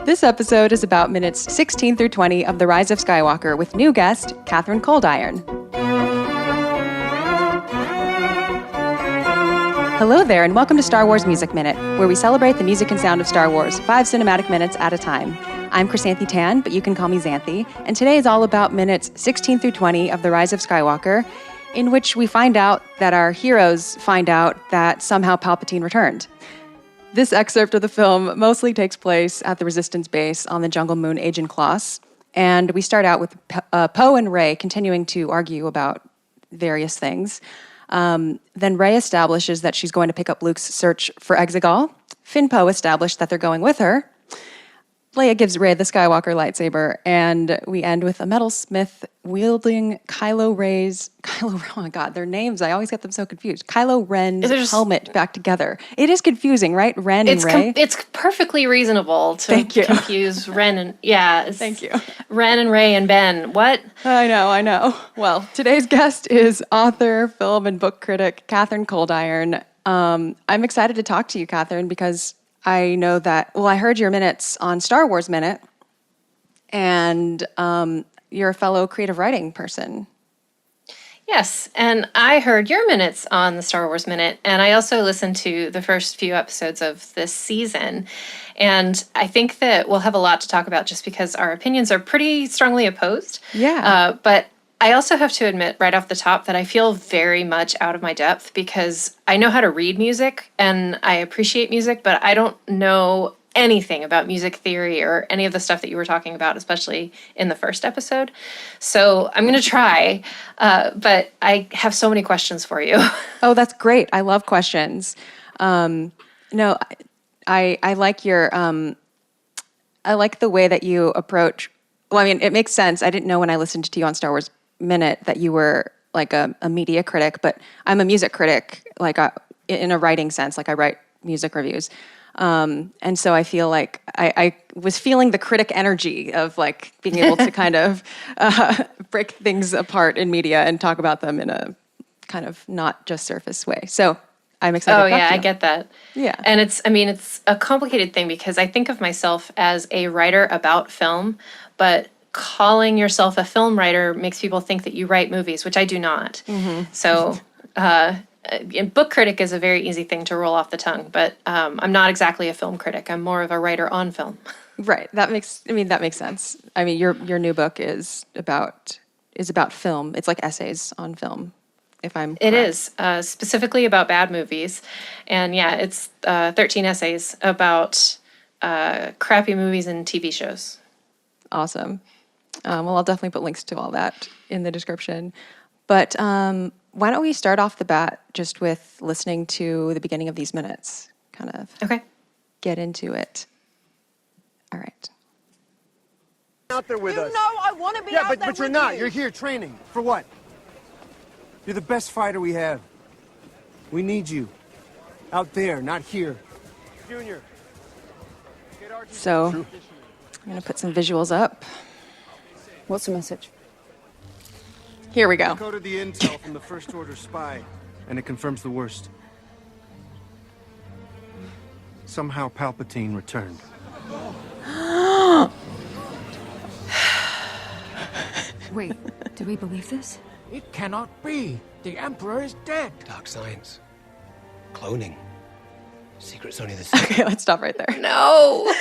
This episode is about minutes 16 through 20 of The Rise of Skywalker with new guest, Katharine Coldiron. Hello there, and welcome to Star Wars Music Minute, where we celebrate the music and sound of Star Wars 5 cinematic minutes at a time. I'm Chrysanthi Tan, but you can call me Xanthi, and today is all about minutes 16 through 20 of The Rise of Skywalker, in which we find out that our heroes find out that somehow Palpatine returned. This excerpt of the film mostly takes place at the Resistance base on the Jungle Moon Agent Kloss, and we start out with Poe and Rey continuing to argue about various things. Then Rey establishes that she's going to pick up Luke's search for Exegol. Finn Poe established that they're going with her. Leia gives Rey the Skywalker lightsaber, and we end with a metalsmith wielding Kylo oh my God, their names, I always get them so confused. Kylo Ren's helmet back together. It is confusing, right? Ren and Rey. It's perfectly reasonable to confuse Ren and, Thank you. Ren and Rey and Ben. What? I know. Well, today's guest is author, film, and book critic Katharine Coldiron. I'm excited to talk to you, Katharine, because I know that, I heard your minutes on Star Wars Minute, and you're a fellow creative writing person. Yes, and I heard your minutes on the Star Wars Minute, and I also listened to the first few episodes of this season, and I think that we'll have a lot to talk about just because our opinions are pretty strongly opposed. Yeah. But I also have to admit right off the top that I feel very much out of my depth because I know how to read music and I appreciate music, but I don't know anything about music theory or any of the stuff that you were talking about, especially in the first episode. So I'm going to try, but I have so many questions for you. Oh, that's great. I love questions. I like your, I like the way that you approach, it makes sense. I didn't know when I listened to you on Star Wars Minute that you were like a media critic, but I'm a music critic, in a writing sense, I write music reviews. And so I feel like I was feeling the critic energy of being able to kind of break things apart in media and talk about them in a kind of not just surface way. So I'm excited. Oh yeah, I get that. Yeah. And it's a complicated thing because I think of myself as a writer about film, but calling yourself a film writer makes people think that you write movies, which I do not. Mm-hmm. So, book critic is a very easy thing to roll off the tongue, but I'm not exactly a film critic. I'm more of a writer on film. Right. That makes sense. Your new book is about film. It's like essays on film, if I'm correct. It is, specifically about bad movies. And yeah, it's 13 essays about crappy movies and TV shows. Awesome. I'll definitely put links to all that in the description. But why don't we start off the bat just with listening to the beginning of these minutes? Kind of get into it. All right. Out there with us. No, I want to be out there but you're with not. you. You're here training. For what? You're the best fighter we have. We need you. Out there, not here. Junior. So, I'm going to put some visuals up. What's the message? Here we go. Decoded the intel from the First Order spy, and it confirms the worst. Somehow Palpatine returned. Wait, do we believe this? It cannot be. The Emperor is dead. Dark science. Cloning. Secrets only the same. Okay, let's stop right there. No.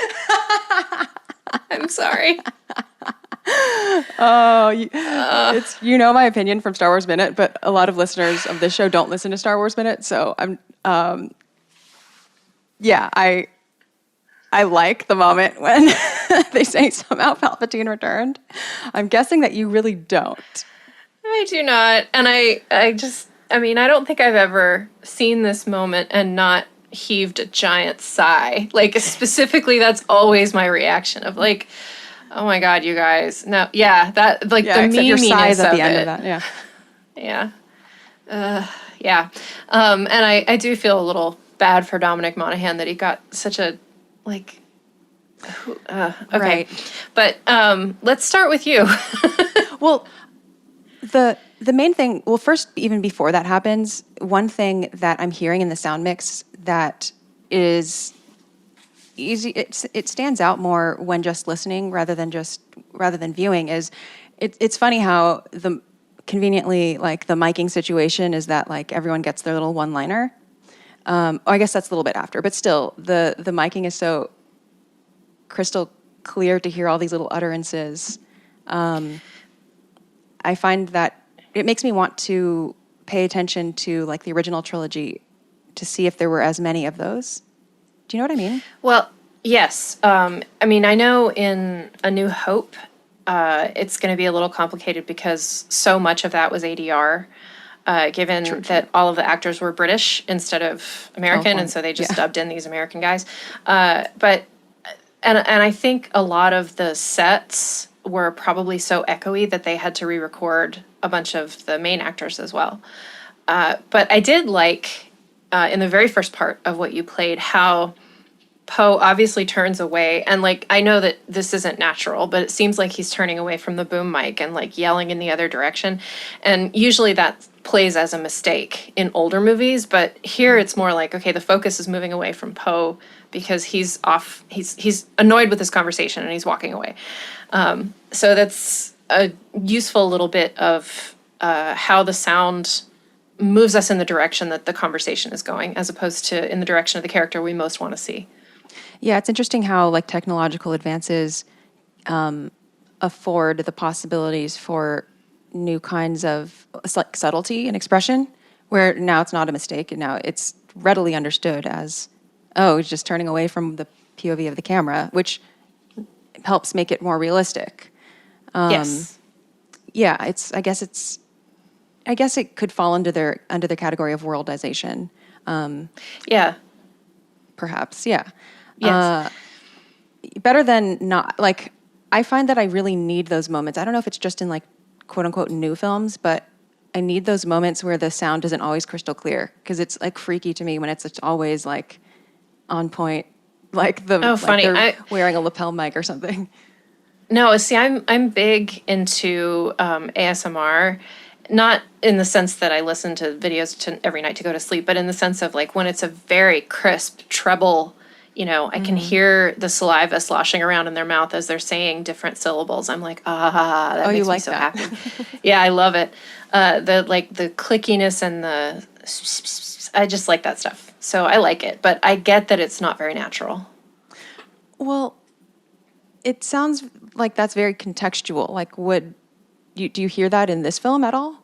I'm sorry. Oh, it's my opinion from Star Wars Minute, but a lot of listeners of this show don't listen to Star Wars Minute, so I'm, I like the moment when they say somehow Palpatine returned. I'm guessing that you really don't. I do not, and I don't think I've ever seen this moment and not heaved a giant sigh. Specifically, that's always my reaction of oh my God, you guys. No, yeah, that the meminess at of the end it. of that, yeah. Yeah. And I do feel a little bad for Dominic Monaghan that he got such a okay. Right. But let's start with you. Well, the main thing, first, even before that happens, one thing that I'm hearing in the sound mix that is easy. It stands out more when just listening rather than viewing. It's funny how conveniently like the miking situation is that like everyone gets their little one-liner. I guess that's a little bit after, but still the miking is so crystal clear to hear all these little utterances. I find that it makes me want to pay attention to like the original trilogy to see if there were as many of those. Do you know what I mean? Well, yes. I mean, I know in A New Hope, it's going to be a little complicated because so much of that was ADR, given that all of the actors were British instead of American, and so they just dubbed in these American guys. But I think a lot of the sets were probably so echoey that they had to re-record a bunch of the main actors as well. But I did like, in the very first part of what you played, how Poe obviously turns away, and like I know that this isn't natural, but it seems like he's turning away from the boom mic and like yelling in the other direction. And usually that plays as a mistake in older movies, but here it's more like, okay, the focus is moving away from Poe because he's annoyed with this conversation and he's walking away. So that's a useful little bit of how the sound moves us in the direction that the conversation is going, as opposed to in the direction of the character we most want to see. Yeah, it's interesting how like technological advances afford the possibilities for new kinds of like subtlety and expression, where now it's not a mistake, and now it's readily understood as, oh, he's just turning away from the POV of the camera, which helps make it more realistic. Yes. Yeah, I guess it could fall under the category of worldization. Yeah. Perhaps, yeah. Yes. Better than not. Like, I find that I really need those moments. I don't know if it's just in like quote unquote new films, but I need those moments where the sound isn't always crystal clear, because it's like freaky to me when it's always like on point, like funny. They're wearing a lapel mic or something. No, see, I'm big into ASMR, not in the sense that I listen to videos every night to go to sleep, but in the sense of like when it's a very crisp treble, I can hear the saliva sloshing around in their mouth as they're saying different syllables. I'm like, that makes me so happy. Yeah, I love it. The clickiness and I just like that stuff. So I like it, but I get that it's not very natural. Well, it sounds like that's very contextual. Like, do you hear that in this film at all?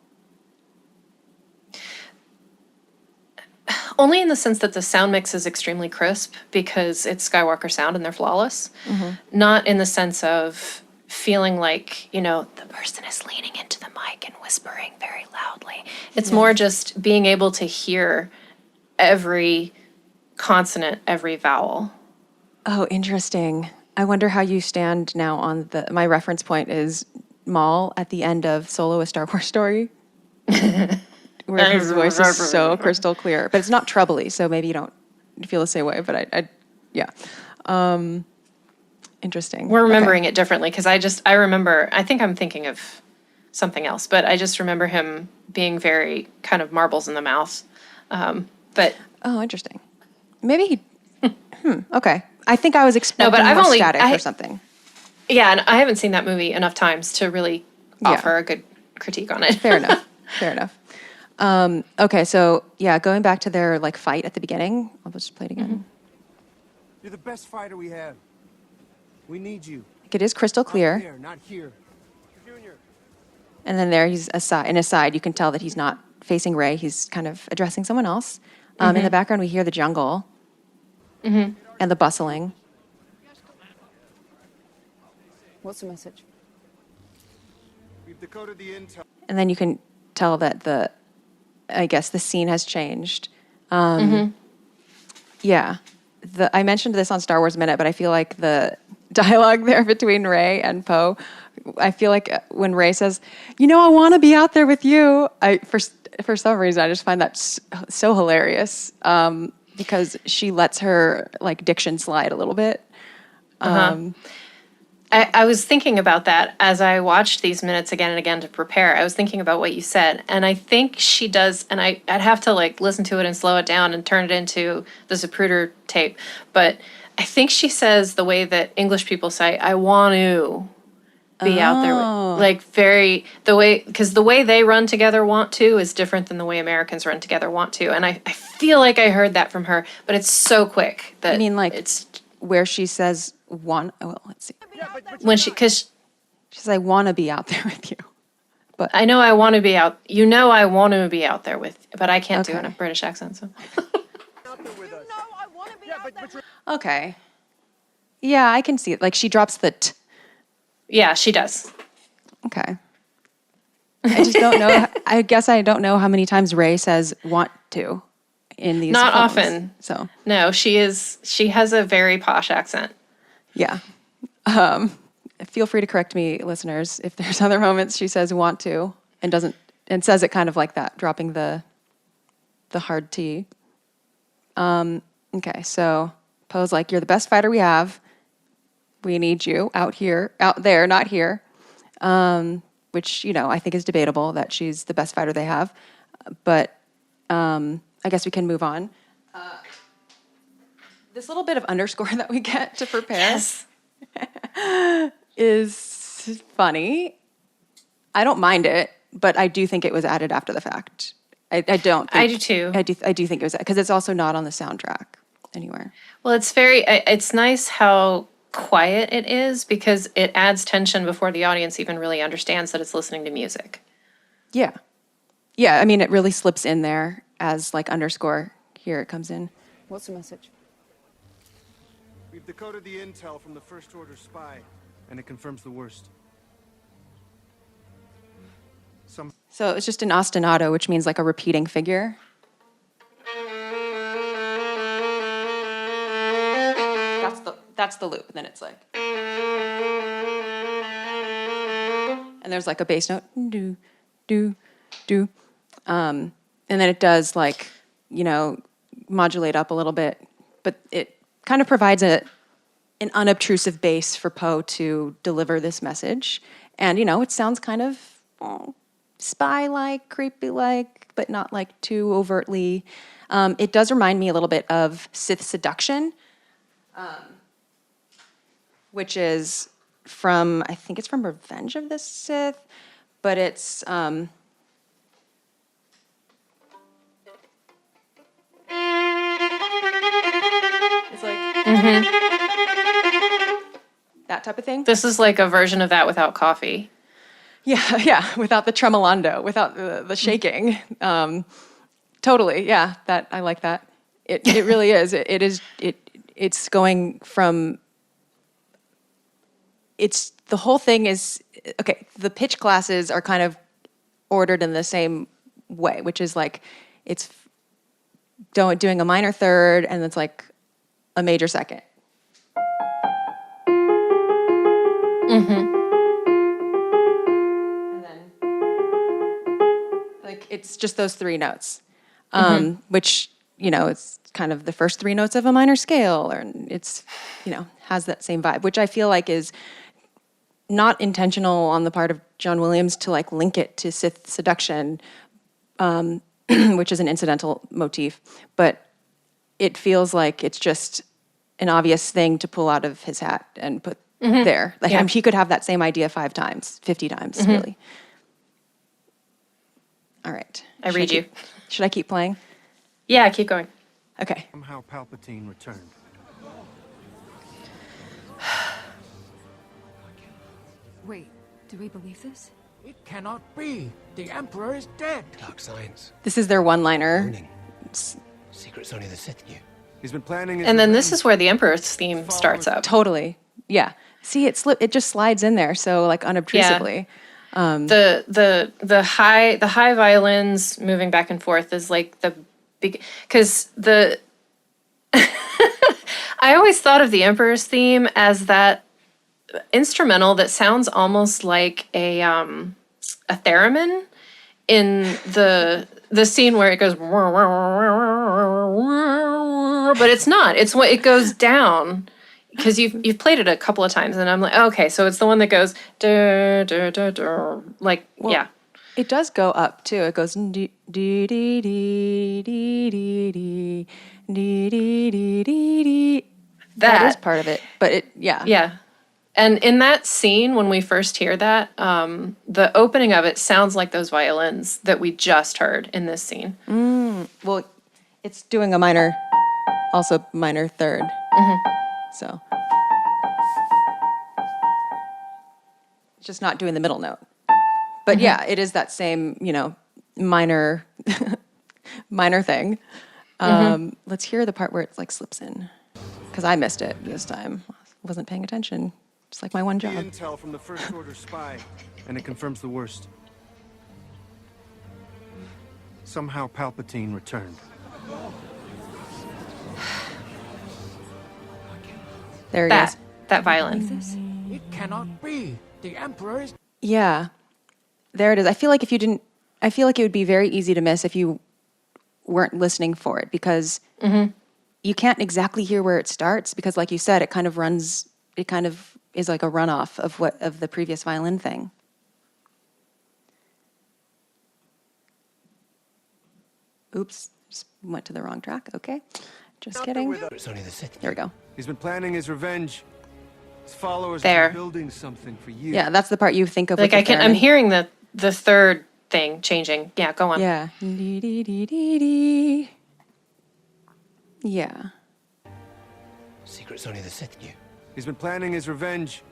Only in the sense that the sound mix is extremely crisp because it's Skywalker sound and they're flawless. Mm-hmm. Not in the sense of feeling like, the person is leaning into the mic and whispering very loudly. It's more just being able to hear every consonant, every vowel. Oh, interesting. I wonder how you stand now on my reference point is Maul at the end of Solo: A Star Wars Story. Where his voice is so crystal clear, but it's not trebly, so maybe you don't feel the same way. But yeah, interesting. We're remembering it differently because I remember. I think I'm thinking of something else, but I just remember him being very kind of marbles in the mouth. But interesting. Maybe he. Okay, I think I was expecting more static or something. Yeah, and I haven't seen that movie enough times to really offer a good critique on it. Fair enough. Fair enough. Okay, so going back to their like fight at the beginning, I'll just play it again. Mm-hmm. You're the best fighter we have. We need you. It is crystal clear. Out there, not here. Junior. And then there he's aside. You can tell that he's not facing Rey. He's kind of addressing someone else. In the background, we hear the jungle and the bustling. What's the message? We've decoded the intel. And then you can tell that the scene has changed. Yeah. I mentioned this on Star Wars Minute, but I feel like the dialogue there between Rey and Poe, I feel like when Rey says, I want to be out there with you, for some reason, I just find that so hilarious because she lets her like diction slide a little bit. I was thinking about that as I watched these minutes again and again to prepare. I was thinking about what you said, and I think she does, and I'd have to like listen to it and slow it down and turn it into the Zapruder tape. But I think she says the way that English people say, I want to be out there. Like because the way they run together want to is different than the way Americans run together want to. And I feel like I heard that from her, but it's so quick that I mean, like, it's where she says, well, let's see. when because She's like, want to be out there with you. But I know I want to be out. I want to be out there with, but I can't do it in a British accent. So. okay. Yeah, I can see it. Like, she drops the t. Yeah, she does. Okay. I just don't know. I guess I don't know how many times Ray says want to in these Not films. often. So, No, she has a very posh accent. yeah. Feel free to correct me, listeners, if there's other moments she says want to and says it kind of like that, dropping the hard T. Okay, so Poe's like, you're the best fighter we have. We need you out there, not here. Which, I think is debatable that she's the best fighter they have. But I guess we can move on. This little bit of underscore that we get to prepare is funny. I don't mind it, but I do think it was added after the fact. I don't. I do too. I do think it was, because it's also not on the soundtrack anywhere. Well, it's nice how quiet it is because it adds tension before the audience even really understands that it's listening to music. Yeah. Yeah, I mean, it really slips in there as like underscore. Here it comes in. What's the message? We've decoded the intel from the First Order spy, and it confirms the worst. So it's just an ostinato, which means like a repeating figure. That's the loop. Then it's like, and there's like a bass note, do, do, do, and then it does like, modulate up a little bit, but it kind of provides an unobtrusive bass for Poe to deliver this message, and it sounds kind of spy-like, creepy-like, but not like too overtly. It does remind me a little bit of Sith Seduction. Which is I think it's from Revenge of the Sith, but it's, it's like, that type of thing. This is like a version of that without coffee. Yeah, without the tremolando, without the shaking. Totally, yeah, that I like that. It really is. It's going from, the whole thing is, okay, the pitch classes are kind of ordered in the same way, which is like, it's doing a minor third, and it's like a major second. And then, like, it's just those three notes, which, it's kind of the first three notes of a minor scale, or it's, has that same vibe, which I feel like is not intentional on the part of John Williams to like link it to Sith Seduction, which is an incidental motif, but it feels like it's just an obvious thing to pull out of his hat and put there. Like, he could have that same idea 5 times, 50 times, really. All right. I read you. Should I keep playing? Yeah, keep going. Okay. Somehow Palpatine returned. Wait, do we believe this? It cannot be. The Emperor is dead. Dark science. This is their one-liner. Cloning. Secrets only the Sith knew. He's been planning his And then revenge. this is where the Emperor's theme starts up. Totally. Yeah. See, it just slides in there so like unobtrusively. The high violins moving back and forth is like the big, because I always thought of the Emperor's theme as that instrumental that sounds almost like a theremin in the scene where it goes, but it's not. It's what it goes down, because you've played it a couple of times, and I'm like, okay, so it's the one that goes like, Well, yeah. It does go up too. It goes dee dee dee dee dee dee dee dee dee dee. That is part of it, but Yeah. And in that scene, when we first hear that, the opening of it sounds like those violins that we just heard in this scene. Well, it's doing a minor third. So it's just not doing the middle note. But yeah, it is that same, minor thing. Let's hear the part where it like slips in, because I missed it this time. I wasn't paying attention. It's like my one job. Intel from the First Order spy, and it confirms the worst. Somehow Palpatine returned. There it is. That violin. It cannot be. The Emperor is... Yeah, there it is. I feel like it would be very easy to miss if you weren't listening for it, because you can't exactly hear where it starts, because like you said, it kind of is like a runoff of the previous violin thing. Oops, just went to the wrong track. Okay, just kidding. It's only the Sith. There we go. He's been planning his revenge. His followers There. have been building something for years. Yeah, that's the part you think of. Like with the I'm theremin. hearing the third thing changing. Yeah, go on. Yeah. Dee, dee, dee, dee, dee. Yeah. Secret's only the Sith knew. He's been planning his revenge.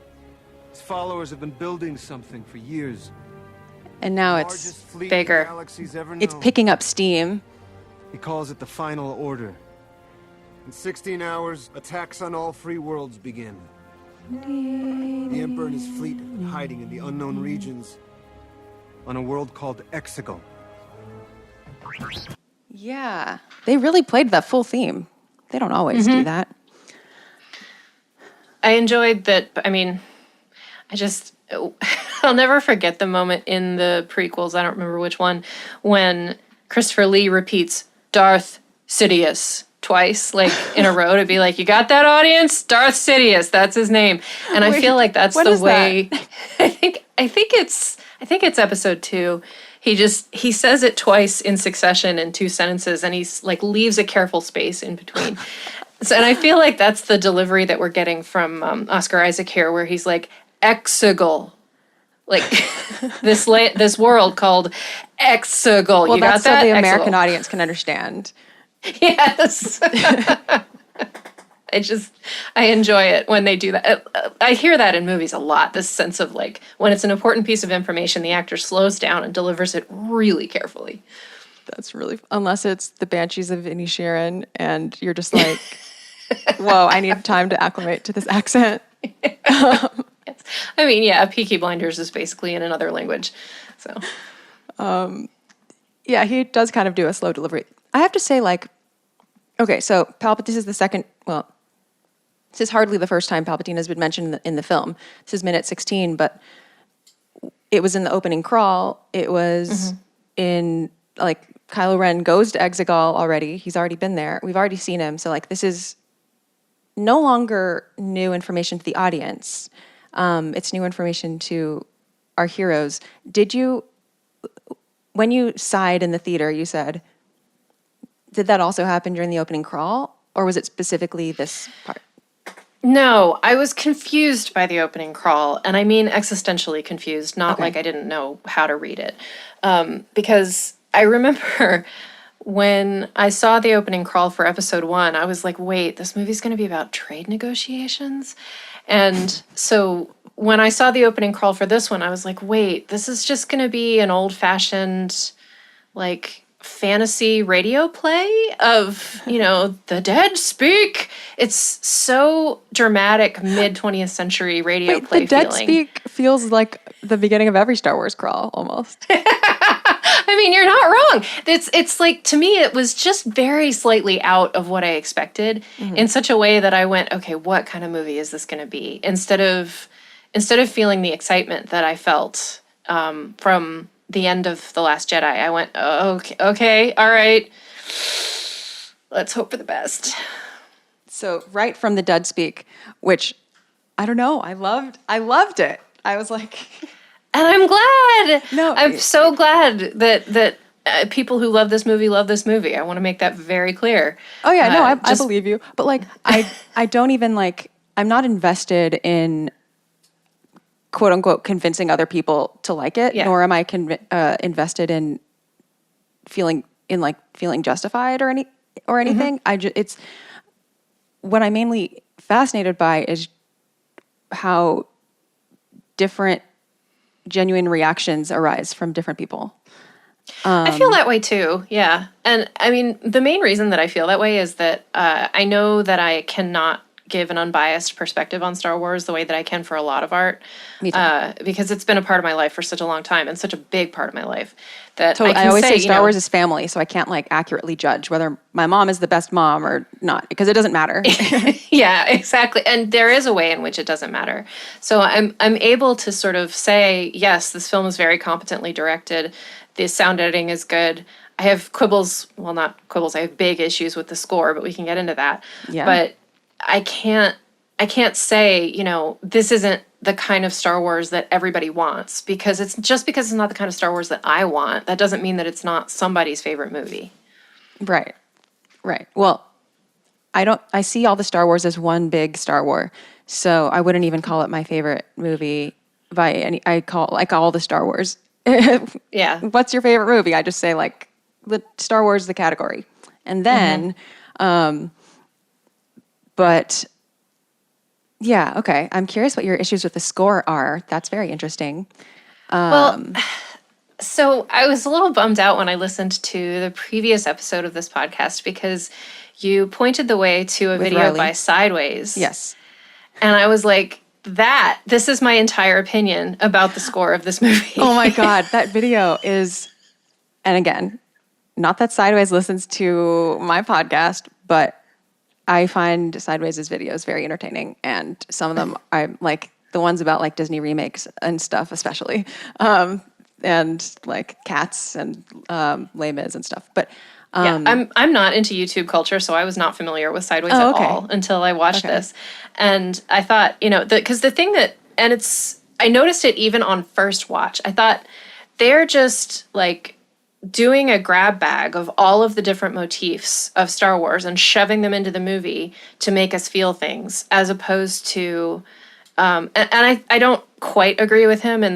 His followers have been building something for years. And now Largest it's fleet bigger. the galaxy's ever it's known. picking up steam. He calls it the Final Order. In 16 hours, attacks on all free worlds begin. The Emperor and his fleet have been hiding in the unknown regions on a world called Exegol. Yeah. They really played that full theme. They don't always do that. I enjoyed that. I mean, I'll never forget the moment in the prequels, I don't remember which one, when Christopher Lee repeats Darth Sidious twice, like in a row, to be like, you got that, audience? Darth Sidious, that's his name. And I feel like that's what the is way. I think it's episode 2. He says it twice in succession in 2 sentences, and he's like leaves a careful space in between. So, and I feel like that's the delivery that we're getting from Oscar Isaac here, where he's like, Exegol. Like this world called Exegol. Well, You got that's that? so the American Exegol. audience can understand. Yes. I enjoy it when they do that. I hear that in movies a lot, this sense of like, when it's an important piece of information, the actor slows down and delivers it really carefully. That's really, unless it's the Banshees of Inisherin, and you're just like, whoa, I need time to acclimate to this accent. Yes. I mean, yeah, Peaky Blinders is basically in another language. So, Yeah, he does kind of do a slow delivery. I have to say, like, okay, so this is the second, well, this is hardly the first time Palpatine has been mentioned in the film. This is minute 16, but it was in the opening crawl. It was in, like, Kylo Ren goes to Exegol already. He's already been there. We've already seen him. So, like, this is no longer new information to the audience. It's new information to our heroes. When you sighed in the theater, you said, did that also happen during the opening crawl? Or was it specifically this part? no, I was confused by the opening crawl, and I mean existentially confused, not Okay. like I didn't know how to read it. Because I remember when I saw the opening crawl for episode 1, I was like, wait, this movie's going to be about trade negotiations? And so when I saw the opening crawl for this one, I was like, wait, this is just going to be an old-fashioned, like, fantasy radio play of, the dead speak. It's so dramatic mid-20th century radio play the dead feeling. speak feels like the beginning of every Star Wars crawl, almost. I mean, you're not wrong. It's like, to me, it was just very slightly out of what I expected in such a way that I went, okay, what kind of movie is this going to be? Instead of feeling the excitement that I felt from the end of The Last Jedi, I went, oh, okay, all right. Let's hope for the best. So right from the dead speak, which, I don't know, I loved it. I was like... And I'm glad. No, I'm so glad that people who love this movie love this movie. I want to make that very clear. Oh yeah, no, I believe you. But like, I don't even like, I'm not invested in quote unquote convincing other people to like it, nor am I invested in feeling justified or anything. It's what I'm mainly fascinated by is how different genuine reactions arise from different people. I feel that way too, yeah. And I mean, the main reason that I feel that way is that I know that I cannot give an unbiased perspective on Star Wars the way that I can for a lot of art. Me too. Because it's been a part of my life for such a long time and such a big part of my life that I always say Star Wars is family, so I can't like accurately judge whether my mom is the best mom or not, because it doesn't matter. Yeah, exactly. And there is a way in which it doesn't matter. So I'm able to sort of say, yes, this film is very competently directed. The sound editing is good. I have quibbles, well, not quibbles, I have big issues with the score, but we can get into that. Yeah. But I can't say, this isn't the kind of Star Wars that everybody wants, because it's not the kind of Star Wars that I want, that doesn't mean that it's not somebody's favorite movie. Right. Well, I see all the Star Wars as one big Star Wars, so I wouldn't even call it my favorite movie I call like all the Star Wars. Yeah. What's your favorite movie? I just say like the Star Wars, the category. And then, but yeah, okay. I'm curious what your issues with the score are. That's very interesting. So I was a little bummed out when I listened to the previous episode of this podcast because you pointed the way to a video Riley. by Sideways. Yes. And I was like, this is my entire opinion about the score of this movie. Oh my God, that video is, and again, not that Sideways listens to my podcast, but I find Sideways' videos very entertaining, and some of them I like the ones about like Disney remakes and stuff, especially, and like Cats and Les Mis and stuff. But yeah, I'm not into YouTube culture, so I was not familiar with Sideways at all until I watched this, and I thought, because the thing that, and I noticed it even on first watch. I thought they're just like doing a grab bag of all of the different motifs of Star Wars and shoving them into the movie to make us feel things, as opposed to, and I don't quite agree with him in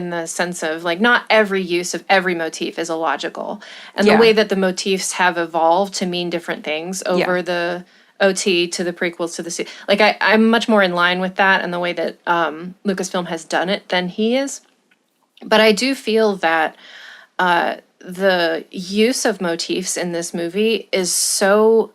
the sense of like not every use of every motif is illogical, and the way that the motifs have evolved to mean different things over the OT to the prequels to the like I'm much more in line with that and the way that Lucasfilm has done it than he is, but I do feel that the use of motifs in this movie is so,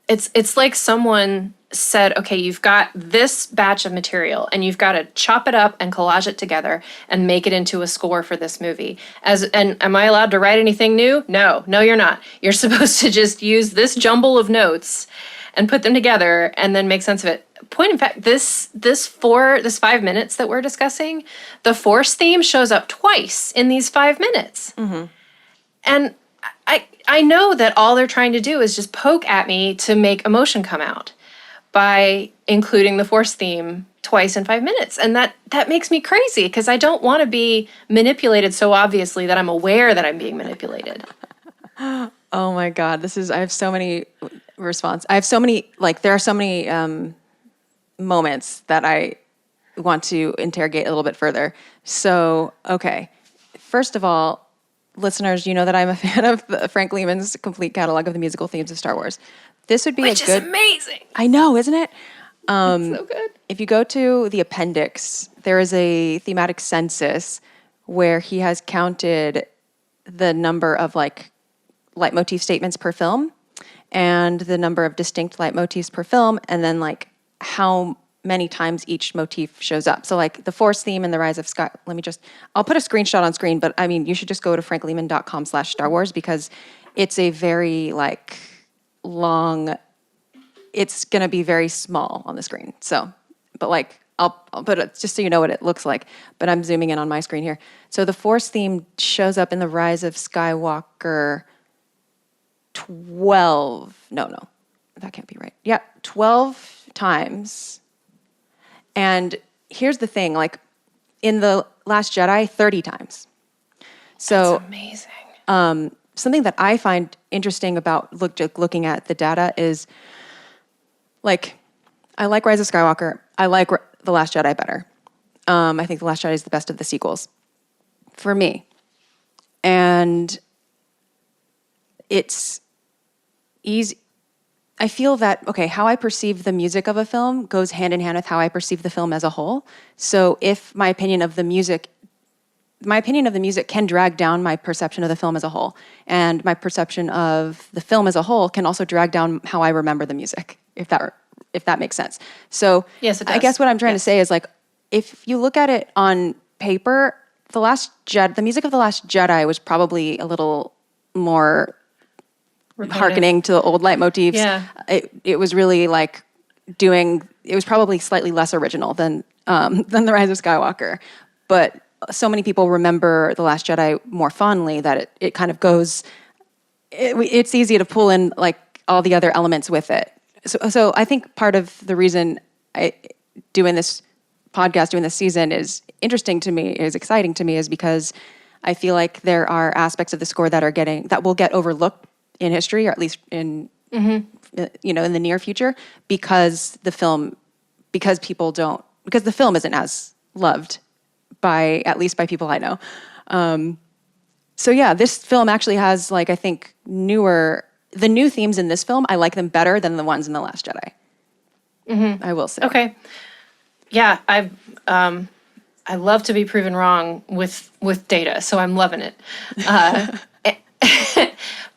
it's like someone said, okay, you've got this batch of material and you've got to chop it up and collage it together and make it into a score for this movie. And am I allowed to write anything new? No, you're not. You're supposed to just use this jumble of notes and put them together and then make sense of it. Point in fact, this 5 minutes that we're discussing, the Force theme shows up twice in these 5 minutes. Mm-hmm. And I know that all they're trying to do is just poke at me to make emotion come out by including the Force theme twice in 5 minutes. And that makes me crazy because I don't want to be manipulated so obviously that I'm aware that I'm being manipulated. Oh my God, I have so many there are so many moments that I want to interrogate a little bit further. So, okay. First of all, listeners, you know that I'm a fan of Frank Lehman's complete catalog of the musical themes of Star Wars. This would be Which is amazing. I know, isn't it? It's so good. If you go to the appendix, there is a thematic census where he has counted the number of like leitmotif statements per film and the number of distinct leitmotifs per film, and then like how many times each motif shows up. So like the Force theme and the Rise of Sky, I'll put a screenshot on screen, but I mean, you should just go to franklehman.com/Star Wars because it's a very like long, it's going to be very small on the screen. So, but like, I'll put it just so you know what it looks like, but I'm zooming in on my screen here. So the Force theme shows up in the Rise of Skywalker 12, no, that can't be right. Yeah, 12 times. And here's the thing, like in The Last Jedi, 30 times. So That's amazing. something that I find interesting about looking at the data is, like, I like Rise of Skywalker. I like The Last Jedi better. I think The Last Jedi is the best of the sequels for me. And it's easy. I feel that, okay, how I perceive the music of a film goes hand in hand with how I perceive the film as a whole. So if my opinion of the music can drag down my perception of the film as a whole. And my perception of the film as a whole can also drag down how I remember the music, if that makes sense. So Yes, it does. I guess what I'm trying to say is, like, if you look at it on paper, the music of The Last Jedi was probably a little more hearkening to the old leitmotifs. Yeah. It was really like it was probably slightly less original than The Rise of Skywalker. But so many people remember The Last Jedi more fondly that it kind of goes, it's easy to pull in like all the other elements with it. So I think part of the reason doing this podcast, doing this season is interesting to me, is exciting to me, is because I feel like there are aspects of the score that will get overlooked in history, or at least in in the near future, because the film isn't as loved at least by people I know. So yeah, this film actually has, like, I think the new themes in this film, I like them better than the ones in The Last Jedi. I will say. Okay. Yeah, I love to be proven wrong with data, so I'm loving it.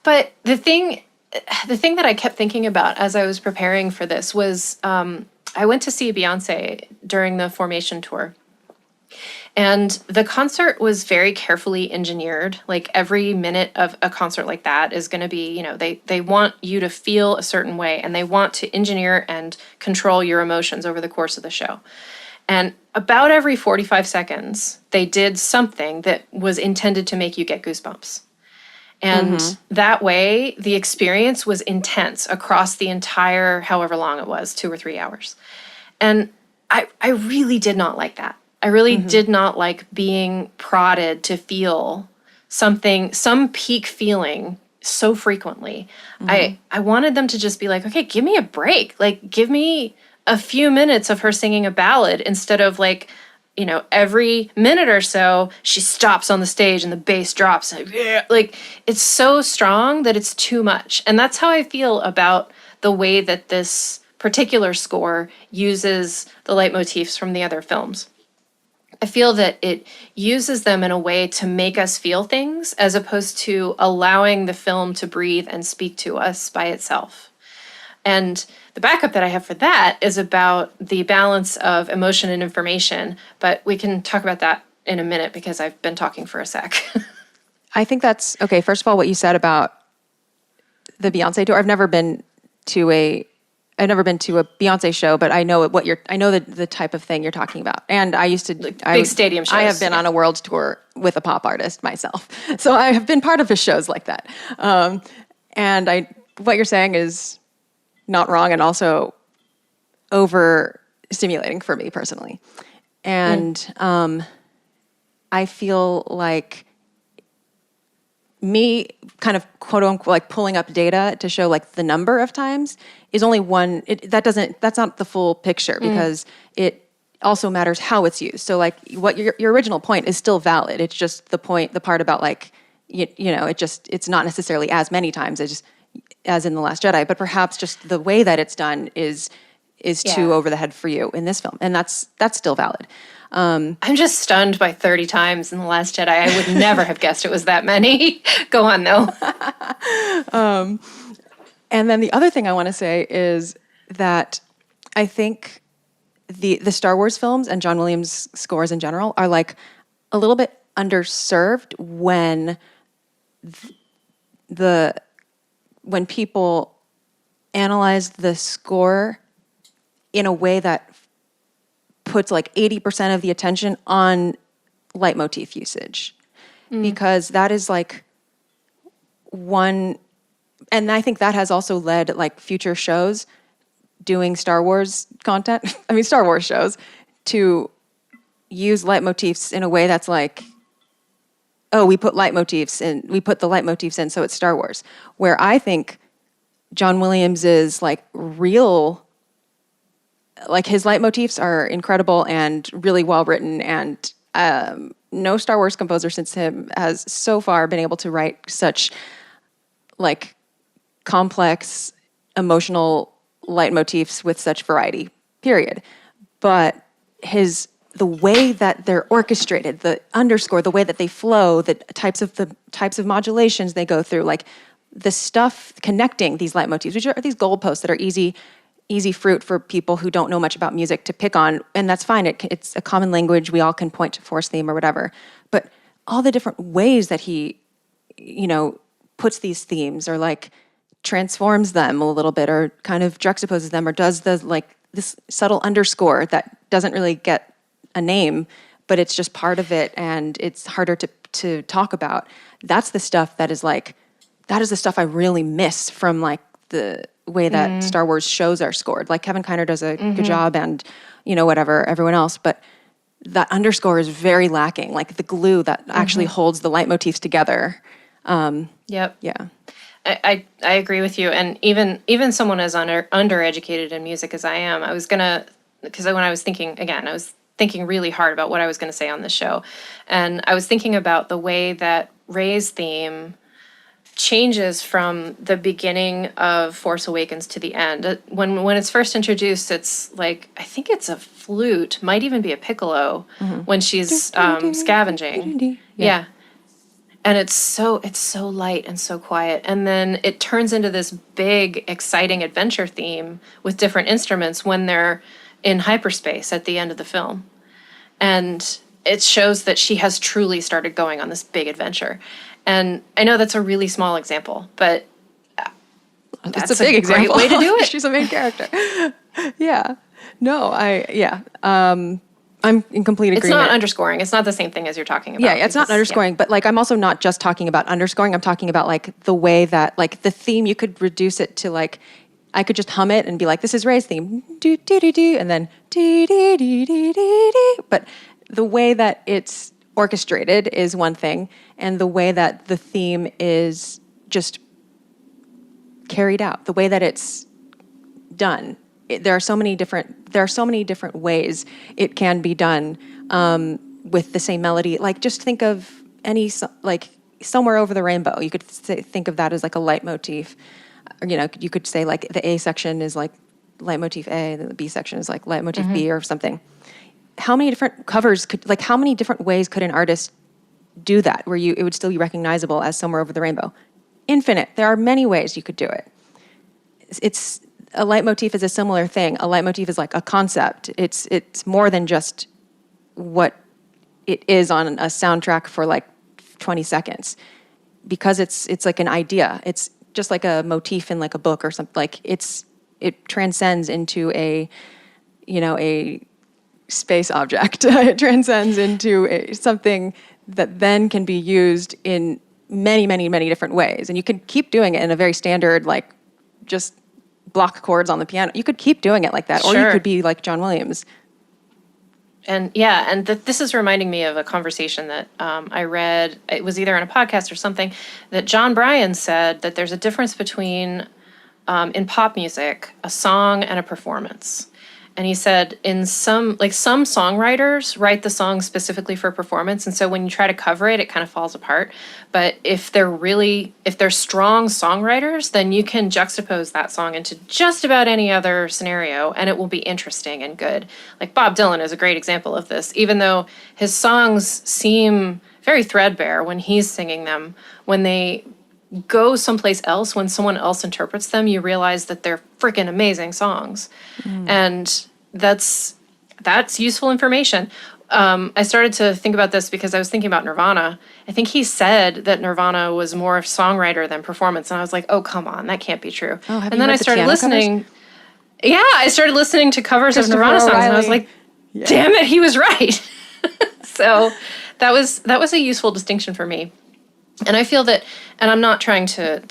But the thing that I kept thinking about as I was preparing for this was, I went to see Beyonce during the Formation tour. And the concert was very carefully engineered. Like, every minute of a concert like that is going to be, they want you to feel a certain way, and they want to engineer and control your emotions over the course of the show. And about every 45 seconds, they did something that was intended to make you get goosebumps. And that way, the experience was intense across the entire, however long it was, 2 or 3 hours. And I really did not like that. I really did not like being prodded to feel some peak feeling so frequently. I wanted them to just be like, okay, give me a break. Like, give me a few minutes of her singing a ballad instead of, like, every minute or so she stops on the stage and the bass drops. Like, it's so strong that it's too much. And that's how I feel about the way that this particular score uses the leitmotifs from the other films. I feel that it uses them in a way to make us feel things, as opposed to allowing the film to breathe and speak to us by itself. And the backup that I have for that is about the balance of emotion and information, but we can talk about that in a minute because I've been talking for a sec. I think that's okay. First of all, what you said about the Beyonce tour, I've never been to a Beyonce show, but I know the type of thing you're talking about. And I used to big stadium shows. I have been on a world tour with a pop artist myself, so I have been part of his shows like that. And what you're saying is not wrong, and also over stimulating for me personally. And I feel like me kind of quote unquote like pulling up data to show like the number of times is only one. That's not the full picture, because it also matters how it's used. So like what your original point is still valid. It's just the part about like it's not necessarily as many times as in The Last Jedi, but perhaps just the way that it's done is too over the head for you in this film, and that's still valid. I'm just stunned by 30 times in The Last Jedi. I would never have guessed it was that many. Go on, though. And then the other thing I want to say is that I think the Star Wars films and John Williams scores in general are like a little bit underserved when when people analyze the score in a way that puts like 80% of the attention on leitmotif usage, because that is like one, and I think that has also led like future shows doing Star Wars content, Star Wars shows, to use leitmotifs in a way that's like oh, we put leitmotifs in, we put the leitmotifs in, so it's Star Wars. Where I think John Williams is like real, like his leitmotifs are incredible and really well written, and no Star Wars composer since him has so far been able to write such like complex emotional leitmotifs with such variety, period. But the way that they're orchestrated, the underscore, the way that they flow, the types of modulations they go through, like the stuff connecting these leitmotifs, which are these goalposts that are easy fruit for people who don't know much about music to pick on, and that's fine. It's a common language. We all can point to force theme or whatever. But all the different ways that he, puts these themes or like transforms them a little bit or kind of juxtaposes them or does this subtle underscore that doesn't really get a name, but it's just part of it and it's harder to talk about. That's the stuff that is the stuff I really miss from like the way that Star Wars shows are scored. Like Kevin Kiner does a good job and, whatever, everyone else, but that underscore is very lacking, like the glue that actually holds the leitmotifs together. Yep. Yeah. I agree with you. And even someone as undereducated in music as I am, because when I was thinking, again, I was thinking really hard about what I was going to say on this show. And I was thinking about the way that Rey's theme changes from the beginning of Force Awakens to the end. When it's first introduced, it's like, I think it's a flute, might even be a piccolo when she's scavenging. Yeah. And it's so light and so quiet. And then it turns into this big, exciting adventure theme with different instruments when they're in hyperspace at the end of the film. And it shows that she has truly started going on this big adventure. And I know that's a really small example, but that's a big example. Great way to do it. She's a main character. Yeah. No, I'm in complete agreement. It's not underscoring. It's not the same thing as you're talking about. Yeah, it's not underscoring, but like I'm also not just talking about underscoring. I'm talking about like the way that like the theme, you could reduce it to like, I could just hum it and be like, this is Rey's theme, do do do do, and then do do do do do do. But the way that it's orchestrated is one thing, and the way that the theme is just carried out, the way that it's done. There are so many different ways it can be done with the same melody. Like just think of any like Somewhere Over the Rainbow. You could think of that as like a leitmotif. Or, you could say like the A section is like leitmotif A, and the B section is like leitmotif B or something. How many different how many different ways could an artist do that where it would still be recognizable as Somewhere Over the Rainbow? Infinite. There are many ways you could do it. It's a leitmotif is a similar thing. A leitmotif is like a concept. It's more than just what it is on a soundtrack for like 20 seconds, because it's like an idea. It's just like a motif in like a book or something. Like it transcends into a space object. It transcends into something that then can be used in many, many, many different ways. And you can keep doing it in a very standard, like just block chords on the piano. You could keep doing it like that, or you could be like John Williams. And this is reminding me of a conversation that I read. It was either on a podcast or something, that John Bryan said that there's a difference between, in pop music, a song and a performance. And he said some songwriters write the song specifically for performance. And so when you try to cover it, it kind of falls apart. But if they're strong songwriters, then you can juxtapose that song into just about any other scenario and it will be interesting and good. Like Bob Dylan is a great example of this. Even though his songs seem very threadbare when he's singing them, when they go someplace else, when someone else interprets them, you realize that they're freaking amazing songs. And that's useful information. I started to think about this because I was thinking about Nirvana. I think he said that Nirvana was more songwriter than performance, and I was like, oh, come on, that can't be true. And then I started listening. Yeah, I started listening to covers of Nirvana songs, and I was like, damn it, he was right. So that was a useful distinction for me. And I feel that, and I'm not trying to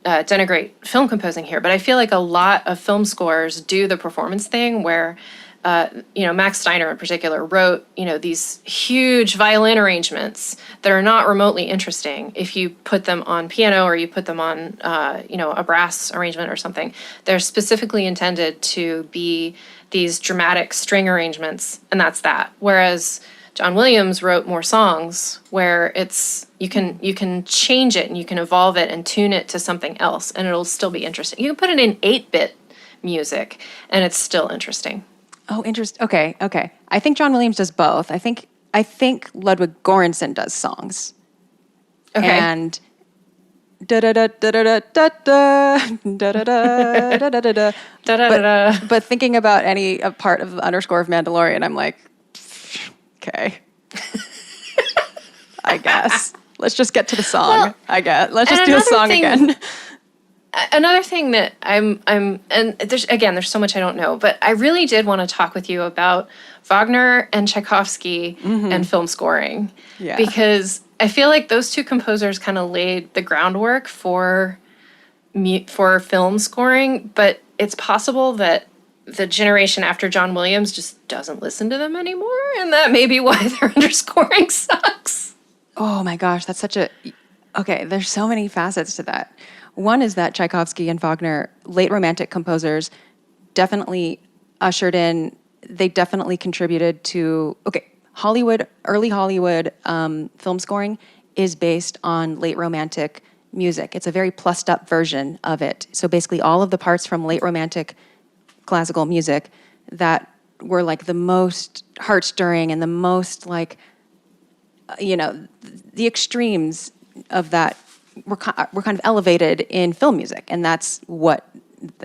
denigrate film composing here, but I feel like a lot of film scores do the performance thing where Max Steiner in particular wrote, these huge violin arrangements that are not remotely interesting if you put them on piano or you put them on, a brass arrangement or something. They're specifically intended to be these dramatic string arrangements, and that's that. Whereas John Williams wrote more songs where you can change it and you can evolve it and tune it to something else, and it'll still be interesting. You can put it in 8-bit music, and it's still interesting. Oh, interesting. Okay. I think John Williams does both. I think Ludwig Göransson does songs. Okay. And da da da da da da da da da da da da. But thinking about any part of the underscore of Mandalorian, I'm like, okay. I guess. Let's just get to the song. Well, I guess. Let's just do a song again. Another thing that and there's so much I don't know, but I really did want to talk with you about Wagner and Tchaikovsky and film scoring. Yeah. Because I feel like those two composers kind of laid the groundwork for film scoring, but it's possible that the generation after John Williams just doesn't listen to them anymore, and that may be why their underscoring sucks. Oh my gosh, that's such a... Okay, there's so many facets to that. One is that Tchaikovsky and Wagner, late Romantic composers, definitely ushered in, they definitely contributed to, early Hollywood film scoring is based on late Romantic music. It's a very plussed up version of it. So basically all of the parts from late Romantic classical music that were like the most heart-stirring and the most like, the extremes of that were kind of elevated in film music, and that's what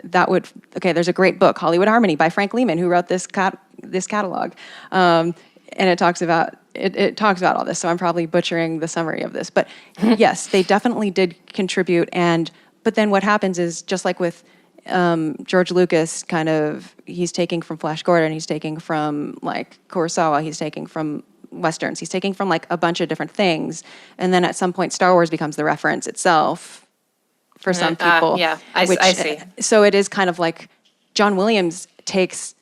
that would. Okay, there's a great book, Hollywood Harmony, by Frank Lehman, who wrote this catalog, and it talks about all this. So I'm probably butchering the summary of this, but yes, they definitely did contribute. But then what happens is, just like with George Lucas, kind of, he's taking from Flash Gordon, he's taking from like Kurosawa, he's taking from Westerns. He's taking from like a bunch of different things. And then at some point, Star Wars becomes the reference itself for some people. I see. So it is kind of like John Williams takes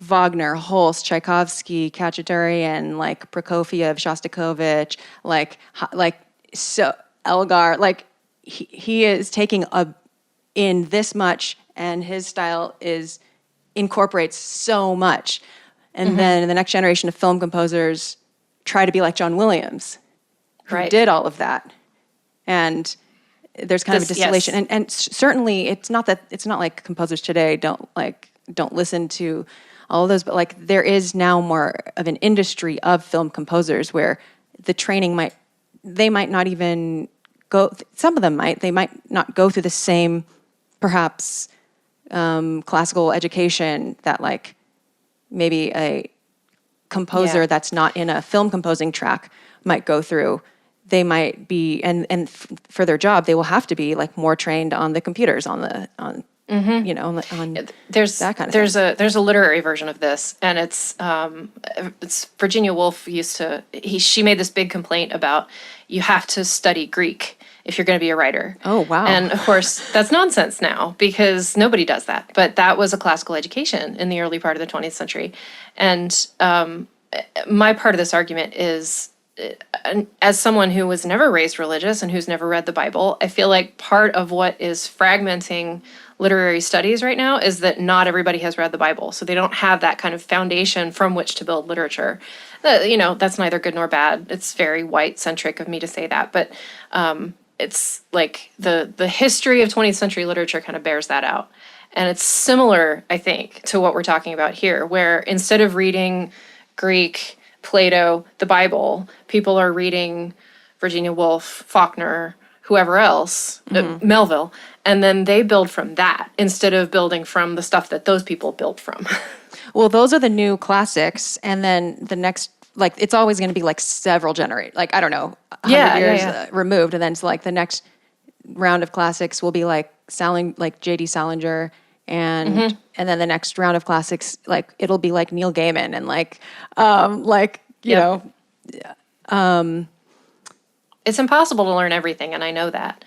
Wagner, Holst, Tchaikovsky, Khachaturian, like Prokofiev, Shostakovich, so Elgar, like he is taking in this much, and his style incorporates so much. And then the next generation of film composers try to be like John Williams, who did all of that. And there's kind of a distillation. Yes. And certainly it's not like composers today don't listen to all of those, but like there is now more of an industry of film composers where the training they might not even go, some of them they might not go through the same, perhaps, classical education that like maybe a composer that's not in a film composing track might go through. They might be, and for their job, they will have to be like more trained on the computers, on that kind of thing. There's a literary version of this, and it's Virginia Woolf she made this big complaint about you have to study Greek if you're going to be a writer. Oh, wow. And of course, that's nonsense now because nobody does that. But that was a classical education in the early part of the 20th century. And my part of this argument is, as someone who was never raised religious and who's never read the Bible, I feel like part of what is fragmenting literary studies right now is that not everybody has read the Bible. So they don't have that kind of foundation from which to build literature. That's neither good nor bad. It's very white-centric of me to say that. But it's like the history of 20th century literature kind of bears that out. And it's similar, I think, to what we're talking about here, where instead of reading Greek, Plato, the Bible, people are reading Virginia Woolf, Faulkner, whoever else, Melville, and then they build from that instead of building from the stuff that those people built from. Well, those are the new classics, and then the next, like, it's always going to be like several like, I don't know, 100 years removed, and then it's like the next round of classics will be like J.D. Salinger, and then the next round of classics, like it'll be like Neil Gaiman and it's impossible to learn everything, and I know that,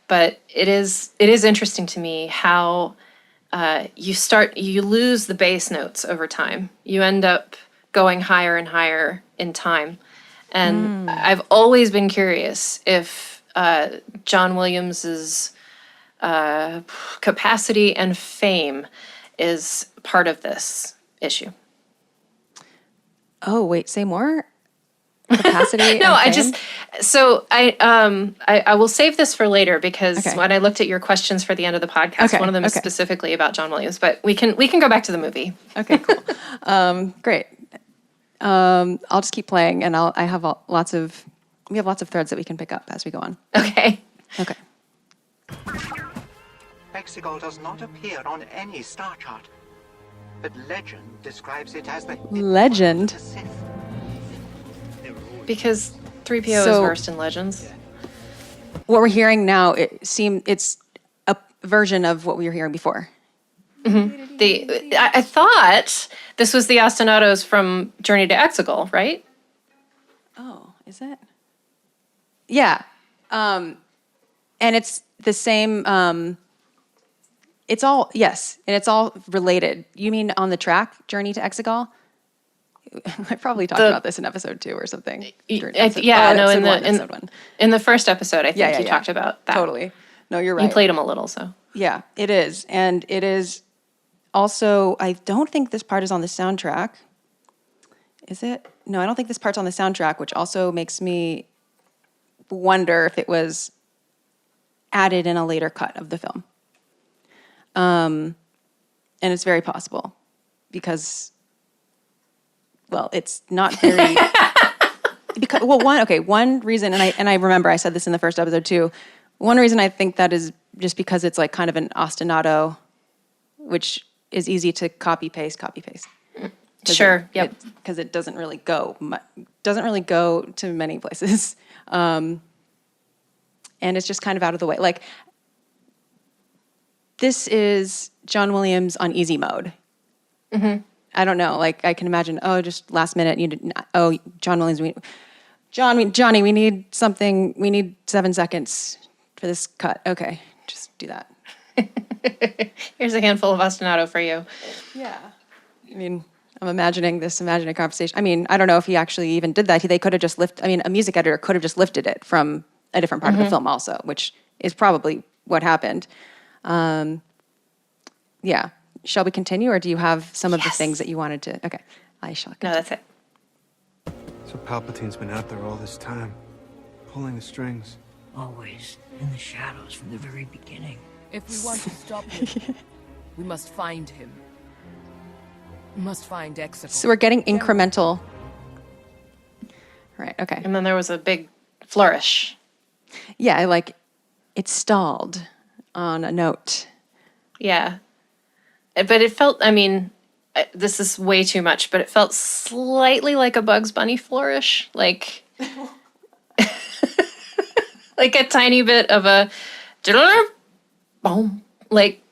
but it is interesting to me how you lose the bass notes over time. You end up going higher and higher in time. And I've always been curious if John Williams's capacity and fame is part of this issue. Oh, wait, say more? Capacity? No, and I fame? I will save this for later because Okay. when I looked at your questions for the end of the podcast, Okay, one of them is okay. specifically about John Williams, but we can go back to the movie. Okay, cool. Great. I'll just keep playing, and we have lots of threads that we can pick up as we go on. Okay. Okay. Exegol does not appear on any star chart, but legend describes it as the Legend? to Sith. Because 3PO is So- versed in legends. What we're hearing now, it's a version of what we were hearing before. I thought this was the Ostinatos from Journey to Exegol, right? Oh, is it? Yeah. And it's the same, it's all, yes, and it's all related. You mean on the track, Journey to Exegol? I probably talked about this in episode 2 or something. Episode one. In the first episode, I think you talked about that. Totally. No, you're right. You played them a little, so. Yeah, it is. And it is also, I don't think this part is on the soundtrack. Is it? No, I don't think this part's on the soundtrack, which also makes me wonder if it was added in a later cut of the film. And it's very possible because, well, it's not very... one reason, and I remember I said this in the first episode too, one reason I think that is just because it's like kind of an ostinato, which is easy to copy paste. Sure. Yep. Because it doesn't really go to many places, and it's just kind of out of the way. Like this is John Williams on easy mode. Mm-hmm. I don't know. Like I can imagine. Oh, just last minute. John Williams. Johnny, we need something. We need 7 seconds for this cut. Okay, just do that. Here's a handful of ostinato for you. Yeah. I mean, I'm imagining a conversation. I mean, I don't know if he actually even did that. They could have just a music editor could have just lifted it from a different part of the film also, which is probably what happened. Yeah. Shall we continue, or do you have some of the things that you wanted to? Okay. I shall continue. No, that's it. So Palpatine's been out there all this time, pulling the strings. Always in the shadows from the very beginning. If we want to stop him, we must find him. We must find Exegol. So we're getting incremental. Right, okay. And then there was a big flourish. Yeah, it stalled on a note. Yeah. But it felt, this is way too much, but it felt slightly like a Bugs Bunny flourish. Like like a tiny bit of a boom. Like,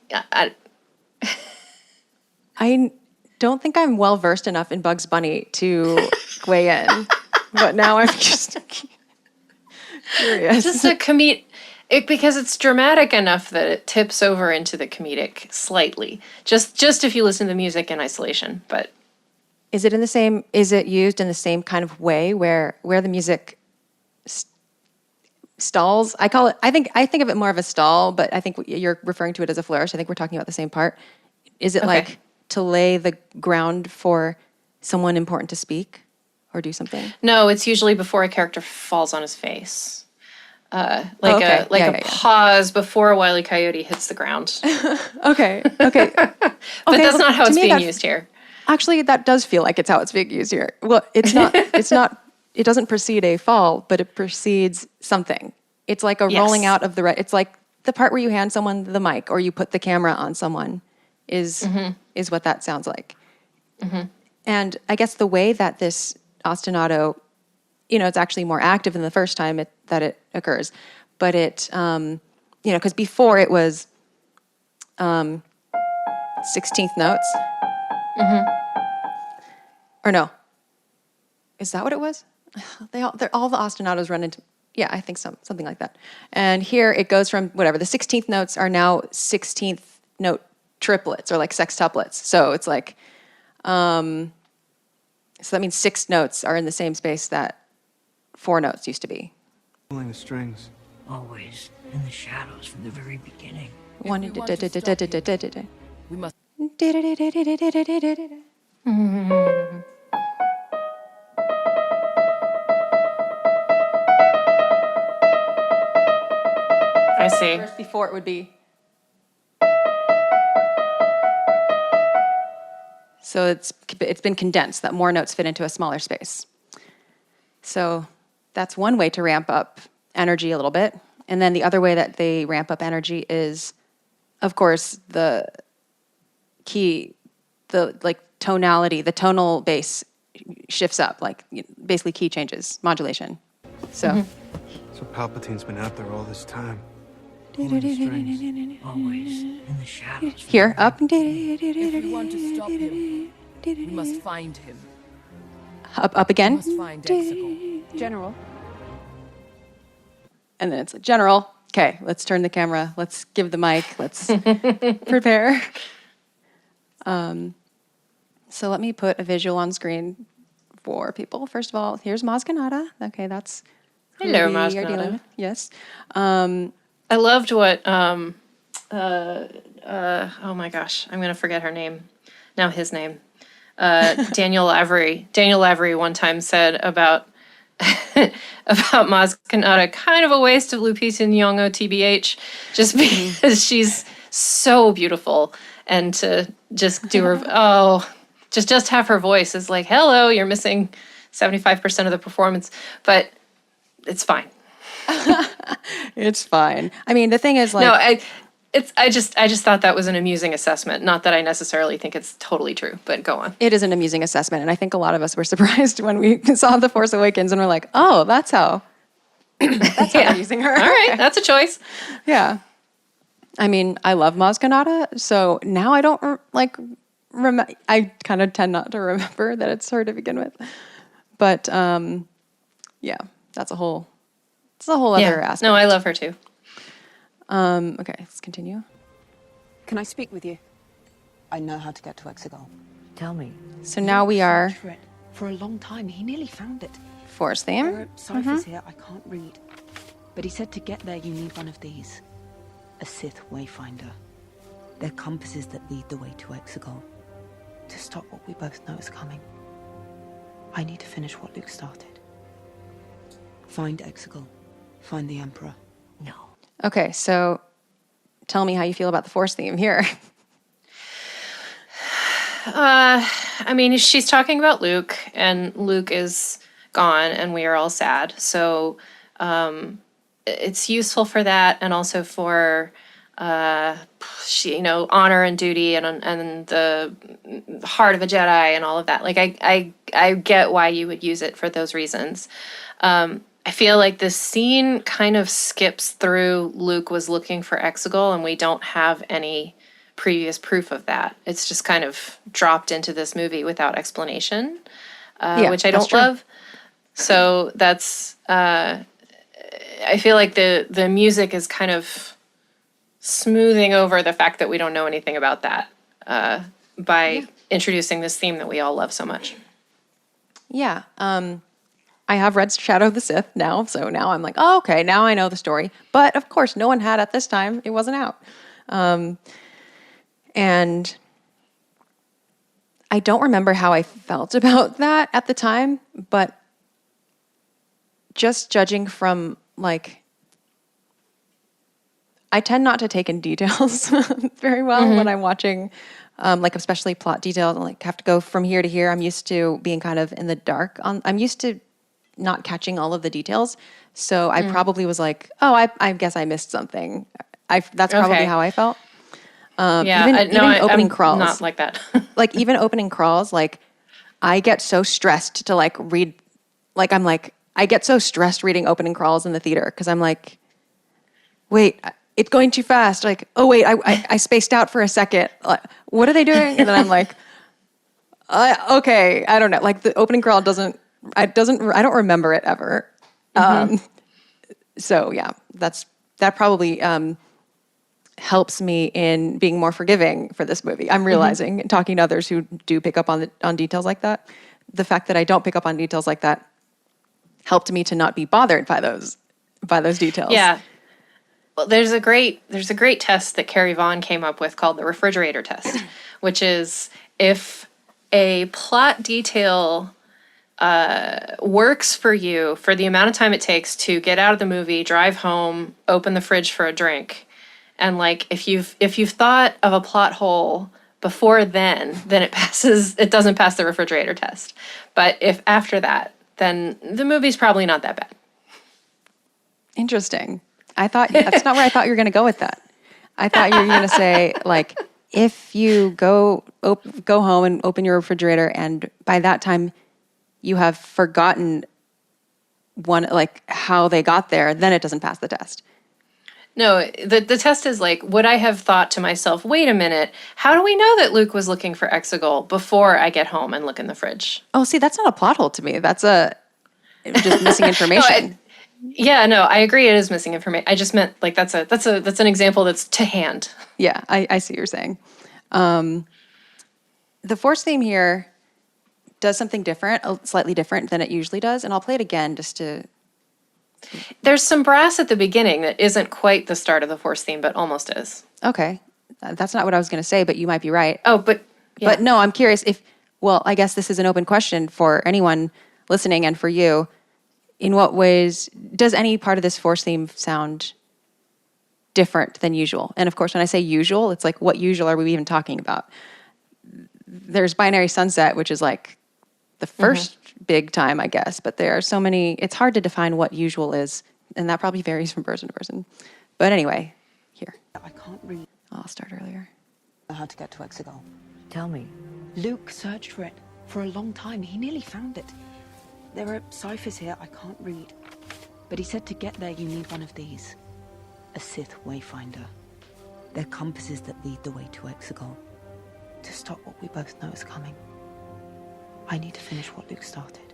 I don't think I'm well versed enough in Bugs Bunny to weigh in, but now I'm just curious. just a because it's dramatic enough that it tips over into the comedic slightly. Just if you listen to the music in isolation, but Is it used in the same kind of way where the music stalls? I think of it more of a stall, but I think you're referring to it as a flourish. I think we're talking about the same part. Is it like to lay the ground for someone important to speak or do something? No, it's usually before a character falls on his face. A pause before Wile E. Coyote hits the ground. Okay. But that's not how it's being used here. Actually, that does feel like it's how it's being used here. Well, it's not. It doesn't precede a fall, but it precedes something. It's like a rolling out of the. It's like the part where you hand someone the mic or you put the camera on someone is what that sounds like. Mm-hmm. And I guess the way that this ostinato, it's actually more active than the first time that it occurs, but it, because before it was 16th notes. Mm-hmm. Or no. Is that what it was? All the ostinatos run into, yeah, I think something like that. And here it goes from whatever, the 16th notes are now 16th note triplets or like sextuplets. So it's like, so that means 6 notes are in the same space that 4 notes used to be. Pulling the strings. Always in the shadows from the very beginning. One. We want to stop him. We must. I see. First before it would be. So it's been condensed, that more notes fit into a smaller space. So that's one way to ramp up energy a little bit. And then the other way that they ramp up energy is, of course, the key, the like tonality, the tonal bass shifts up, like basically key changes, modulation. So. So Palpatine's been out there all this time. Pulling the strings. Always in the shadows. From Here, up. If we want to stop him, we must find him. Up We again. must find Exegol. General. And then it's like, General, okay, let's turn the camera. Let's give the mic. Let's prepare. So let me put a visual on screen for people. First of all, here's Mazganata. Okay, that's who Hello, we are Mazganata. dealing with. Yes. I loved what, oh my gosh, I'm going to forget her name. Now his name. Daniel Lavery. Daniel Lavery one time said about Mazganata, kind of a waste of Lupita Nyong'o, TBH, just because she's so beautiful. And to just do her, just have her voice is like, hello, you're missing 75% of the performance, but it's fine. It's fine. I mean, the thing is, like, No, I just thought that was an amusing assessment. Not that I necessarily think it's totally true, but go on. it is an amusing assessment. And I think a lot of us were surprised when we saw The Force Awakens and we're like, oh, that's how they're using her. All right, that's a choice. Yeah. I mean, I love Mazganata, so now I don't I kind of tend not to remember that it's her to begin with. But yeah, it's a whole other aspect. No, I love her too. Okay, let's continue. Can I speak with you? I know how to get to Exegol. Tell me. So now we are Searched for it for a long time. He nearly found it. Force There theme. are ciphers here I can't read. But he said to get there you need one of these. A Sith wayfinder. They're compasses that lead the way to Exegol. To stop what we both know is coming. I need to finish what Luke started. Find Exegol. Find the Emperor. No. Okay, so tell me how you feel about the Force theme here. I mean, she's talking about Luke, and Luke is gone, and we are all sad. So it's useful for that, and also for honor and duty, and the heart of a Jedi, and all of that. Like, I get why you would use it for those reasons. I feel like this scene kind of skips through Luke was looking for Exegol, and we don't have any previous proof of that. It's just kind of dropped into this movie without explanation, which I don't love. So that's, I feel like the music is kind of smoothing over the fact that we don't know anything about that by introducing this theme that we all love so much. Yeah. I have read Shadow of the Sith now, so now I'm like, oh, okay, now I know the story. But of course, no one had at this time. It wasn't out. And I don't remember how I felt about that at the time, but just judging from, like, I tend not to take in details very well when I'm watching, like, especially plot details, and like have to go from here to here. I'm used to being kind of in the dark. I'm used to not catching all of the details. So I probably was like, oh, I guess I missed something. That's probably how I felt. Even opening crawls. Not like that. Like, even opening crawls, like, I get so stressed to, like, read, like, I get so stressed reading opening crawls in the theater, because I'm like, wait, it's going too fast. Like, oh, wait, I spaced out for a second. Like, what are they doing? And then I'm like, okay, I don't know. Like, the opening crawl I don't remember it ever. So yeah, that probably helps me in being more forgiving for this movie. I'm realizing, talking to others who do pick up on details like that, the fact that I don't pick up on details like that helped me to not be bothered by those details. Yeah. Well, there's a great test that Carrie Vaughn came up with called the refrigerator test, which is if a plot detail works for you for the amount of time it takes to get out of the movie, drive home, open the fridge for a drink, and like if you've thought of a plot hole before then it doesn't pass the refrigerator test. But if after that, then the movie's probably not that bad. Interesting. I thought that's not where I thought you were going to go with that. I thought you were going to say, like, if you go home and open your refrigerator, and by that time you have forgotten how they got there, then it doesn't pass the test. No, the test is like, would I have thought to myself, wait a minute, how do we know that Luke was looking for Exegol before I get home and look in the fridge? Oh, see, that's not a plot hole to me. That's just missing information. No, I agree. It is missing information. I just meant like that's an example that's to hand. Yeah, I see what you're saying. The Force theme here does something different, slightly different than it usually does, and I'll play it again just to. There's some brass at the beginning that isn't quite the start of the Force theme, but almost is. Okay, that's not what I was going to say, but you might be right. Oh, but no, I'm curious if. Well, I guess this is an open question for anyone listening and for you. In what ways does any part of this Force theme sound different than usual? And of course, when I say usual, it's like, what usual are we even talking about? There's Binary Sunset, which is like the first big time, I guess, but there are so many, it's hard to define what usual is, and that probably varies from person to person. But anyway, here. I can't read. I'll start earlier. How to get to Exegol. Tell me. Luke searched for it for a long time. He nearly found it. There are ciphers here I can't read. But he said to get there you need one of these. A Sith wayfinder. They're compasses that lead the way to Exegol. To stop what we both know is coming. I need to finish what Luke started.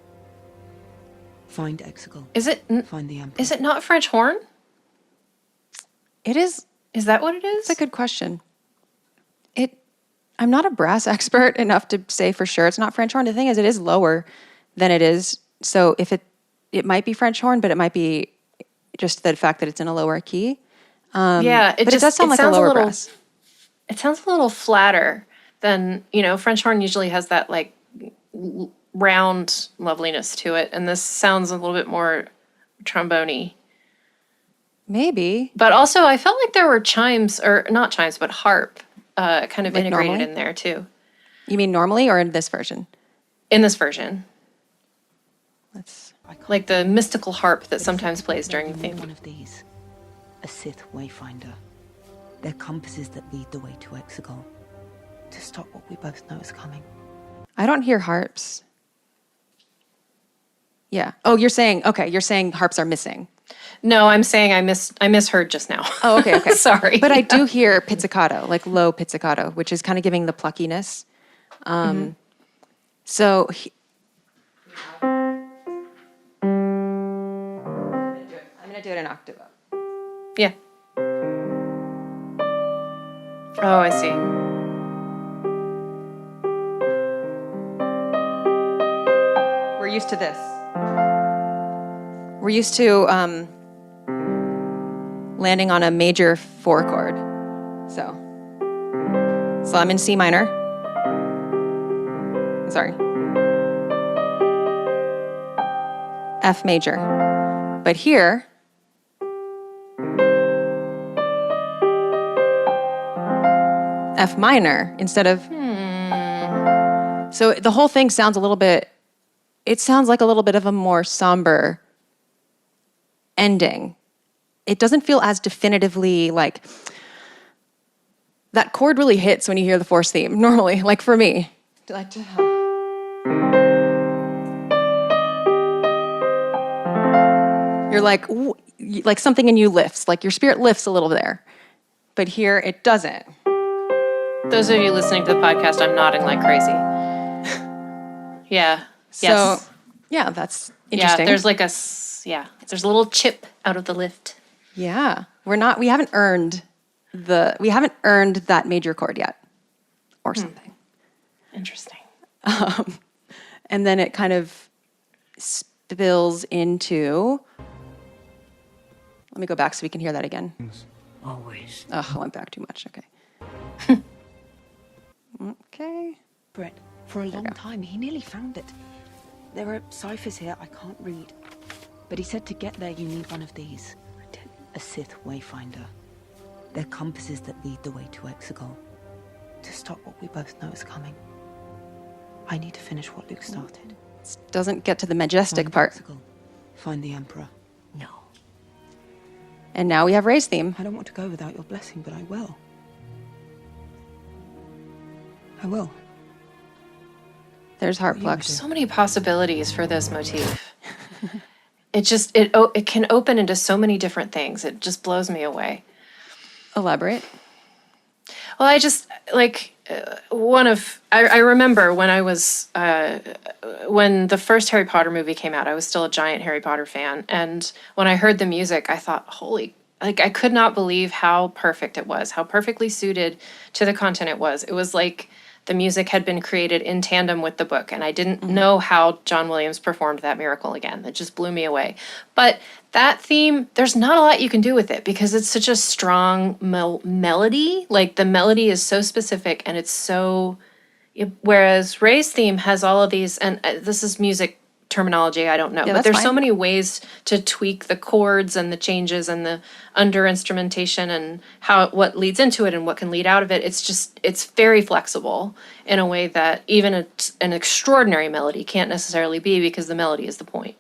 Find Exegol. Find the Emperor. Is it not French horn? It is. Is that what it is? It's a good question. I'm not a brass expert enough to say for sure it's not French horn. The thing is, it is lower than it is. So if it might be French horn, but it might be just the fact that it's in a lower key. It does sound like a lower brass. It sounds a little flatter than, French horn usually has that like round loveliness to it. And this sounds a little bit more trombone-y. Maybe. But also I felt like there were chimes, or not chimes, but harp kind of like integrated normally? in there too. You mean normally or in this version? In this version. Let's like the mystical harp that sometimes plays during the theme. One of these. A Sith wayfinder. They're compasses that lead the way to Exegol. To stop what we both know is coming. I don't hear harps. Yeah. Oh, you're saying harps are missing. No, I'm saying I misheard just now. Oh, okay. Sorry. But I do hear pizzicato, like low pizzicato, which is kind of giving the pluckiness. So I'm going to do it in octave up. Yeah. Oh, I see. We're used to this. We're used to landing on a major 4 chord. So I'm in C minor. Sorry. F major. But here, F minor instead of... So the whole thing sounds a little bit... It sounds like a little bit of a more somber ending. It doesn't feel as definitively like... That chord really hits when you hear the Force theme, normally, like for me. You're like, ooh, like something in you lifts, like your spirit lifts a little there. But here, it doesn't. Those of you listening to the podcast, I'm nodding like crazy. Yeah. Yes. So, yeah, that's interesting. Yeah, there's like there's a little chip out of the lift. Yeah. We haven't earned we haven't earned that major chord yet, or something. Interesting. And then it kind of spills into. Let me go back so we can hear that again. Always. Oh, I went back too much. Okay. Okay. Brett, for a long time, he nearly found it. There are ciphers here I can't read. But he said to get there, you need one of these. A Sith wayfinder. They're compasses that lead the way to Exegol. To stop what we both know is coming. I need to finish what Luke started. Doesn't get to the majestic Find part. Exegol. Find the Emperor. No. And now we have Ray's theme. I don't want to go without your blessing, but I will. I will. There's heart plucked. So many possibilities for this motif. It can open into so many different things. It just blows me away. Elaborate. Well, I just like I remember when I was when the first Harry Potter movie came out. I was still a giant Harry Potter fan, and when I heard the music, I thought, holy. Like, I could not believe how perfect it was, how perfectly suited to the content it was. It was like the music had been created in tandem with the book, and I didn't know how John Williams performed that miracle again. It just blew me away. But that theme, there's not a lot you can do with it because it's such a strong melody. Like, the melody is so specific, and it's so... Whereas Ray's theme has all of these, and this is music terminology, I don't know. Yeah, but there's fine. so many ways to tweak the chords and the changes and the under instrumentation and what leads into it and what can lead out of it. It's very flexible in a way that even an extraordinary melody can't necessarily be, because the melody is the point.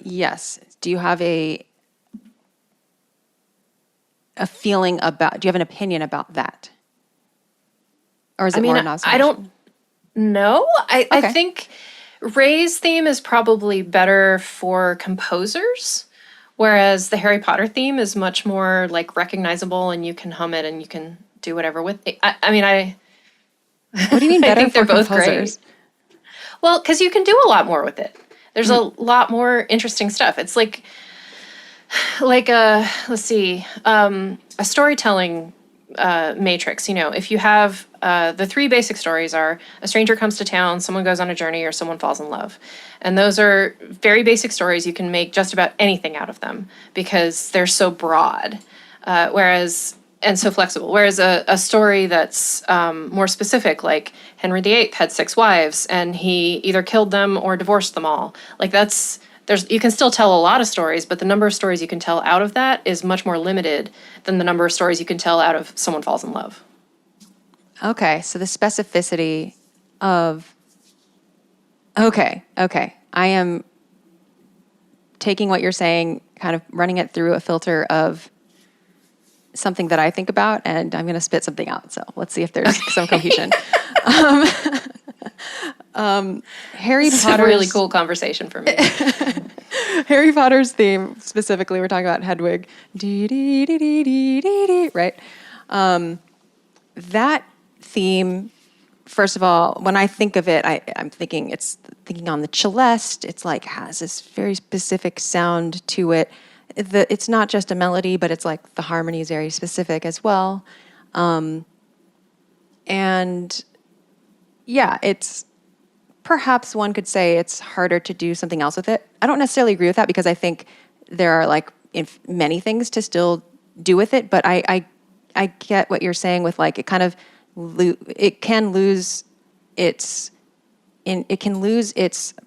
Yes. Do you have a feeling about, do you have an opinion about that? Or is it more an observation? I don't know. I Okay. think Ray's theme is probably better for composers, whereas the Harry Potter theme is much more like recognizable and you can hum it and you can do whatever with it. What do you mean better I think for they're both composers? great. Well, because you can do a lot more with it. There's a lot more interesting stuff. It's like a storytelling matrix. You know, if you have the three basic stories are a stranger comes to town, someone goes on a journey, or someone falls in love. And those are very basic stories. You can make just about anything out of them because they're so broad, and so flexible. Whereas a story that's more specific, like Henry VIII had 6 wives and he either killed them or divorced them all. Like you can still tell a lot of stories, but the number of stories you can tell out of that is much more limited than the number of stories you can tell out of someone falls in love. Okay, so the specificity of... Okay. I am taking what you're saying, kind of running it through a filter of something that I think about, and I'm going to spit something out. So let's see if there's some cohesion. Harry It's Potter's... a really cool conversation for me. Harry Potter's theme, specifically, we're talking about Hedwig. Right? That theme, first of all, when I think of it, I'm thinking on the celeste. It's like has this very specific sound to it. It's not just a melody, but it's like the harmony is very specific as well. And yeah, it's perhaps one could say it's harder to do something else with it. I don't necessarily agree with that because I think there are like many things to still do with it, but I get what you're saying with like it kind of it can lose its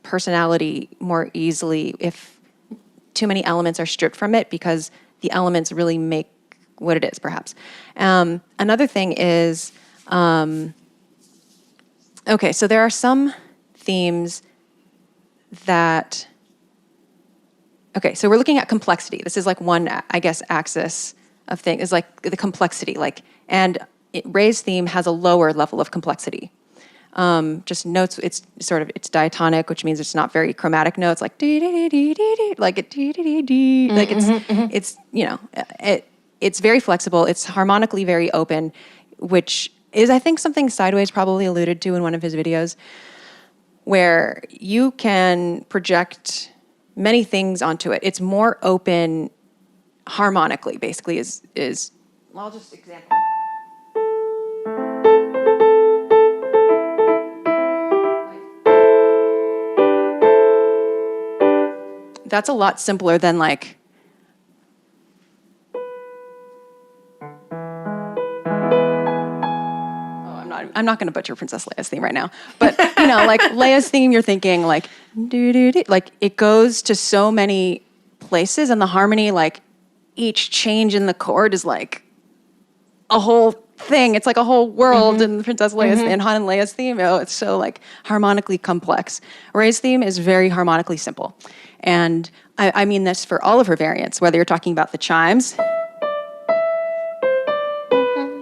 personality more easily if too many elements are stripped from it because the elements really make what it is, perhaps. Another thing is, okay, so there are some themes that, okay, so we're looking at complexity. This is like one, I guess, axis of thing is like the complexity, Ray's theme has a lower level of complexity. Just notes, it's diatonic, which means it's not very chromatic notes, like dee dee dee dee dee, like a dee dee dee dee, like it's it's very flexible. It's harmonically very open, which is I think something Sideways probably alluded to in one of his videos, where you can project many things onto it. It's more open harmonically, basically, is I'll just example. That's a lot simpler than like. I'm not going to butcher Princess Leia's theme right now, but you know, like Leia's theme, you're thinking like, doo-doo-doo, like it goes to so many places, and the harmony, like each change in the chord is like a whole thing. It's like a whole world in Princess Leia's and Han and Leia's theme. Oh, it's so like harmonically complex. Rey's theme is very harmonically simple, and I mean this for all of her variants, whether you're talking about the chimes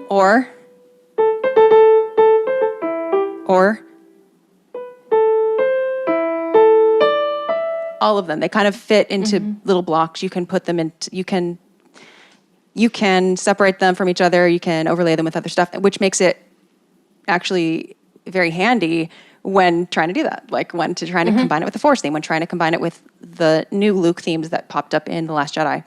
or all of them. They kind of fit into little blocks. You can put them into, you can separate them from each other. You can overlay them with other stuff, which makes it actually very handy when trying to do that. Like when trying to combine it with the Force theme, when trying to combine it with the new Luke themes that popped up in The Last Jedi,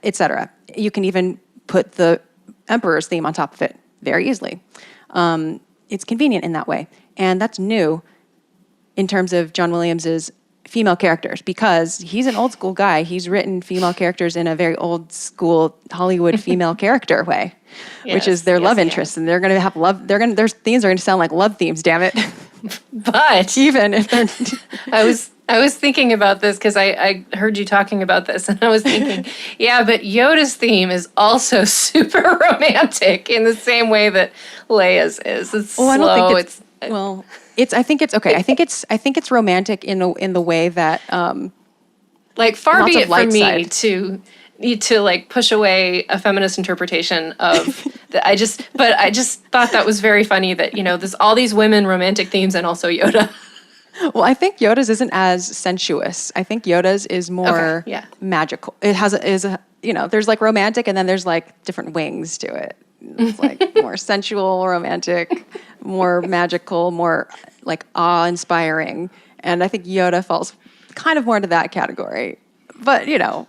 etc. You can even put the Emperor's theme on top of it very easily. It's convenient in that way. And that's new in terms of John Williams's female characters, because he's an old school guy. He's written female characters in a very old school Hollywood female character way, which is their love interests. And they're going to have love. Their themes are going to sound like love themes, damn it. But even if they're... I was thinking about this because I heard you talking about this, and I was thinking, yeah, but Yoda's theme is also super romantic in the same way that Leia's is. It's slow. I don't think I think it's okay. I think it's romantic in the way that like far be it from me side. to like push away a feminist interpretation of that. I just thought that was very funny that, you know, there's all these women romantic themes and also Yoda. Well, I think Yoda's isn't as sensuous. I think Yoda's is more magical. It is a there's like romantic, and then there's like different wings to it. It's like more sensual, romantic, more magical, more like awe-inspiring. And I think Yoda falls kind of more into that category. But, you know,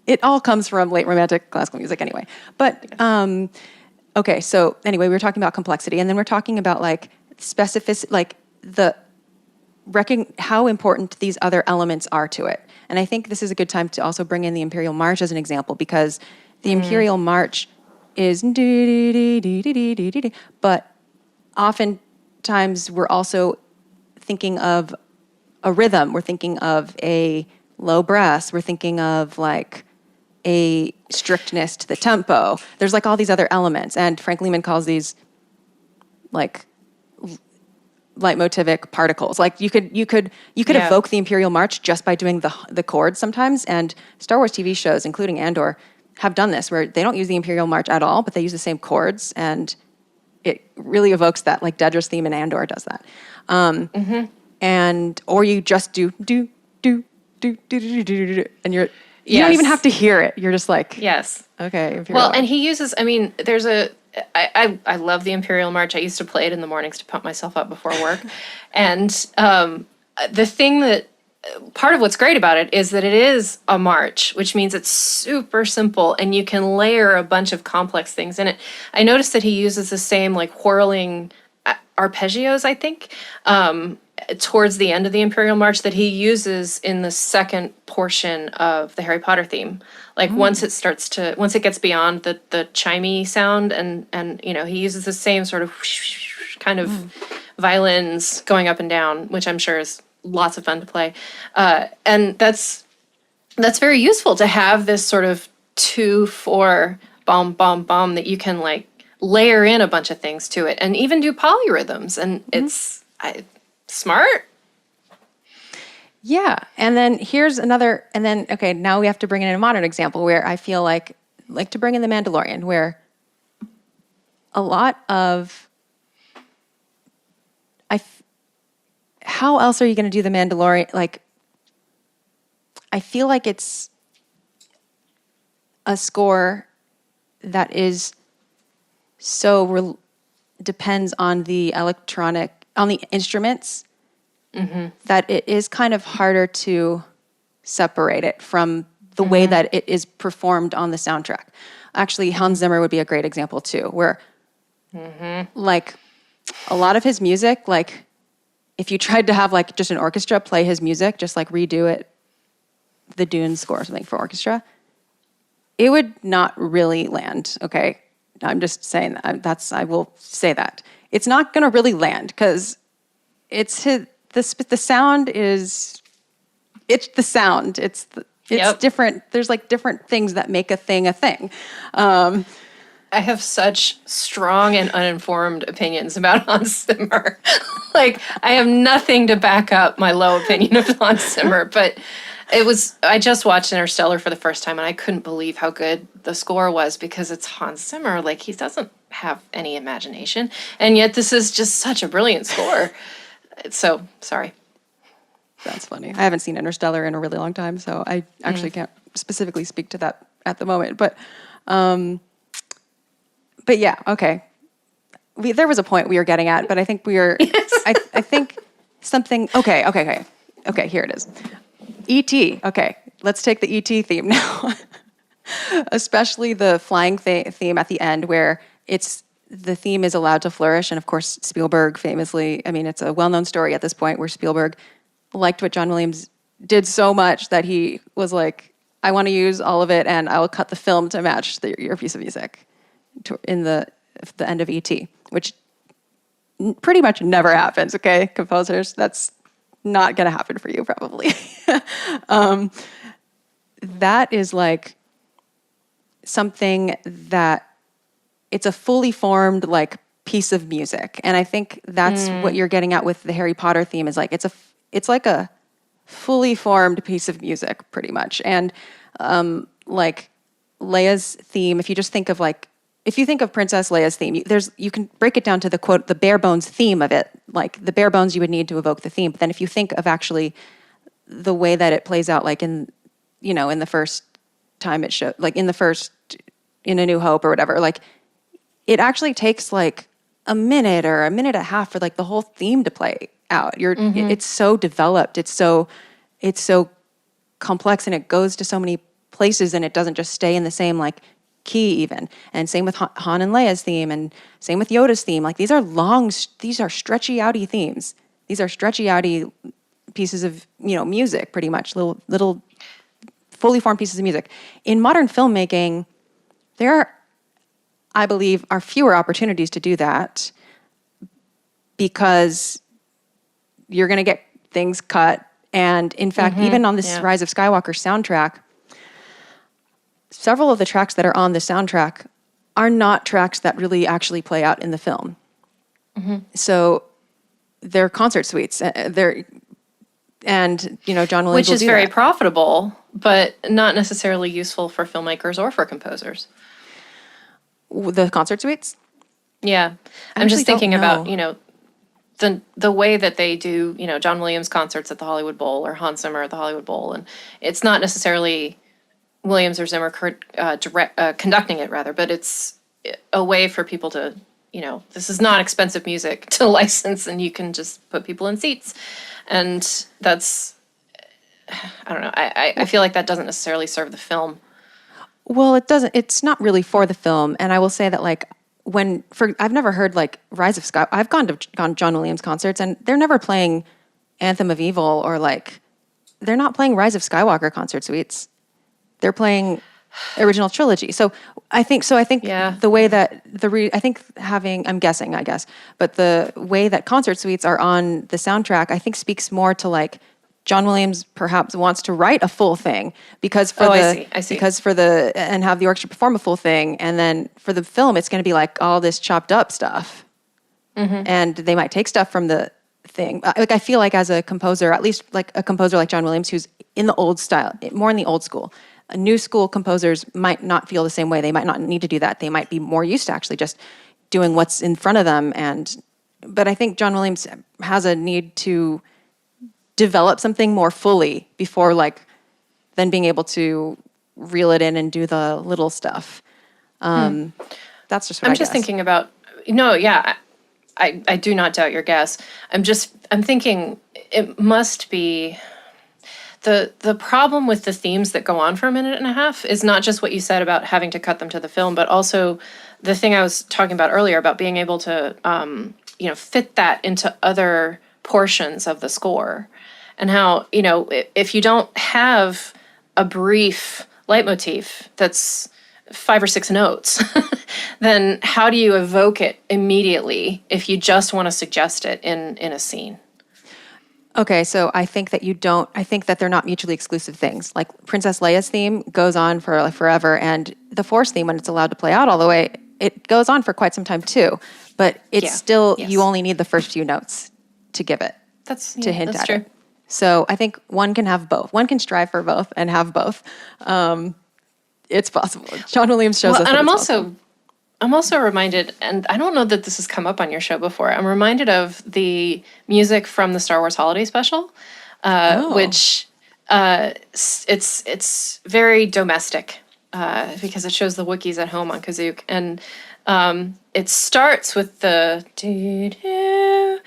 it all comes from late romantic classical music anyway. But, okay, so anyway, we were talking about complexity, and then we're talking about like specificity, like how important these other elements are to it. And I think this is a good time to also bring in the Imperial March as an example, because the Imperial March is but oftentimes we're also thinking of a rhythm. We're thinking of a low brass. We're thinking of like a strictness to the tempo. There's like all these other elements, and Frank Lehman calls these like leitmotivic particles. Like you could evoke the Imperial March just by doing the chords sometimes, and Star Wars TV shows, including Andor, have done this where they don't use the Imperial March at all, but they use the same chords, and it really evokes that. Like Dedra's theme in Andor does that. And or you just do, and you don't even have to hear it. You're just like, okay. Imperial March. And he uses. I mean, there's I love the Imperial March. I used to play it in the mornings to pump myself up before work, and the thing that. Part of what's great about it is that it is a march, which means it's super simple and you can layer a bunch of complex things in it. I noticed that he uses the same like whirling arpeggios, I think, towards the end of the Imperial March that he uses in the second portion of the Harry Potter theme. Like once it gets beyond the chimey sound and you know, he uses the same sort of kind of violins going up and down, which I'm sure is lots of fun to play. And that's very useful to have this sort of 2/4 bomb, bomb, bomb that you can like layer in a bunch of things to it and even do polyrhythms. And it's smart. Yeah. And then here's another, okay, now we have to bring in a modern example where I feel like to bring in The Mandalorian, where a lot of, how else are you going to do The Mandalorian? Like, I feel like it's a score that is so depends on the instruments, that it is kind of harder to separate it from the way that it is performed on the soundtrack. Actually, Hans Zimmer would be a great example too, where like a lot of his music, like if you tried to have like just an orchestra play his music, just like redo it, the Dune score or something for orchestra, it would not really land. Okay, I'm just saying that. I will say that it's not going to really land because the sound is the sound. It's different. There's like different things that make a thing a thing. I have such strong and uninformed opinions about Hans Zimmer. Like, I have nothing to back up my low opinion of Hans Zimmer, but I just watched Interstellar for the first time and I couldn't believe how good the score was because it's Hans Zimmer. Like, he doesn't have any imagination. And yet this is just such a brilliant score. So, sorry. That's funny. I haven't seen Interstellar in a really long time, so I actually can't specifically speak to that at the moment. But yeah, okay. There was a point we were getting at, but I think we are. Yes. I think something. Okay. Here it is. E.T. Okay, let's take the E.T. theme now, especially the flying theme at the end, where the theme is allowed to flourish, and of course Spielberg famously. I mean, it's a well-known story at this point where Spielberg liked what John Williams did so much that he was like, I want to use all of it and I will cut the film to match your piece of music in the end of E.T., which pretty much never happens, okay, composers? That's not going to happen for you probably. That is like something that it's a fully formed like piece of music. And I think that's what you're getting at with the Harry Potter theme is like, it's like a fully formed piece of music, pretty much. And like Leia's theme, if you think of Princess Leia's theme, you can break it down to the quote, the bare bones theme of it, like the bare bones you would need to evoke the theme. But then if you think of actually the way that it plays out, like in the first time it showed, like in A New Hope or whatever, like it actually takes like a minute or a minute and a half for like the whole theme to play out. It's so developed. It's so complex, and it goes to so many places, and it doesn't just stay in the same like key even. And same with Han and Leia's theme, and same with Yoda's theme. Like these are stretchy outy themes. These are stretchy outy pieces of music, pretty much little fully formed pieces of music. In modern filmmaking, there I believe are fewer opportunities to do that because you're going to get things cut. And in fact, even on this Rise of Skywalker soundtrack, several of the tracks that are on the soundtrack are not tracks that really actually play out in the film. So they're concert suites. John Williams which is very that. profitable, but not necessarily useful for filmmakers or for composers. The concert suites? Yeah. I'm just thinking about, the way that they do, John Williams concerts at the Hollywood Bowl or Hans Zimmer at the Hollywood Bowl. And it's not necessarily Williams or Zimmer conducting it, rather, but it's a way for people to, this is not expensive music to license, and you can just put people in seats. And that's, I don't know, I feel like that doesn't necessarily serve the film. Well, it doesn't. It's not really for the film. And I will say that, like, I've never heard like Rise of Sky. I've gone to John Williams concerts, and they're never playing Anthem of Evil or like they're not playing Rise of Skywalker concert suites. They're playing original trilogy. So I think the way that I'm guessing, I guess, but the way that concert suites are on the soundtrack, I think speaks more to like John Williams perhaps wants to write a full thing because I see. And have the orchestra perform a full thing, and then for the film it's going to be like all this chopped up stuff, and they might take stuff from the thing. Like I feel like as a composer, at least like a composer like John Williams, who's in the old style, more in the old school. New school composers might not feel the same way. They might not need to do that. They might be more used to actually just doing what's in front of them. But I think John Williams has a need to develop something more fully before then being able to reel it in and do the little stuff. That's just what I'm just thinking about, I do not doubt your guess. I'm thinking it must be the problem with the themes that go on for a minute and a half is not just what you said about having to cut them to the film, but also the thing I was talking about earlier about being able to, fit that into other portions of the score, and how, if you don't have a brief leitmotif that's 5 or 6 notes, then how do you evoke it immediately if you just want to suggest it in a scene? Okay, so I think that they're not mutually exclusive things. Like Princess Leia's theme goes on for like forever, and the Force theme, when it's allowed to play out all the way, it goes on for quite some time too. But it's still, you only need the first few notes to give it, to hint at it. So I think one can have both. One can strive for both and have both. It's possible. John Williams shows us. And possible. I'm also reminded, and I don't know that this has come up on your show before, I'm reminded of the music from the Star Wars Holiday Special, which it's very domestic because it shows the Wookiees at home on Kashyyyk. And it starts with the doo-doo,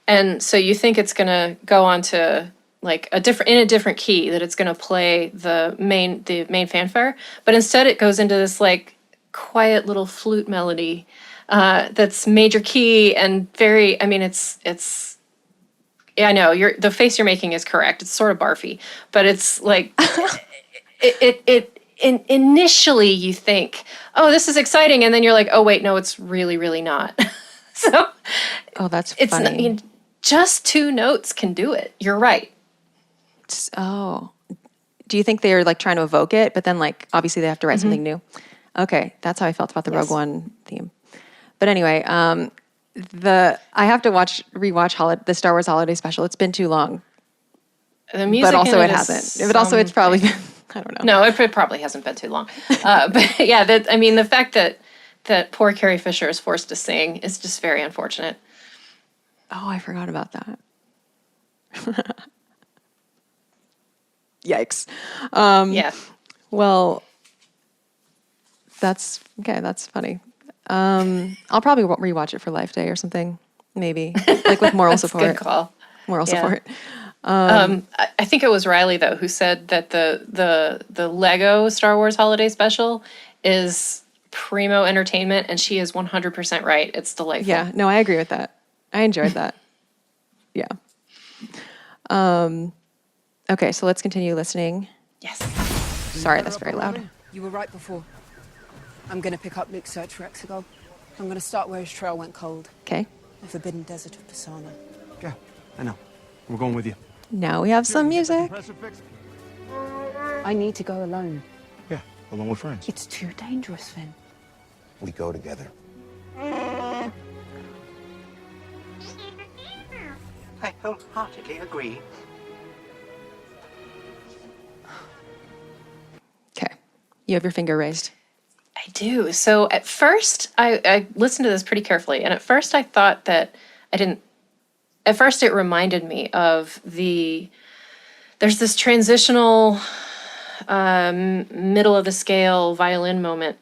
and so you think it's going to go on to like in a different key, that it's going to play the main fanfare, but instead it goes into this like quiet little flute melody that's major key and very, it's yeah, I know the face you're making is correct. It's sort of barfy, but it's like initially you think, oh, this is exciting, and then you're like, oh wait, no, it's really, really not. So that's it's funny. Just 2 notes can do it. You're right. Do you think they're like trying to evoke it, but then like obviously they have to write something new? Okay, that's how I felt about the Rogue One theme. But anyway, I have to rewatch the Star Wars Holiday Special. It's been too long. The music, but also it hasn't. But also it's probably been, I don't know. No, it probably hasn't been too long. But yeah, the fact that poor Carrie Fisher is forced to sing is just very unfortunate. Oh, I forgot about that. Yikes. Yeah. Well, that's funny. I'll probably rewatch it for Life Day or something, maybe, like with moral support. Good call. Moral support. I think it was Riley though who said that the Lego Star Wars Holiday Special is primo entertainment, and she is 100% right. It's delightful. Yeah. No, I agree with that. I enjoyed that. Yeah. Okay, so let's continue listening. Yes. Sorry, that's very loud. You were right before. I'm going to pick up Luke's search for Exegol. I'm going to start where his trail went cold. Okay. The forbidden desert of Pisana. Yeah, I know. We're going with you. Now we have some music. I need to go alone. Yeah, along with friends. It's too dangerous, Finn. We go together. I wholeheartedly agree. Okay. You have your finger raised. I do. So at first, I listened to this pretty carefully, and at first I thought that at first it reminded me of there's this transitional middle of the scale violin moment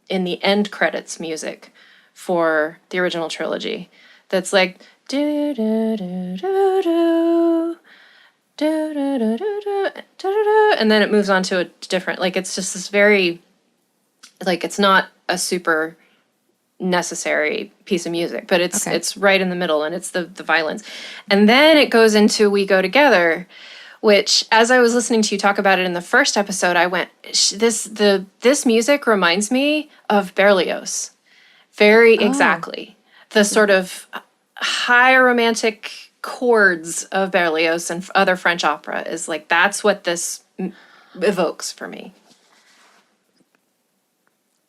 in the end credits music for the original trilogy that's like do do do do do do do do do do, and then it moves on to a different, like it's just this very, like it's not a super necessary piece of music, but it's right in the middle, and it's the violins. And then it goes into We Go Together, which as I was listening to you talk about it in the first episode, I went, this music reminds me of Berlioz. Very exactly. The sort of high romantic chords of Berlioz and other French opera is like, that's what this evokes for me.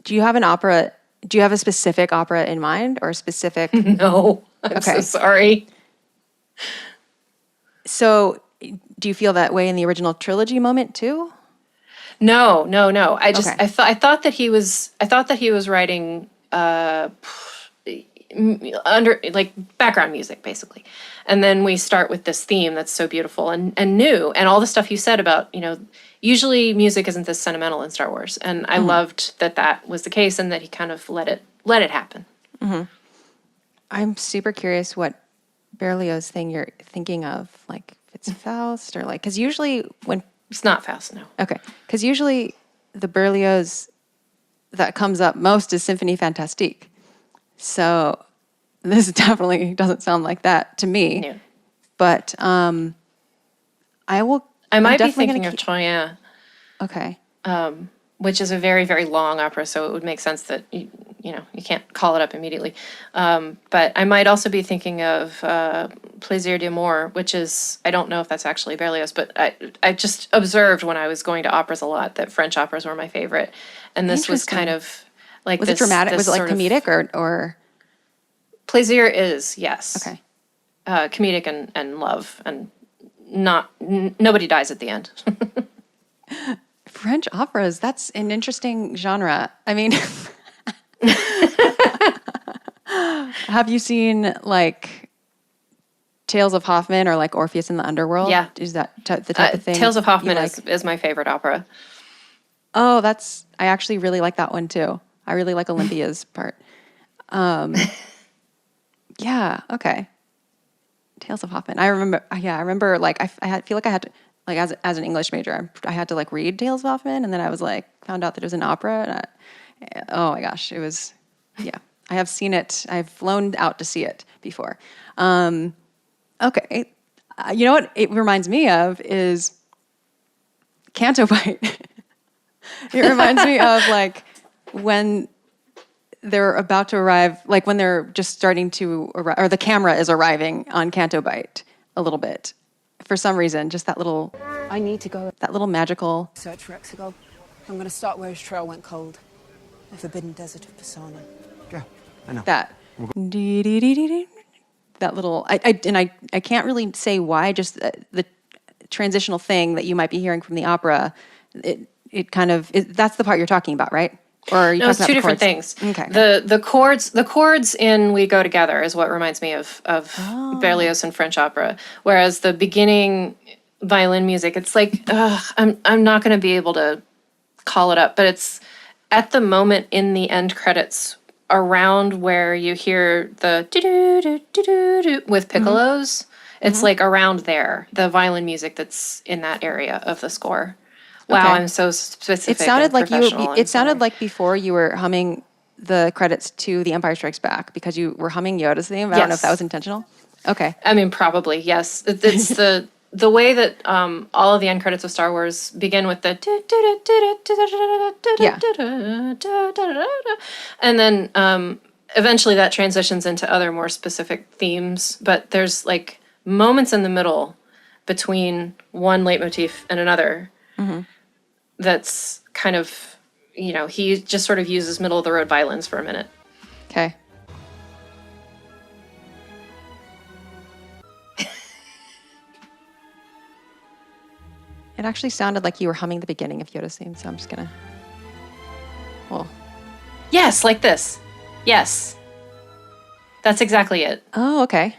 Do you have a specific opera in mind, or a specific? No, I'm so sorry. So do you feel that way in the original trilogy moment too? No. I thought that he was writing under like background music basically, and then we start with this theme that's so beautiful and new, and all the stuff you said about, usually music isn't this sentimental in Star Wars, and I loved that was the case, and that he kind of let it happen. I'm super curious what Berlioz thing you're thinking of, like it's Faust or like, because usually when It's not Faust, no. okay, because usually the Berlioz that comes up most is Symphonie Fantastique. So this definitely doesn't sound like that to me. No. But I might be definitely thinking gonna of Troyen, okay. which is a very, very long opera, so it would make sense that you can't call it up immediately. But I might also be thinking of Plaisir d'amour, which is, I don't know if that's actually Berlioz, but I just observed when I was going to operas a lot that French operas were my favorite, and this was kind of like Was it dramatic? Was it like comedic or? Plaisir is, yes. Okay. Comedic and love, and nobody dies at the end. French operas, that's an interesting genre. I mean, have you seen like Tales of Hoffmann or like Orpheus in the Underworld? Yeah. Is that the type of thing? Tales of Hoffmann you like? is my favorite opera. Oh, I actually really like that one too. I really like Olympia's part. Yeah, okay. Tales of Hoffmann. I remember like I feel like I had to, like as an English major, I had to like read Tales of Hoffmann, and then I was like found out that it was an opera, and oh my gosh, it was, yeah. I have seen it. I've flown out to see it before. Okay, you know what it reminds me of is Canto Bight. It reminds me of like when they're about to arrive, like when they're just starting to arrive, or the camera is arriving on Canto Bight a little bit. For some reason, just that little... I need to go that little magical... search for Exegol. I'm going to start where his trail went cold. The forbidden desert of Pisana. Yeah, I know. That. That little... I can't really say why, just the transitional thing that you might be hearing from the opera, it kind of... that's the part you're talking about, right? Or are you No, it's talking two about the different chords? things. Okay. The chords in We Go Together is what reminds me of Berlioz and French opera. Whereas the beginning violin music, it's like, I'm not going to be able to call it up, but it's at the moment in the end credits around where you hear the do-do-do-do-do-do with piccolos. It's like around there, the violin music that's in that area of the score. Wow, Okay. I'm so specific. It sounded and like professional. it sounded like before you were humming the credits to The Empire Strikes Back because you were humming Yoda's theme. I don't know if that was intentional. Okay. I mean, probably, yes. It's the way that all of the end credits of Star Wars begin with the and then eventually that transitions into other more specific themes. But there's like moments in the middle between one leitmotif and another that's kind of, he just sort of uses middle of the road violins for a minute. Okay. It actually sounded like you were humming the beginning of Yoda's theme, so I'm just gonna... Well... Yes, like this. Yes. That's exactly it. Oh, okay.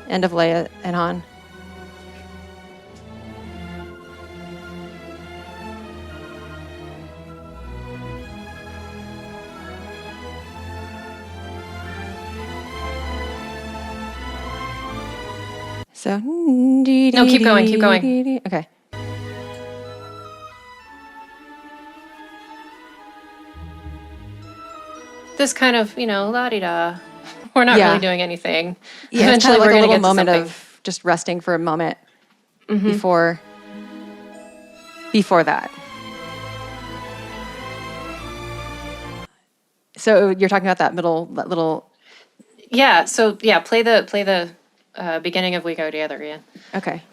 End of Leia and Han. So... No, keep going, keep going. Okay. This kind of, la-di-da. We're not Yeah. really doing anything. Yeah, it's kind of like we're a gonna little get to moment something. of just resting for a moment before that. So you're talking about that little. Yeah. So yeah, play the beginning of We Go Together again. Okay.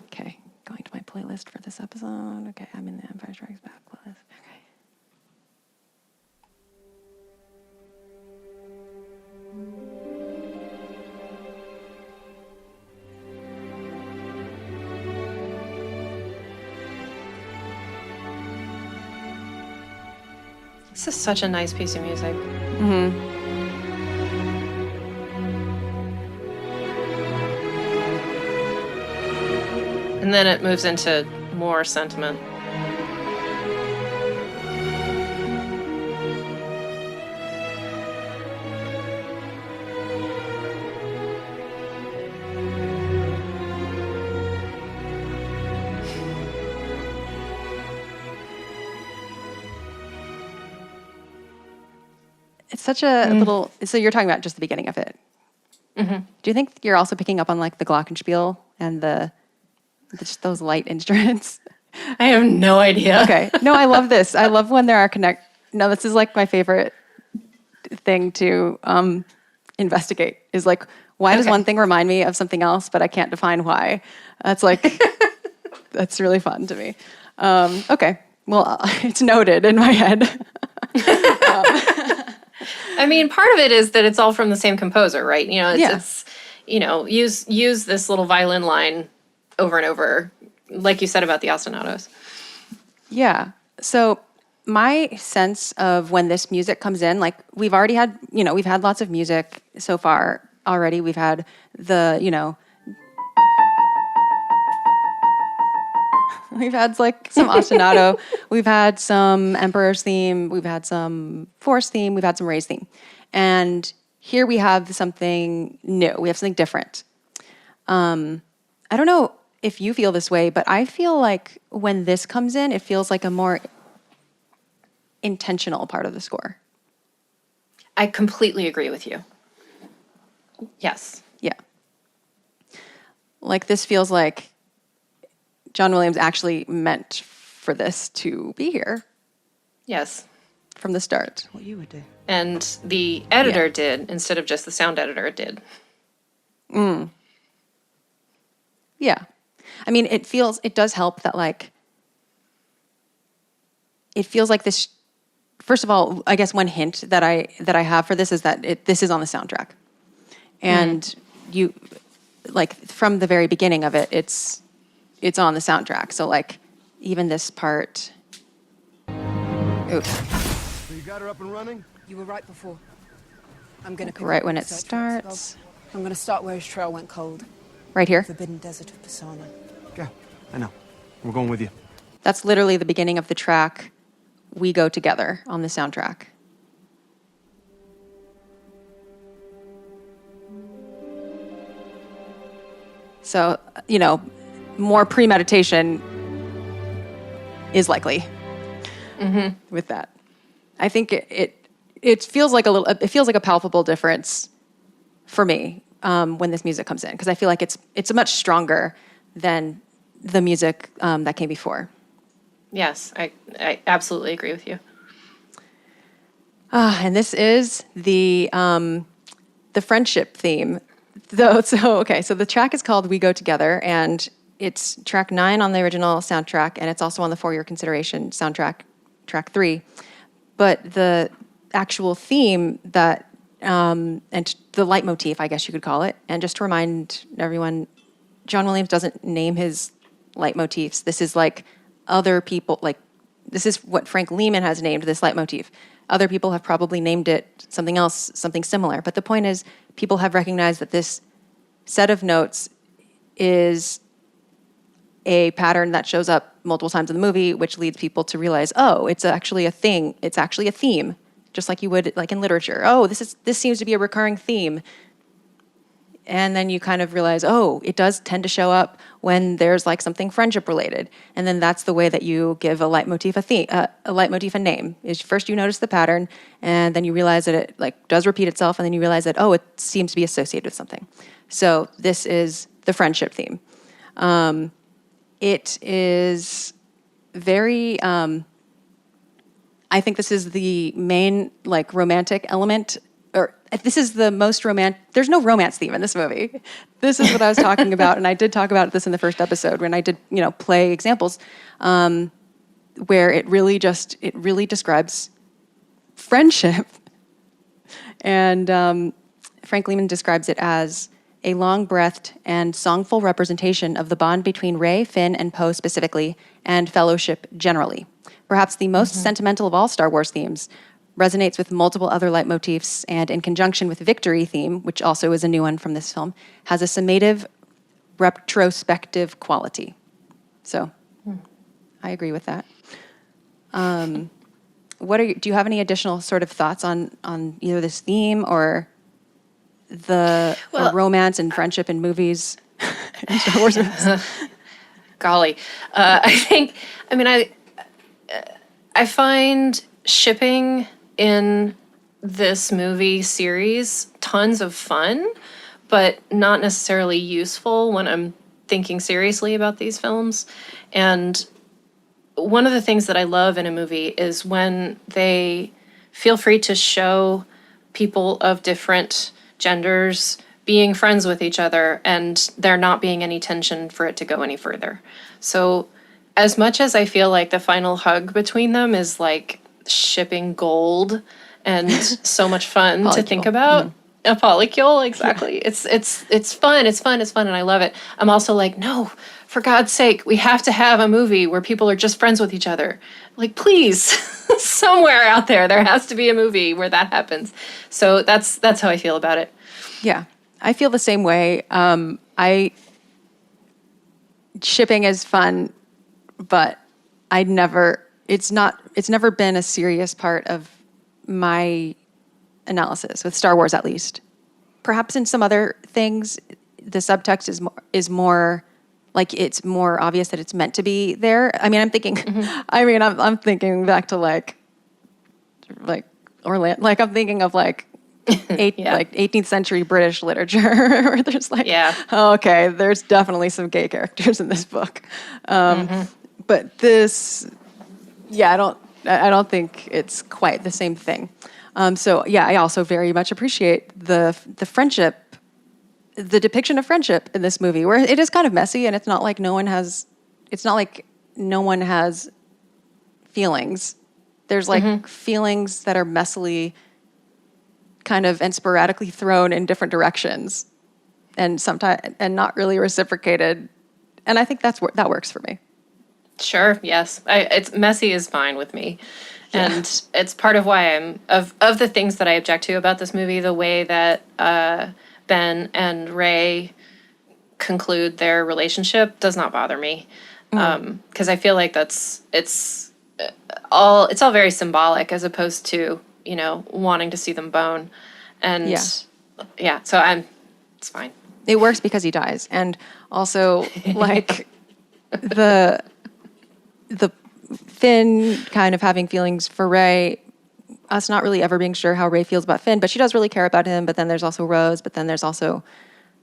Okay. Going to my playlist for this episode. Okay, I'm in the Empire Strikes Back playlist. Okay. This is such a nice piece of music. And then it moves into more sentiment. It's such a little. So you're talking about just the beginning of it. Mm-hmm. Do you think you're also picking up on like the glockenspiel and just those light instruments? I have no idea. Okay. No, I love this. I love when there are No, this is like my favorite thing to investigate. Is like, why does one thing remind me of something else, but I can't define why? That's like, that's really fun to me. Okay. Well, it's noted in my head. I mean, part of it is that it's all from the same composer, right? You know, it's use this little violin line over and over, like you said about the ostinatos. Yeah. So my sense of when this music comes in, like we've already had, we've had lots of music so far already. We've had we've had like some ostinato, we've had some Emperor's theme, we've had some Force theme, we've had some Ray's theme. And here we have something new, we have something different. I don't know if you feel this way, but I feel like when this comes in, it feels like a more intentional part of the score. I completely agree with you. Yes. Yeah. Like this feels like John Williams actually meant for this to be here. Yes. From the start. What you would do. And the editor did, instead of just the sound editor did. Yeah. I mean, it does help that like, it feels like this, first of all, I guess one hint that I have for this is that this is on the soundtrack. And you, like from the very beginning of it, it's on the soundtrack. So like, even this part, oops. So you got her up and running? You were right before. I'm gonna pick Right up when the it search starts. I'm gonna start where his trail went cold. Right here. Forbidden Desert of Pisana. Yeah, I know. We're going with you. That's literally the beginning of the track, We Go Together, on the soundtrack. So, more premeditation is likely with that. I think it feels like a palpable difference for me when this music comes in, because I feel like it's much stronger than the music that came before. Yes, I absolutely agree with you. And this is the friendship theme. So the track is called We Go Together, and it's track 9 on the original soundtrack, and it's also on the For Your Consideration soundtrack, track 3. But the actual theme that, and the leitmotif, I guess you could call it, and just to remind everyone, John Williams doesn't name his leitmotifs. This is like other people, like this is what Frank Lehman has named this leitmotif. Other people have probably named it something else, something similar. But the point is, people have recognized that this set of notes is a pattern that shows up multiple times in the movie, which leads people to realize, oh, it's actually a thing. It's actually a theme, just like you would like in literature. Oh, this seems to be a recurring theme. And then you kind of realize, oh, it does tend to show up when there's like something friendship related. And then that's the way that you give a leitmotif a name. Is first you notice the pattern, and then you realize that it like does repeat itself, and then you realize that, oh, it seems to be associated with something. So this is the friendship theme. It is very, I think this is the main like romantic element, or this is the most romantic. There's no romance theme in this movie. This is what I was talking about, and I did talk about this in the first episode when I did, play examples, where it really describes friendship, and Frank Lehman describes it as a long-breathed and songful representation of the bond between Rey, Finn, and Poe specifically, and fellowship generally. Perhaps the most sentimental of all Star Wars themes, resonates with multiple other leitmotifs, and in conjunction with Victory theme, which also is a new one from this film, has a summative, retrospective quality. So, I agree with that. Do you have any additional sort of thoughts on either this theme or the romance and friendship in movies? In Star Wars movies? Golly, I find shipping in this movie series tons of fun, but not necessarily useful when I'm thinking seriously about these films. And one of the things that I love in a movie is when they feel free to show people of different genders being friends with each other and there not being any tension for it to go any further. So as much as I feel like the final hug between them is like shipping gold and so much fun to think about. A polycule, exactly. Yeah. It's fun, and I love it. I'm also like, no, for God's sake, we have to have a movie where people are just friends with each other. Like, please, somewhere out there has to be a movie where that happens. So that's how I feel about it. Yeah, I feel the same way. Shipping is fun, but it's never been a serious part of my analysis with Star Wars, at least. Perhaps in some other things, the subtext is more like it's more obvious that it's meant to be there. I mean, I'm thinking, I'm thinking back to like Orlando, like I'm thinking of like 18th century British literature, where there's like, oh, okay, there's definitely some gay characters in this book, but this, I don't think it's quite the same thing. So I also very much appreciate the friendship, the depiction of friendship in this movie, where it is kind of messy, and it's not like no one has feelings. There's like feelings that are messily kind of and sporadically thrown in different directions, and sometimes and not really reciprocated. And I think that works for me. Sure. Yes. It's messy is fine with me. And it's part of why I'm of the things that I object to about this movie, the way that Ben and Ray conclude their relationship does not bother me, because I feel like it's all very symbolic as opposed to wanting to see them bone, and so it's fine. It works because he dies, and also like the Finn kind of having feelings for Ray, us not really ever being sure how Ray feels about Finn, but she does really care about him. But then there's also Rose, but then there's also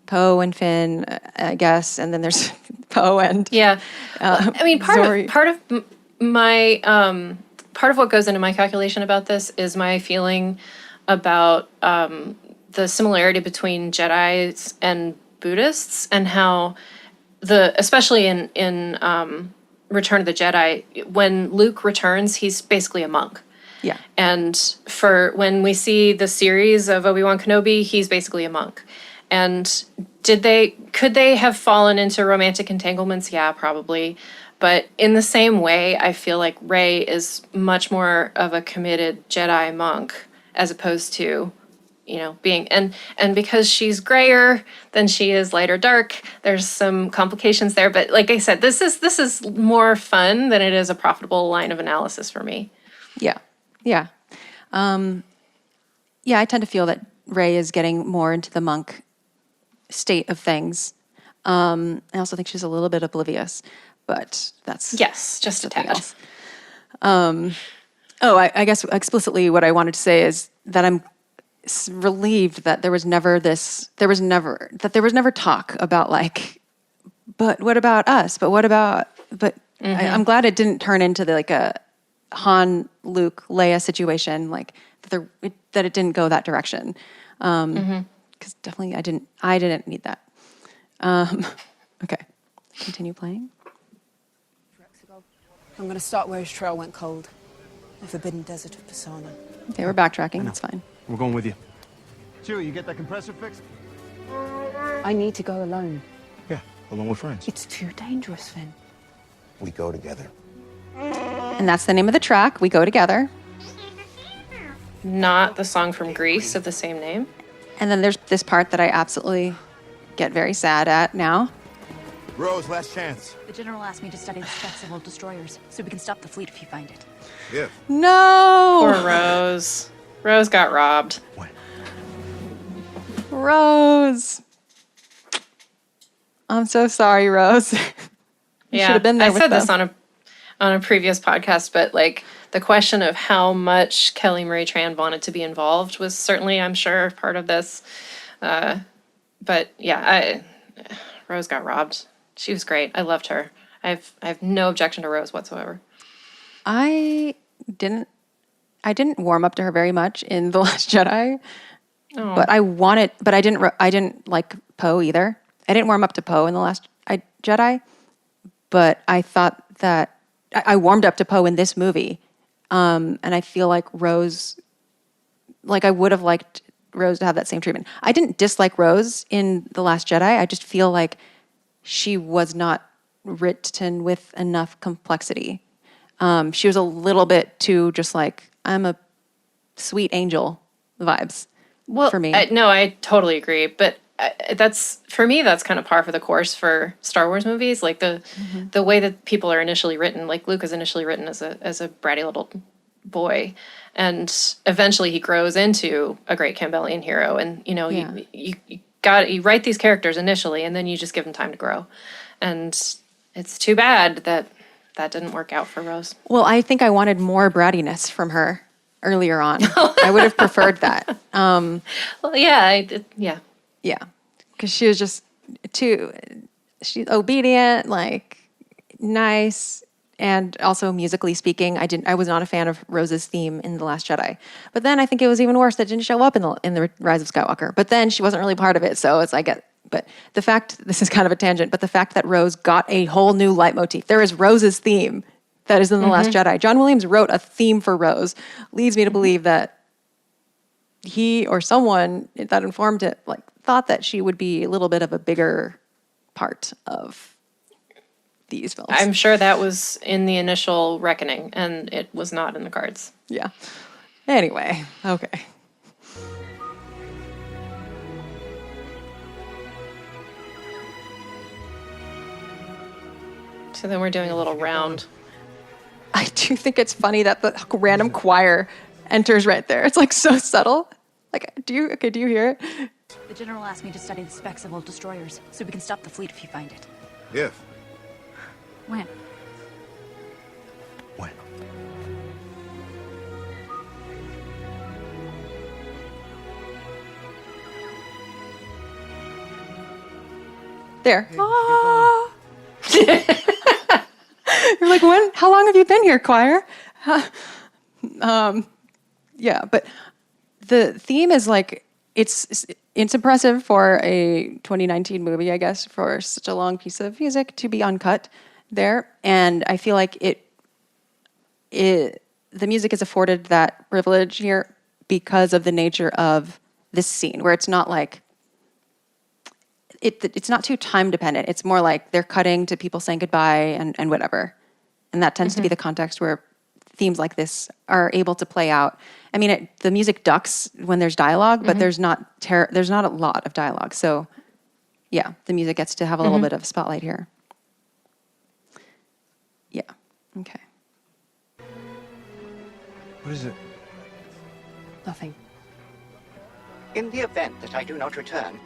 Poe and Finn, I guess, and then there's Poe and I mean, part of my part of what goes into my calculation about this is my feeling about the similarity between Jedis and Buddhists, and how especially in Return of the Jedi, when Luke returns, he's basically a monk. Yeah. And for when we see the series of Obi-Wan Kenobi, he's basically a monk. And could they have fallen into romantic entanglements? Yeah, probably. But in the same way, I feel like Rey is much more of a committed Jedi monk as opposed to, being and because she's grayer than she is light or dark, there's some complications there. But like I said, this is more fun than it is a profitable line of analysis for me. Yeah. Yeah. I tend to feel that Rey is getting more into the monk state of things. I also think she's a little bit oblivious, but that's just a tad. Else. I guess explicitly what I wanted to say is that I'm relieved that there was never talk about like, but what about us? I'm glad it didn't turn into like a Han, Luke, Leia situation, like that it didn't go that direction. Because definitely I didn't need that. Okay, continue playing. I'm going to start where his trail went cold. The forbidden desert of Pisana. Okay, we're backtracking. That's fine. We're going with you. Chewie, you get that compressor fixed? I need to go alone. Yeah, along with friends. It's too dangerous, Finn. We go together. And that's the name of the track, We Go Together. Not the song from Grease of the same name. And then there's this part that I absolutely get very sad at now. Rose, last chance. The general asked me to study the specs of old destroyers, so we can stop the fleet if you find it. Yeah. No! Poor Rose. Rose got robbed. What? Rose. I'm so sorry, Rose. You should have been there with them. on a previous podcast, but like the question of how much Kelly Marie Tran wanted to be involved was certainly, I'm sure, part of this. But yeah, Rose got robbed. She was great. I loved her. I have no objection to Rose whatsoever. I didn't warm up to her very much in The Last Jedi, but I didn't like Poe either. I didn't warm up to Poe in The Last Jedi, but I thought that I warmed up to Poe in this movie. And I feel like Rose, like I would have liked Rose to have that same treatment. I didn't dislike Rose in The Last Jedi. I just feel like she was not written with enough complexity. She was a little bit too just like, I'm a sweet angel vibes for me. I totally agree. But that's, for me, that's kind of par for the course for Star Wars movies. Like the way that people are initially written, like Luke is initially written as a bratty little boy. And eventually he grows into a great Campbellian hero. And, you write these characters initially and then you just give them time to grow. And it's too bad that didn't work out for Rose. Well, I think I wanted more brattiness from her earlier on. I would have preferred that. Well, yeah, yeah. Yeah, because she was just she's obedient, like nice, and also musically speaking, I was not a fan of Rose's theme in The Last Jedi. But then I think it was even worse that it didn't show up in the Rise of Skywalker. But then she wasn't really part of it, so but the fact, this is kind of a tangent, but the fact that Rose got a whole new leitmotif. There is Rose's theme that is in The Last Jedi. John Williams wrote a theme for Rose, leads me to believe that he or someone that informed it, like, thought that she would be a little bit of a bigger part of these films. I'm sure that was in the initial reckoning, and it was not in the cards. Yeah. Anyway, okay. So then we're doing a little round. I do think it's funny that the random choir enters right there. It's like so subtle. Like, do you hear it? The general asked me to study the specs of old destroyers, so we can stop the fleet if you find it. If. When? When? There. Ah. You're like, when? How long have you been here, choir? Yeah, but the theme is like, it's impressive for a 2019 movie, I guess, for such a long piece of music to be uncut there. And I feel like the music is afforded that privilege here because of the nature of this scene, where it's not like, it's not too time dependent. It's more like they're cutting to people saying goodbye and whatever. And that tends to be the context where themes like this are able to play out. I mean, the music ducks when there's dialogue, but there's not a lot of dialogue. So, yeah, the music gets to have a little bit of a spotlight here. Yeah. Okay. What is it? Nothing. In the event that I do not return,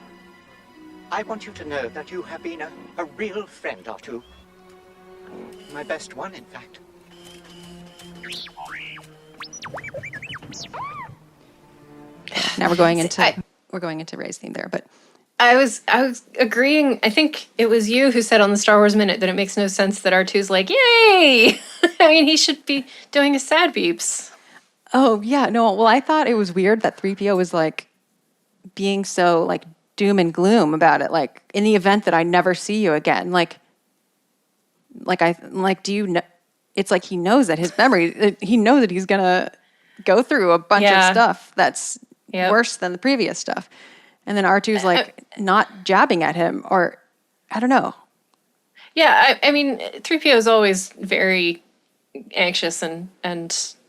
I want you to know that you have been a real friend or two. My best one, in fact. Now we're going into Ray's theme there, but I was agreeing. I think it was you who said on the Star Wars Minute that it makes no sense that R2's like, yay! I mean, he should be doing his sad beeps. Oh, yeah, no. Well, I thought it was weird that 3PO was like being so like doom and gloom about it. Like, in the event that I never see you again, do you know? It's like he knows that his memory, he knows that he's going to go through a bunch of stuff that's worse than the previous stuff. And then R2's like not jabbing at him, or I don't know. Yeah, I mean, 3PO is always very anxious and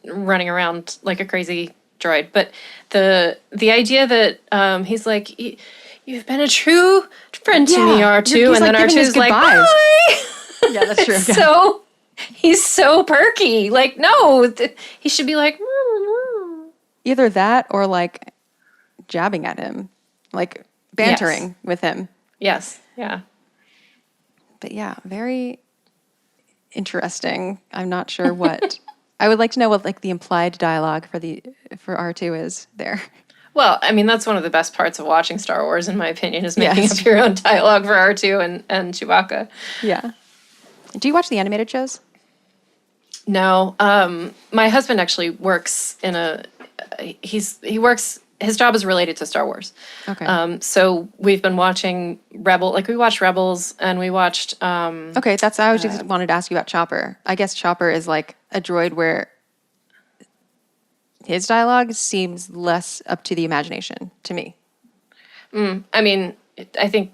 running around like a crazy droid. But the idea that he's like, you've been a true friend to me, R2. And then R2's like, bye. Yeah, that's true. So he's so perky. Like, no, he should be like, either that or like jabbing at him, like bantering with him. Yes. Yeah. But yeah, very interesting. I'm not sure what. I would like to know what like the implied dialogue for R2 is there. Well, I mean, that's one of the best parts of watching Star Wars, in my opinion, is making Yes. up your own dialogue for R2 and Chewbacca. Yeah. Do you watch the animated shows? No, my husband actually works in his job is related to Star Wars. Okay. So we've been watching we watched Rebels, and we watched, Okay, I just wanted to ask you about Chopper. I guess Chopper is like a droid where his dialogue seems less up to the imagination to me. I mean, I think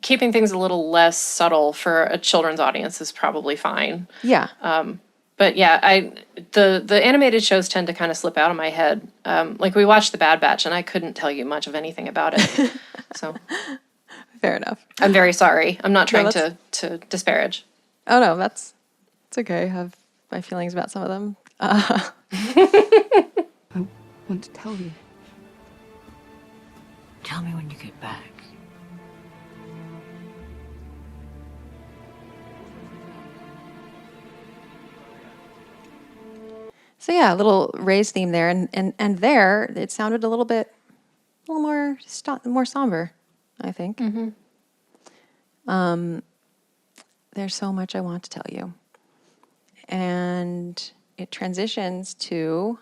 keeping things a little less subtle for a children's audience is probably fine. Yeah. But yeah, the animated shows tend to kind of slip out of my head. Like we watched The Bad Batch, and I couldn't tell you much of anything about it. So Fair enough. I'm very sorry. I'm not trying to disparage. Oh no, it's okay. I have my feelings about some of them. I want to tell you. Tell me when you get back. So yeah, a little Ray's theme there, and there it sounded a little more somber, I think. Mm-hmm. There's so much I want to tell you, and it transitions to.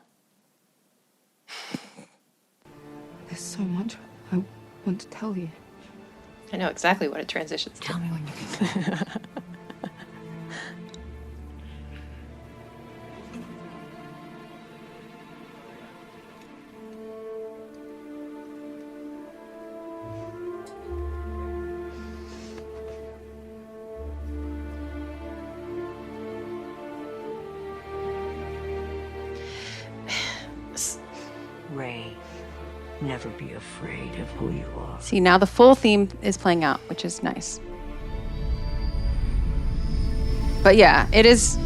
There's so much I want to tell you. I know exactly what it transitions to. Tell me when you get back. Ray, never be afraid of who you are. See, now the full theme is playing out, which is nice. But yeah, it is.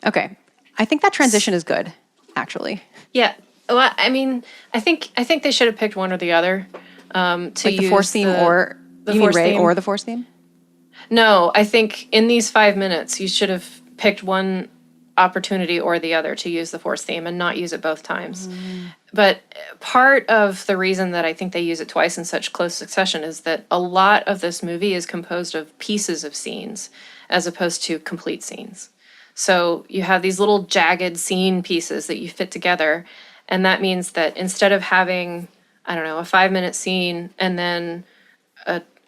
Okay, I think that transition is good, actually. Yeah. Well, I mean, I think they should have picked one or the other. To Like the use Force theme or the you mean Force Ray theme. or the Force theme? No, I think in these 5 minutes, you should have picked one opportunity or the other to use the Force theme and not use it both times. But part of the reason that I think they use it twice in such close succession is that a lot of this movie is composed of pieces of scenes as opposed to complete scenes. So you have these little jagged scene pieces that you fit together. And that means that instead of having, I don't know, a 5-minute scene and then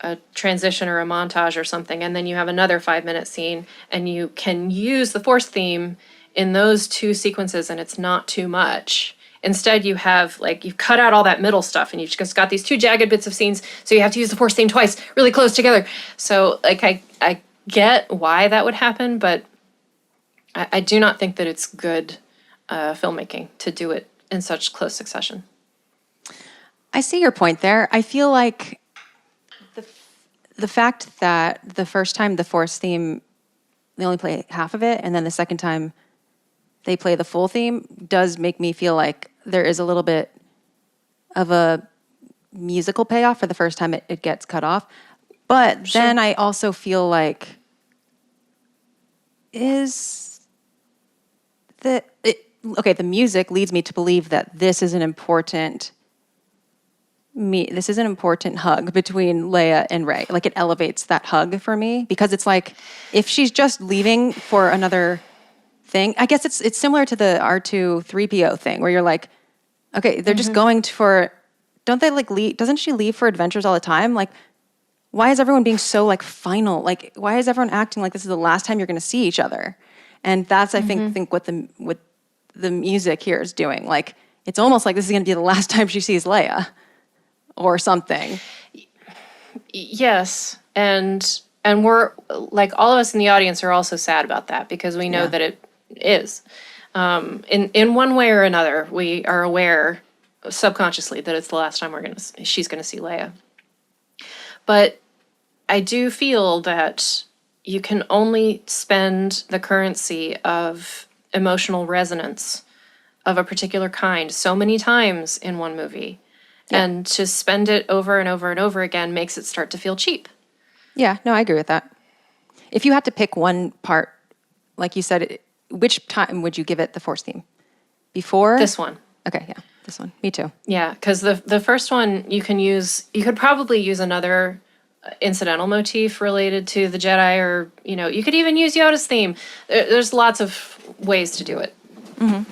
a transition or a montage or something, and then you have another 5-minute scene, and you can use the Force theme in those two sequences, and it's not too much. Instead, you have, like, you've cut out all that middle stuff, and you've just got these two jagged bits of scenes, so you have to use the Force theme twice, really close together. So, like, I get why that would happen, but I do not think that it's good filmmaking to do it in such close succession. I see your point there. I feel like the fact that the first time the Force theme, they only play half of it, and then the second time they play the full theme does make me feel like there is a little bit of a musical payoff for the first time it gets cut off. But then I also feel like the music leads me to believe that this is an important hug between Leia and Rey. Like, it elevates that hug for me, because it's like, if she's just leaving for another thing, I guess it's similar to the R2 3PO thing, where you're like, okay, they're just going don't they like leave? Doesn't she leave for adventures all the time? Like, why is everyone being so like final? Like, why is everyone acting like this is the last time you're going to see each other? And that's, I think what the music here is doing. Like, it's almost like this is going to be the last time she sees Leia. Or something. Yes, and we're, like, all of us in the audience are also sad about that, because we know that it is. In one way or another, we are aware subconsciously that it's the last time she's gonna see Leia. But I do feel that you can only spend the currency of emotional resonance of a particular kind so many times in one movie. And to spend it over and over and over again makes it start to feel cheap. Yeah, no, I agree with that. If you had to pick one part, like you said, which time would you give it the Force theme? Before? This one. Okay, yeah, this one. Me too. Yeah, because the first one you could probably use another incidental motif related to the Jedi, or, you could even use Yoda's theme. There's lots of ways to do it. Mm-hmm.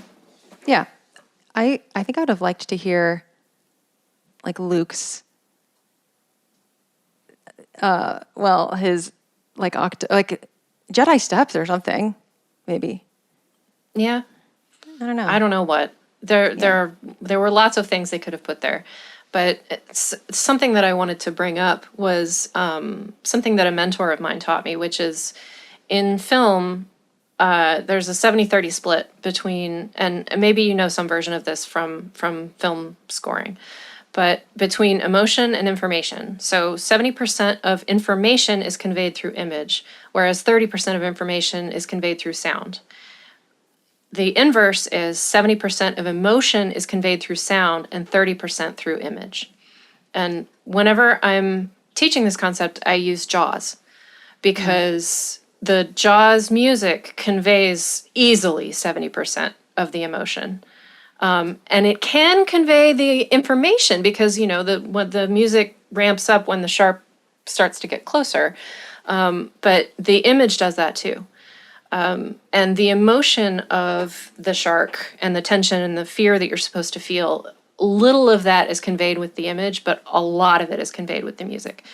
Yeah. I think I would have liked to hear like Luke's, his like Jedi steps or something, maybe. Yeah. I don't know. I don't know what. There were lots of things they could have put there. But something that I wanted to bring up was something that a mentor of mine taught me, which is in film, there's a 70-30 split between, and maybe you know some version of this from film scoring, but between emotion and information. So 70% of information is conveyed through image, whereas 30% of information is conveyed through sound. The inverse is 70% of emotion is conveyed through sound and 30% through image. And whenever I'm teaching this concept, I use Jaws, because the Jaws music conveys easily 70% of the emotion. And it can convey the information because, when the music ramps up when the sharp starts to get closer. But the image does that too. And the emotion of the shark and the tension and the fear that you're supposed to feel, little of that is conveyed with the image, but a lot of it is conveyed with the music.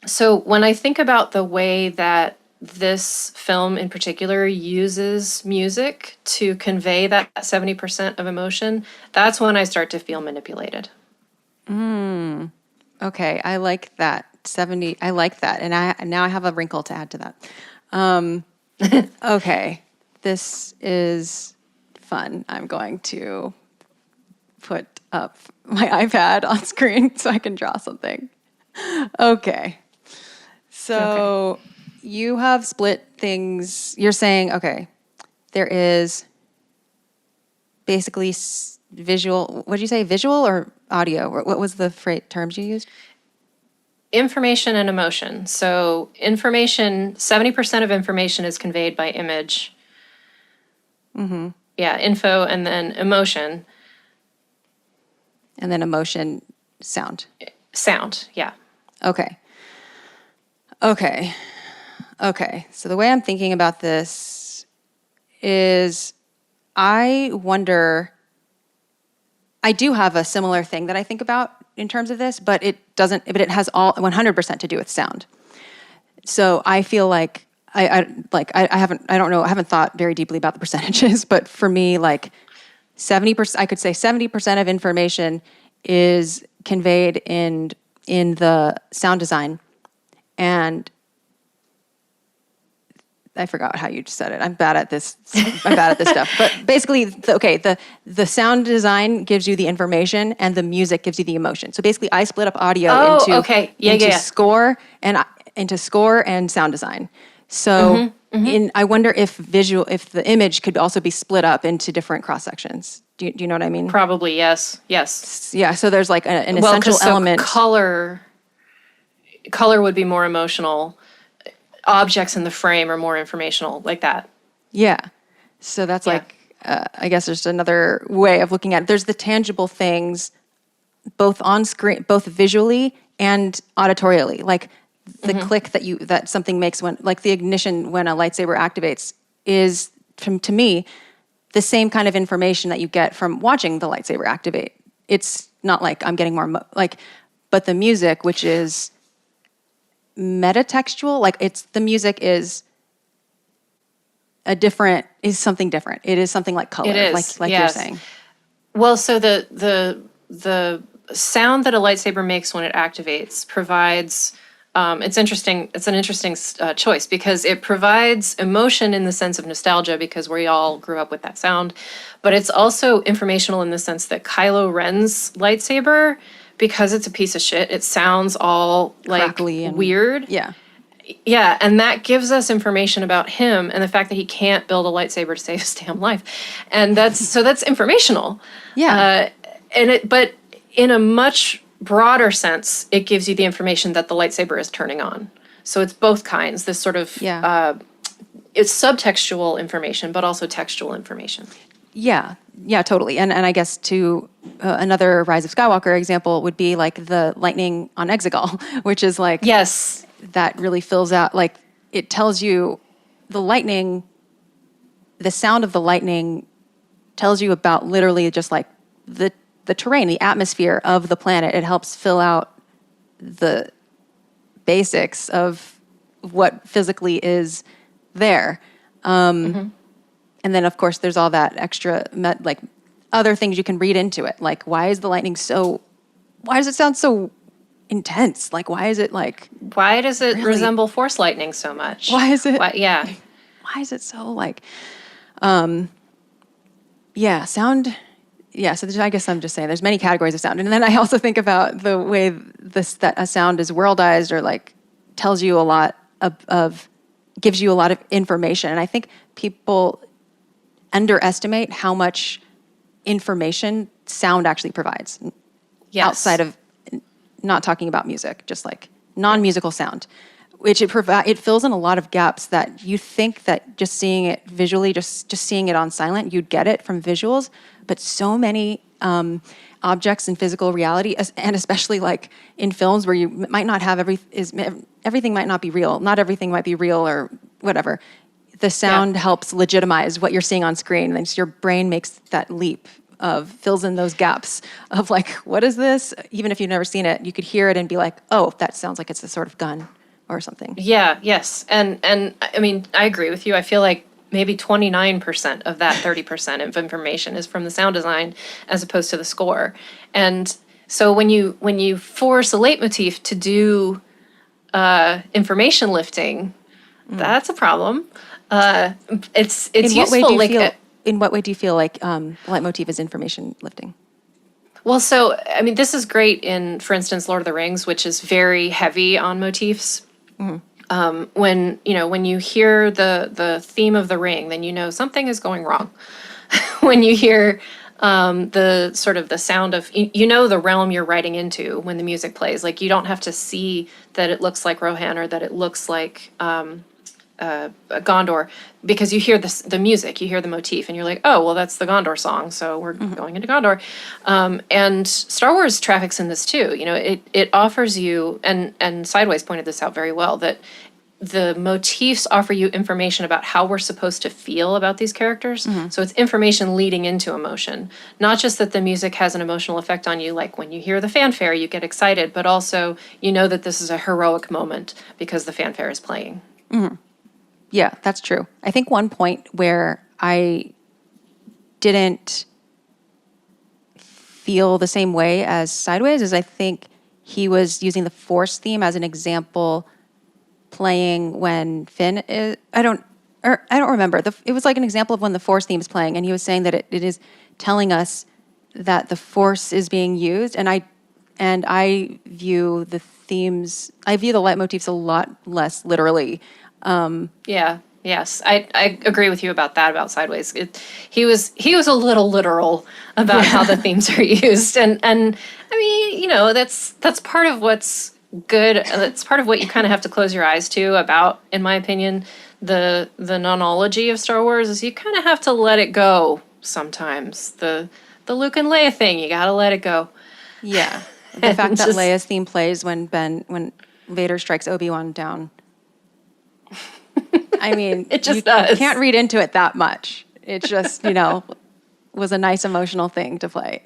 So when I think about the way that this film in particular uses music to convey that 70% of emotion, that's when I start to feel manipulated. Okay, I like that. 70, I like that. And now I have a wrinkle to add to that. Okay, this is fun. I'm going to put up my iPad on screen so I can draw something. Okay. So you have split things. You're saying, okay, there is basically visual. What did you say, visual or audio? What was the terms you used? Information and emotion. So information, 70% of information is conveyed by image. Mm-hmm. Yeah, info, and then emotion. And then emotion, sound. Sound, yeah. Okay. So the way I'm thinking about this is I wonder, I do have a similar thing that I think about in terms of this, but it has all 100% to do with sound. So I feel like I haven't thought very deeply about the percentages, but for me, like 70%, I could say 70% of information is conveyed in the sound design. And I forgot how you said it. I'm bad at this stuff. But basically, the sound design gives you the information, and the music gives you the emotion. So basically, I split up audio into score and sound design. So I wonder if the image could also be split up into different cross sections. Do you know what I mean? Probably yes. Yeah. So there's like an essential element. Color would be more emotional. Objects in the frame are more informational, like that. Yeah. So that's I guess there's another way of looking at it. There's the tangible things, both on screen, both visually and auditorially. Like the click that something makes when, like the ignition when a lightsaber activates, is, to me, the same kind of information that you get from watching the lightsaber activate. It's not like I'm getting more, but the music, which is metatextual, the music is something different. It is something like color, yes. You're saying. Well, so the sound that a lightsaber makes when it activates provides. It's interesting. It's an interesting choice because it provides emotion in the sense of nostalgia because we all grew up with that sound, but it's also informational in the sense that Kylo Ren's lightsaber, because it's a piece of shit, it sounds all like crackly and weird. Yeah. Yeah, and that gives us information about him and the fact that he can't build a lightsaber to save his damn life. And that's informational. Yeah. But in a much broader sense, it gives you the information that the lightsaber is turning on. So it's both kinds. This sort of it's subtextual information, but also textual information. Yeah, totally. And I guess to another Rise of Skywalker example would be like the lightning on Exegol, which is like, yes, that really fills out, like it tells you the lightning, the sound of the lightning tells you about literally just like the terrain, the atmosphere of the planet. It helps fill out the basics of what physically is there. And then, of course, there's all that extra, like, other things you can read into it. Like, why is the lightning why does it sound so intense? Like, why is it like... Why does it resemble Force lightning so much? Why is it... Why is it so, like... sound... Yeah, so I guess I'm just saying there's many categories of sound. And then I also think about the way that a sound is worldized or, like, tells you a lot of gives you a lot of information. And I think people underestimate how much information sound actually provides. Yes. Outside of not talking about music, just like non-musical sound, which it fills in a lot of gaps that you think that just seeing it visually, just seeing it on silent, you'd get it from visuals. But so many objects in physical reality, and especially like in films where you might not have everything might not be real. Not everything might be real or whatever. The sound helps legitimize what you're seeing on screen. And your brain makes that leap fills in those gaps of like, what is this? Even if you've never seen it, you could hear it and be like, oh, that sounds like it's a sort of gun or something. Yeah, yes. And I mean, I agree with you. I feel like maybe 29% of that 30% of information is from the sound design as opposed to the score. And so when you force a leitmotif to do information lifting, that's a problem. It's useful. In what way do you feel like leitmotif is information lifting? Well, so I mean, this is great in, for instance, Lord of the Rings, which is very heavy on motifs. When you hear the theme of the ring, then you know something is going wrong. When you hear the sort of the sound of, the realm you're writing into when the music plays. Like, you don't have to see that it looks like Rohan or that it looks like Gondor, because you hear the music, you hear the motif, and you're like, oh, well, that's the Gondor song, so we're going into Gondor. And Star Wars traffics in this too. It offers you, and Sideways pointed this out very well, that the motifs offer you information about how we're supposed to feel about these characters. So it's information leading into emotion. Not just that the music has an emotional effect on you, like when you hear the fanfare, you get excited, but also you know that this is a heroic moment because the fanfare is playing. Yeah, that's true. I think one point where I didn't feel the same way as Sideways is I think he was using the Force theme as an example, playing when Finn is. I don't remember. It was like an example of when the Force theme is playing, and he was saying that it is telling us that the Force is being used, and I view the themes. I view the leitmotifs a lot less literally. Yes, I agree with you about that, about Sideways. He was a little literal about how the themes are used, and I mean, that's part of what's good. That's part of what you kind of have to close your eyes to about, in my opinion, the nonology of Star Wars is you kind of have to let it go sometimes. The Luke and Leia thing, you gotta let it go. Yeah, the fact that Leia's theme plays when Vader strikes Obi-Wan down. I mean, it just does. You can't read into it that much. It just, was a nice emotional thing to play,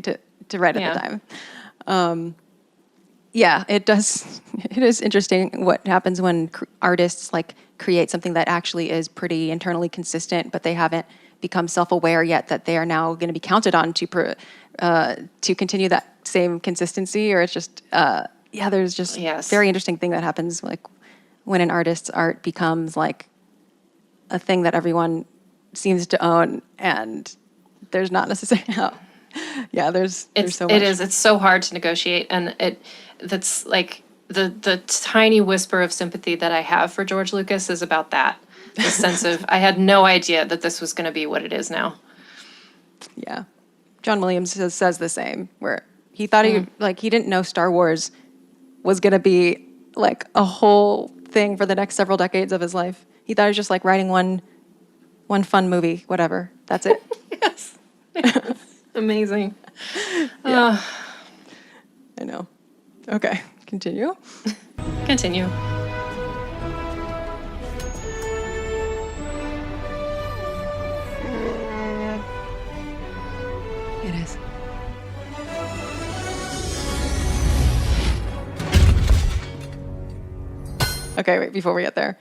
to write at the time. It does. It is interesting what happens when artists create something that actually is pretty internally consistent, but they haven't become self-aware yet that they are now going to be counted on to continue that same consistency. Or it's just, there's just very interesting thing that happens when an artist's art becomes a thing that everyone seems to own, and there's not necessarily there's so much. It is. It's so hard to negotiate, and that's like the tiny whisper of sympathy that I have for George Lucas is about that. The sense of, I had no idea that this was going to be what it is now. Yeah. John Williams says the same, where He thought he didn't know Star Wars was going to be like a whole thing for the next several decades of his life. He thought he was just like writing one fun movie, whatever. That's it. Yes. Amazing. Yeah. I know. Okay, continue. Continue. It is. Okay, wait, before we get there.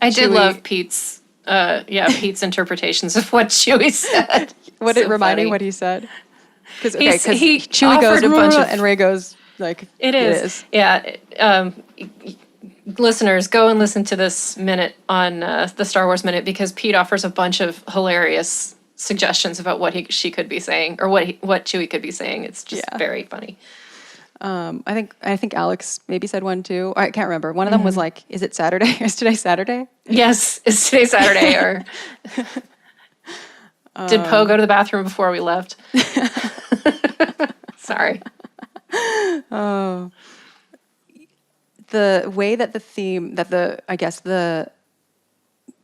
I did love Pete's interpretations of what Chewie said. What So it remind me funny. what he said? Because He Chewie goes offered a bunch of- and Rey goes like It is. Yeah. Listeners, go and listen to this minute on the Star Wars Minute, because Pete offers a bunch of hilarious suggestions about what she could be saying, or what Chewie could be saying. It's just very funny. I think Alex maybe said one too. I can't remember. One of them was like, "Is it Saturday? Is today Saturday?" Yes, is today Saturday? Or did Poe go to the bathroom before we left? Sorry. Oh, the way that the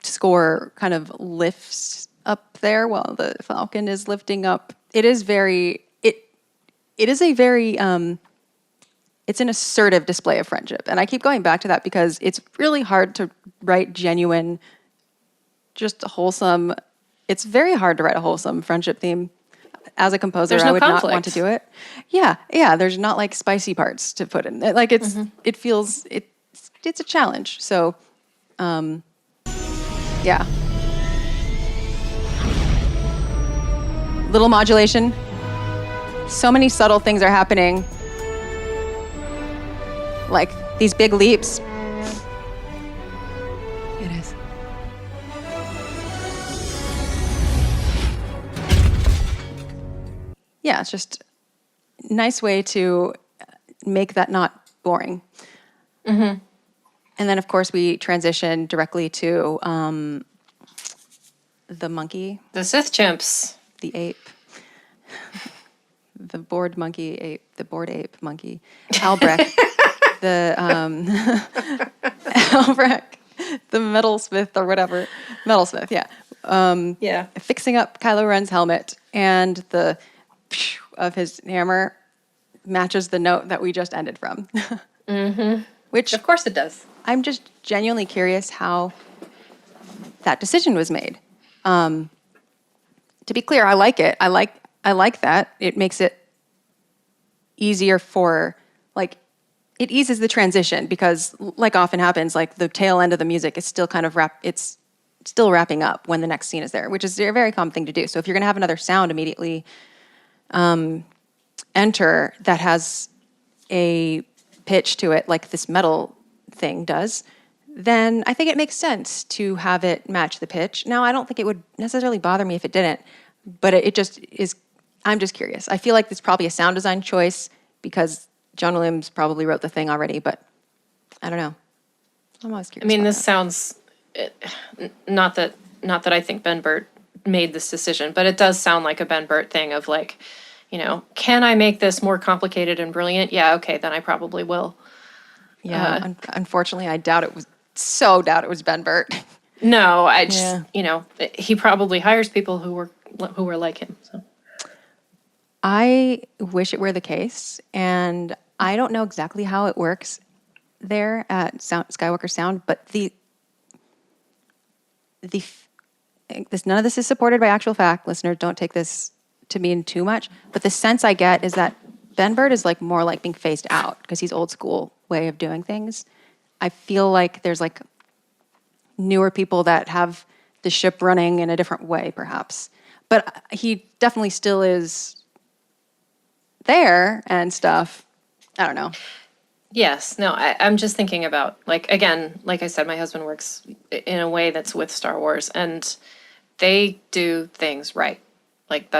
score kind of lifts up there while the Falcon is lifting up. It is it's an assertive display of friendship. And I keep going back to that because it's really hard to write genuine, just wholesome. It's very hard to write a wholesome friendship theme. As a composer, I would not want to do it. Yeah. There's not like spicy parts to put in. Like it's a challenge. So, yeah. Little modulation. So many subtle things are happening. Like these big leaps. It is. Yeah, it's just a nice way to make that not boring. Mm-hmm. And then, of course, we transition directly to the monkey. The Sith chimps. The ape. The bored monkey ape. The bored ape monkey. Albrecht. Albrecht. The metalsmith or whatever. Metalsmith, yeah. Fixing up Kylo Ren's helmet, and the of his hammer matches the note that we just ended from. Mm-hmm. Which, of course it does. I'm just genuinely curious how that decision was made. To be clear, I like it. I like that. It makes it easier for, like, it eases the transition because, like often happens, like the tail end of the music is still kind of it's still wrapping up when the next scene is there, which is a very common thing to do. So if you're going to have another sound immediately enter that has a pitch to it, like this metal thing does, then I think it makes sense to have it match the pitch. Now, I don't think it would necessarily bother me if it didn't, but it just is. I'm just curious. I feel like it's probably a sound design choice because John Williams probably wrote the thing already, but I don't know. I'm always curious. I mean, this sounds not that I think Ben Burtt made this decision, but it does sound like a Ben Burtt thing of like, you know, can I make this more complicated and brilliant? Yeah, okay, then I probably will. Yeah, unfortunately, I doubt it was Ben Burtt. No, I just, you know, he probably hires people who were like him. So I wish it were the case, and I don't know exactly how it works there at Skywalker Sound, but none of this is supported by actual fact. Listeners, don't take this to mean too much, but the sense I get is that Ben Burtt is like more like being phased out because he's old school way of doing things. I feel like there's like newer people that have the ship running in a different way, perhaps. But he definitely still is there and stuff. I don't know. Yes. No, I'm just thinking about, like, again, like I said, my husband works in a way that's with Star Wars, and they do things right. Like,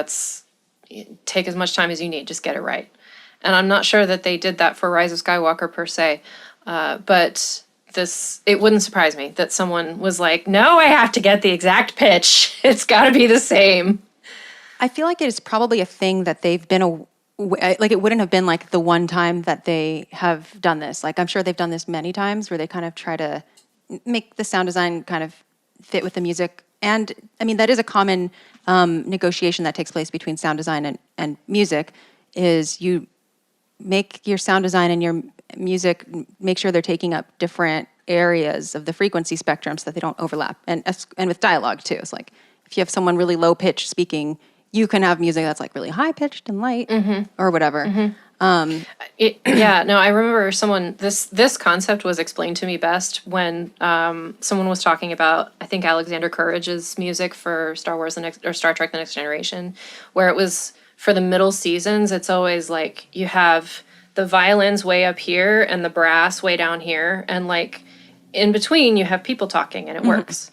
take as much time as you need, just get it right. And I'm not sure that they did that for Rise of Skywalker per se, but it wouldn't surprise me that someone was like, no, I have to get the exact pitch. It's got to be the same. I feel like it is probably a thing that they've been like it wouldn't have been like the one time that they have done this. Like I'm sure they've done this many times where they kind of try to make the sound design kind of fit with the music. And I mean, that is a common negotiation that takes place between sound design and music, is you make your sound design and your music, make sure they're taking up different areas of the frequency spectrum so that they don't overlap. And with dialogue too. It's like if you have someone really low pitched speaking, you can have music that's like really high pitched and light or whatever. I remember this concept was explained to me best when someone was talking about, I think, Alexander Courage's music for Star Wars or Star Trek The Next Generation, where it was for the middle seasons, it's always like you have the violins way up here and the brass way down here, and like in between you have people talking, and it works.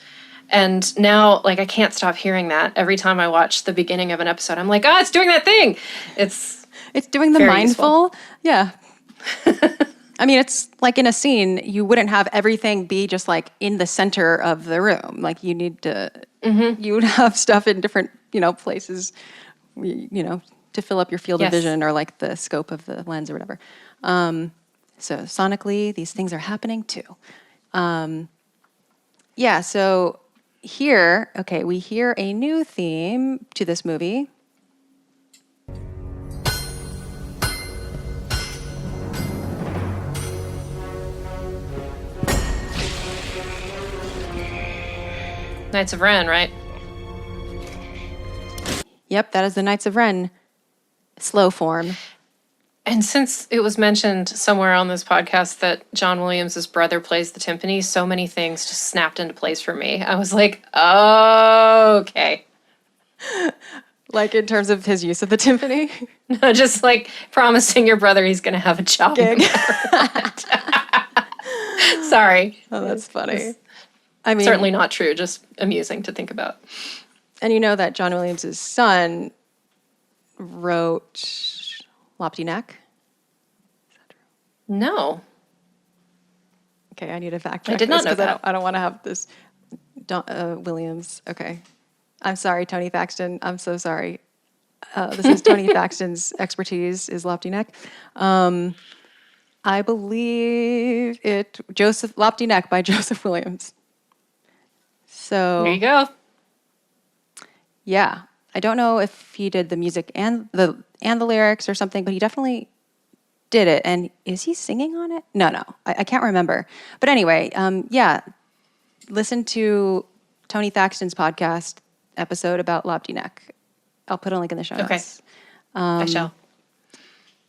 And now, like, I can't stop hearing that every time I watch the beginning of an episode. I'm like, it's doing that thing. It's doing the mindful. Useful. Yeah. I mean, it's like in a scene, you wouldn't have everything be just like in the center of the room. Like you need to, you would have stuff in different, places, to fill up your field of vision or like the scope of the lens or whatever. So sonically, these things are happening too. So here, we hear a new theme to this movie. Knights of Ren, right? Yep, that is the Knights of Ren slow form. And since it was mentioned somewhere on this podcast that John Williams' brother plays the timpani, so many things just snapped into place for me. I was like, oh, okay. Like in terms of his use of the timpani? No, just like promising your brother he's going to have a job. Gig. Sorry. Oh, that's funny. I mean, certainly not true, just amusing to think about. And you know that John Williams' son wrote Lopty Neck? Is that true? No. Okay, I need a fact check. I did not know that. I don't want to have this Williams. Okay. I'm sorry, Tony Thaxton. I'm so sorry. This is Tony Thaxton's expertise is Lopty Neck. I believe Lopty Neck by Joseph Williams. So there you go. Yeah, I don't know if he did the music and the lyrics or something, but he definitely did it. And is he singing on it? No, I can't remember. But anyway, listen to Tony Thaxton's podcast episode about Lopty Neck. I'll put a link in the show notes. I shall.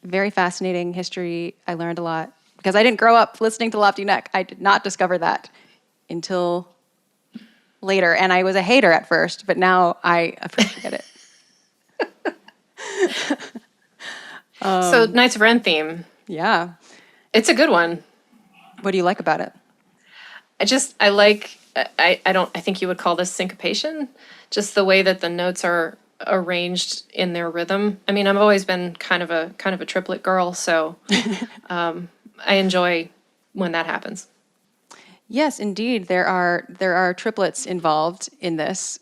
Very fascinating history. I learned a lot because I didn't grow up listening to Lopty Neck. I did not discover that until later, and I was a hater at first, but now I appreciate it. So Knights of Ren theme. Yeah. It's a good one. What do you like about it? I think you would call this syncopation, just the way that the notes are arranged in their rhythm. I mean, I've always been kind of a triplet girl, so I enjoy when that happens. Yes, indeed. There are triplets involved in this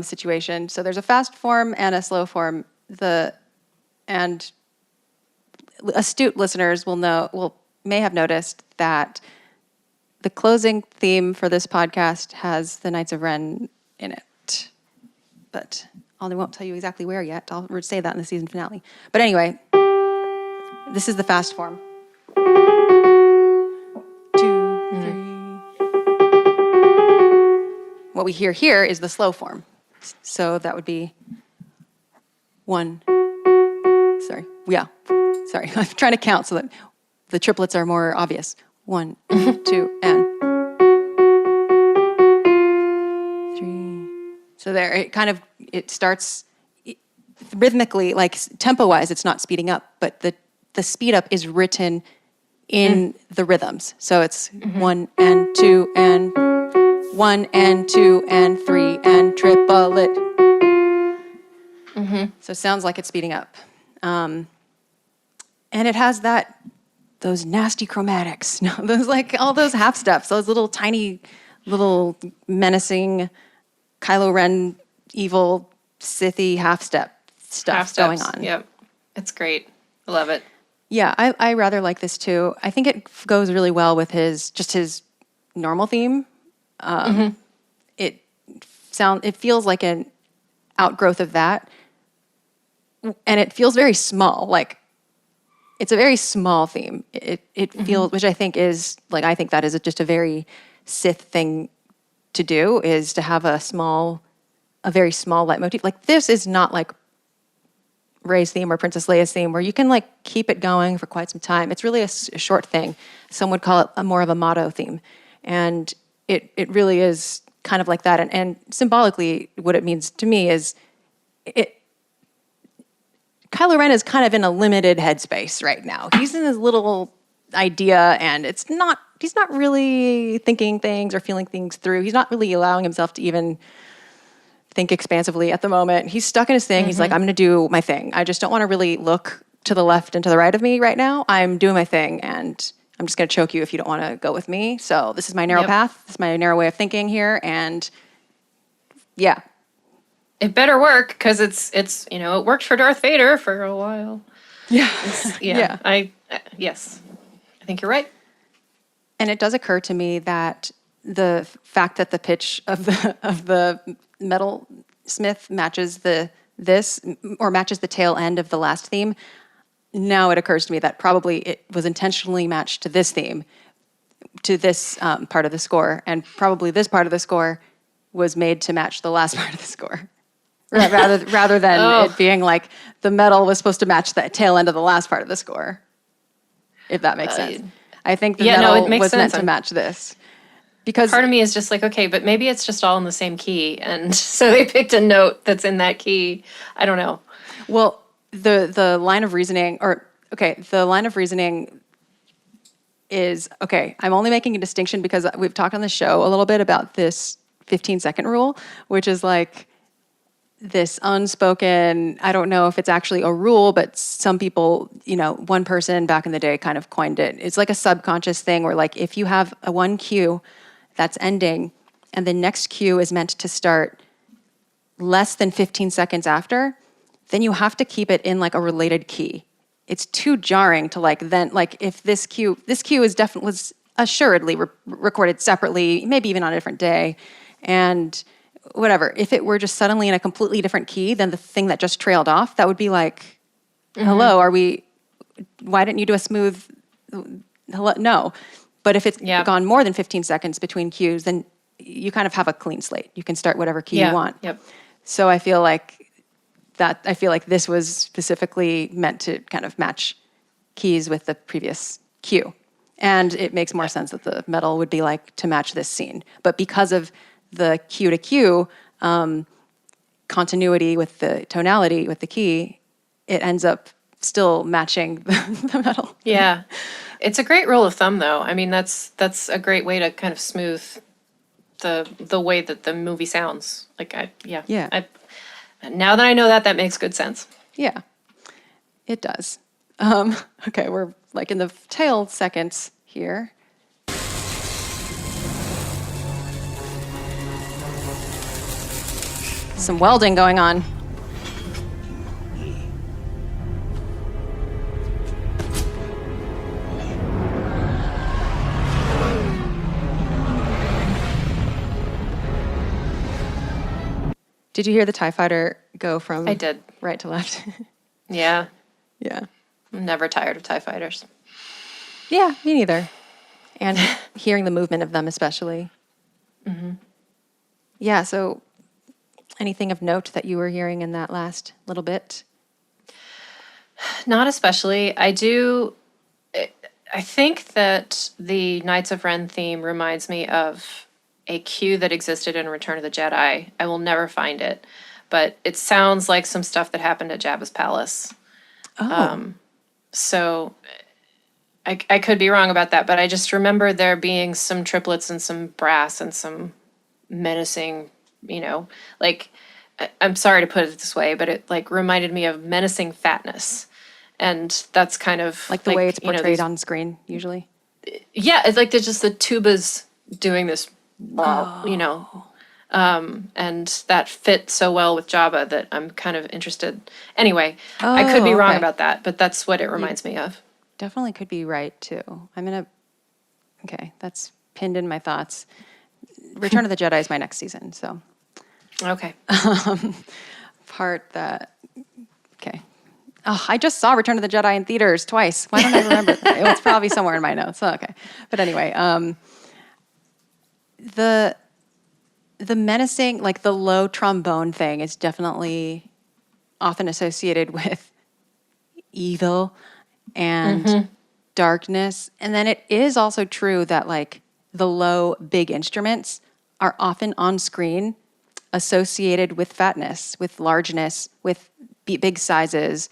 situation. So there's a fast form and a slow form. And astute listeners may have noticed that the closing theme for this podcast has the Knights of Ren in it. But I won't tell you exactly where yet. I'll say that in the season finale. But anyway, this is the fast form. 2, 3. What we hear here is the slow form. So that would be 1. Sorry. Yeah. Sorry. I'm trying to count so that the triplets are more obvious. 1, 2, and 3. So there, it starts rhythmically, like tempo-wise, it's not speeding up, but the speed up is written in the rhythms. So it's 1 and 2 and 1 and 2 and 3 and triplet. So it sounds like it's speeding up. And it has those nasty chromatics. No, those like all those half steps, those little tiny, little menacing Kylo Ren evil Sithy half step stuff going on. Yep. It's great. Love it. Yeah, I rather like this too. I think it goes really well with his normal theme. It feels like an outgrowth of that, and it feels very small. Like it's a very small theme. It feels, which I think is like, I think that is just a very Sith thing to do, is to have a very small leitmotif. Like this is not like Rey's theme or Princess Leia's theme, where you can like keep it going for quite some time. It's really a short thing. Some would call it more of a motto theme, and it really is kind of like that. And symbolically, what it means to me is Kylo Ren is kind of in a limited headspace right now. He's in his little idea, and he's not really thinking things or feeling things through. He's not really allowing himself to even think expansively at the moment. He's stuck in his thing. He's like, I'm going to do my thing. I just don't want to really look to the left and to the right of me right now. I'm doing my thing, and I'm just going to choke you if you don't want to go with me. So this is my narrow path. This is my narrow way of thinking here, and yeah. It better work, because it's it worked for Darth Vader for a while. Yeah. Yeah. Yes. I think you're right. And it does occur to me that the fact that the pitch of the metal smith matches the tail end of the last theme, now it occurs to me that probably it was intentionally matched to this theme, to this part of the score, and probably this part of the score was made to match the last part of the score. Rather than it being like the metal was supposed to match the tail end of the last part of the score, if that makes sense. I think the metal was meant to match this. Because part of me is just like, okay, but maybe it's just all in the same key, and so they picked a note that's in that key. I don't know. Well, the line of reasoning is, okay, I'm only making a distinction because we've talked on the show a little bit about this 15-second rule, which is like this unspoken, I don't know if it's actually a rule, but some people, one person back in the day kind of coined it. It's like a subconscious thing where like if you have a one cue that's ending and the next cue is meant to start less than 15 seconds after, then you have to keep it in like a related key. It's too jarring to if this cue was assuredly recorded separately, maybe even on a different day, and whatever. If it were just suddenly in a completely different key than the thing that just trailed off, that would be like, hello, why didn't you do a smooth, hello? No. But if it's gone more than 15 seconds between cues, then you kind of have a clean slate. You can start whatever key you want. Yep. So I feel like this was specifically meant to kind of match keys with the previous cue. And it makes more sense that the metal would be like to match this scene. But because of the cue to cue continuity with the tonality with the key, it ends up still matching the metal. Yeah. It's a great rule of thumb, though. I mean, that's a great way to kind of smooth the way that the movie sounds. Now that I know that makes good sense. Yeah, it does. Okay, we're like in the tail seconds here. Some welding going on. Did you hear the TIE fighter go from I did. right to left? Yeah. Yeah. I'm never tired of TIE fighters. Yeah, me neither. And hearing the movement of them especially. Mm-hmm. Yeah, so anything of note that you were hearing in that last little bit? Not especially. I think that the Knights of Ren theme reminds me of a cue that existed in Return of the Jedi. I will never find it, but it sounds like some stuff that happened at Jabba's palace. Oh. So I could be wrong about that, but I just remember there being some triplets and some brass and some menacing, I'm sorry to put it this way, but it like reminded me of menacing fatness. And that's kind of like the way it's portrayed on screen usually. Yeah, it's like there's just the tubas doing this, And that fit so well with Jabba that I'm kind of interested. Anyway, I could be wrong about that, but that's what it reminds me of. Definitely could be right too. Okay, that's pinned in my thoughts. Return of the Jedi is my next season, so. Okay. Okay. Oh, I just saw Return of the Jedi in theaters twice. Why don't I remember that? It's probably somewhere in my notes. Oh, okay. But anyway, the menacing, like the low trombone thing is definitely often associated with evil and darkness. And then it is also true that like the low big instruments are often on screen associated with fatness, with largeness, with big sizes,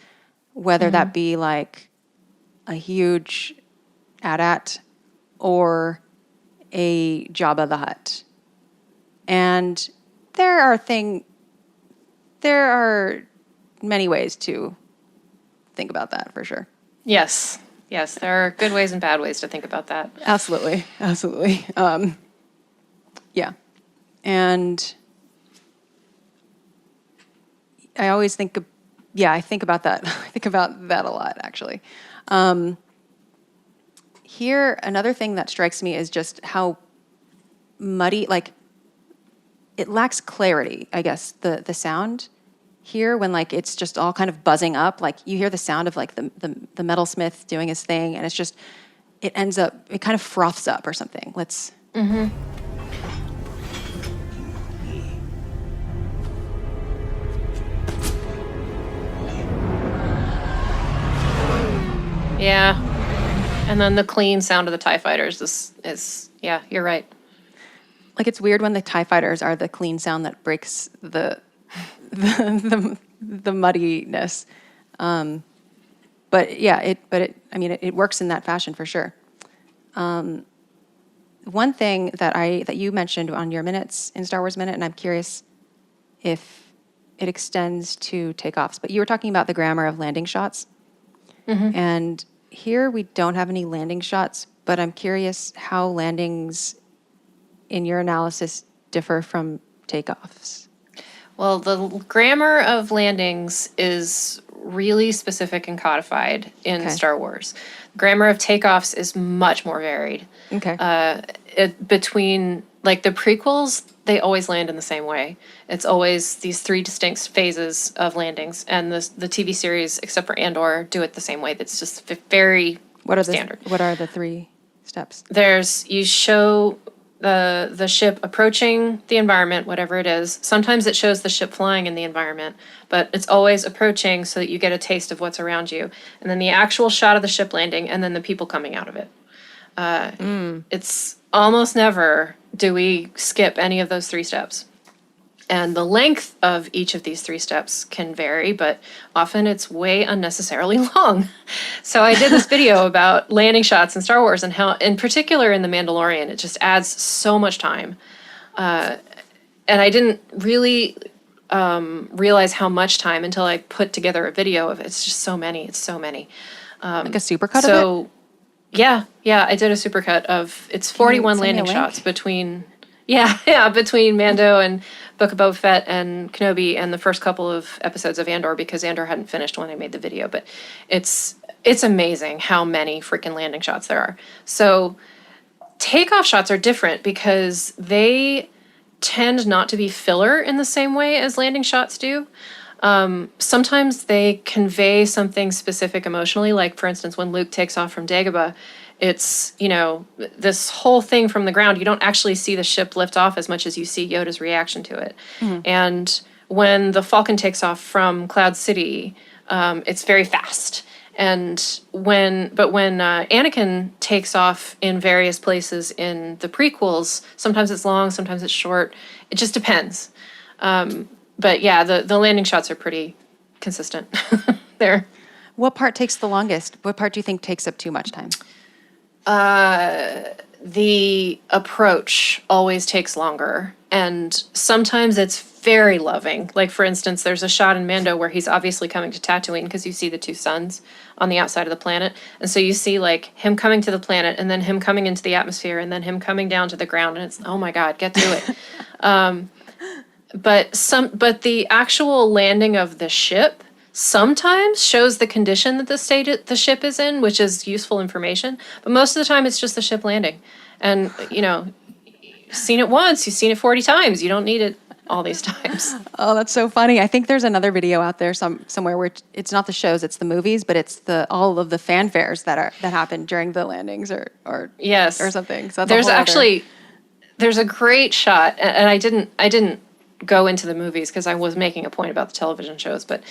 whether that be like a huge AT-AT or a Jabba the Hutt. And there are many ways to think about that for sure. Yes, there are good ways and bad ways to think about that. Absolutely. Yeah. And I always think about that. I think about that a lot, actually. Here, another thing that strikes me is just how muddy, like, it lacks clarity, I guess, the sound here when, like, it's just all kind of buzzing up. Like, you hear the sound of, like, the metalsmith doing his thing, and it's just, it kind of froths up or something. Let's... Yeah. And then the clean sound of the TIE fighters is yeah, you're right. Like, it's weird when the TIE fighters are the clean sound that breaks the muddiness. But yeah, it works in that fashion for sure. One thing that you mentioned on your minutes in Star Wars Minute, and I'm curious if it extends to takeoffs, but you were talking about the grammar of landing shots. And here we don't have any landing shots, but I'm curious how landings in your analysis differ from takeoffs. Well, the grammar of landings is really specific and codified in Star Wars. Grammar of takeoffs is much more varied. Okay. Between, like, the prequels, they always land in the same way. It's always these three distinct phases of landings, and the TV series, except for Andor, do it the same way. That's just very standard. What are the three steps? You show the ship approaching the environment, whatever it is. Sometimes it shows the ship flying in the environment, but it's always approaching so that you get a taste of what's around you. And then the actual shot of the ship landing, and then the people coming out of it. It's almost never do we skip any of those three steps. And the length of each of these three steps can vary, but often it's way unnecessarily long. So I did this video about landing shots in Star Wars and how, in particular in The Mandalorian, it just adds so much time. And I didn't really realize how much time until I put together a video of it. It's just so many. It's so many. Like a supercut of it? Yeah, I did a supercut of, it's 41 landing shots between Mando and Book of Boba Fett and Kenobi and the first couple of episodes of Andor, because Andor hadn't finished when I made the video. But it's amazing how many freaking landing shots there are. So takeoff shots are different because they tend not to be filler in the same way as landing shots do. Sometimes they convey something specific emotionally, like, for instance, when Luke takes off from Dagobah, it's, this whole thing from the ground. You don't actually see the ship lift off as much as you see Yoda's reaction to it. And when the Falcon takes off from Cloud City, it's very fast. And when Anakin takes off in various places in the prequels, sometimes it's long, sometimes it's short. It just depends. But yeah, the landing shots are pretty consistent there. What part takes the longest? What part do you think takes up too much time? The approach always takes longer. And sometimes it's very loving. Like, for instance, there's a shot in Mando where he's obviously coming to Tatooine because you see the two suns on the outside of the planet. And so you see, like, him coming to the planet and then him coming into the atmosphere and then him coming down to the ground. And it's, oh my God, get to it. but the actual landing of the ship sometimes shows the condition that the ship is in, which is useful information. But most of the time, it's just the ship landing. And, you've seen it once, you've seen it 40 times. You don't need it all these times. Oh, that's so funny. I think there's another video out there somewhere where it's not the shows, it's the movies, but it's all of the fanfares that happen during the landings or yes, or something. So there's a great shot, and I didn't go into the movies because I was making a point about the television shows, but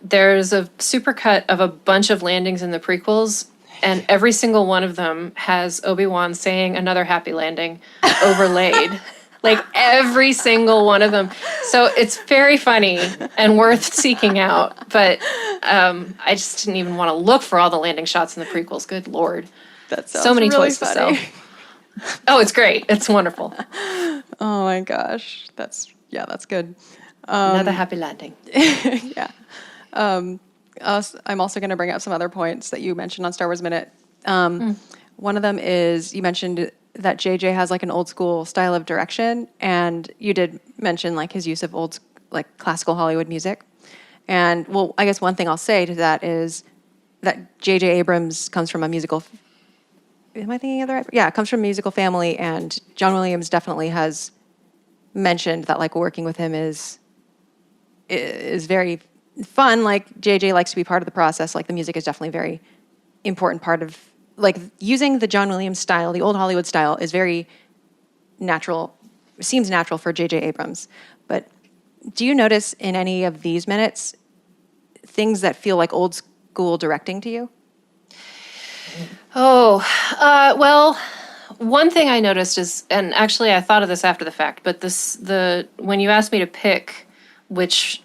there's a supercut of a bunch of landings in the prequels, and every single one of them has Obi-Wan saying "another happy landing" overlaid. Like every single one of them. So it's very funny and worth seeking out. But I just didn't even want to look for all the landing shots in the prequels. Good Lord. That sounds so many really toys funny. to sell. Oh, it's great. It's wonderful. Oh my gosh. That's good. Another happy landing. Yeah. I'm also going to bring up some other points that you mentioned on Star Wars Minute. One of them is you mentioned that JJ has like an old school style of direction, and you did mention like his use of old like classical Hollywood music. And well, I guess one thing I'll say to that is that JJ Abrams comes from a musical. Am I thinking of the right? Yeah, comes from a musical family, and John Williams definitely has mentioned that like working with him is very fun. Like JJ likes to be part of the process. Like the music is definitely a very important part of. Like using the John Williams style, the old Hollywood style, is very natural. Seems natural for J.J. Abrams. But do you notice in any of these minutes things that feel like old school directing to you? Oh, well, one thing I noticed is, and actually I thought of this after the fact, but when you asked me to pick which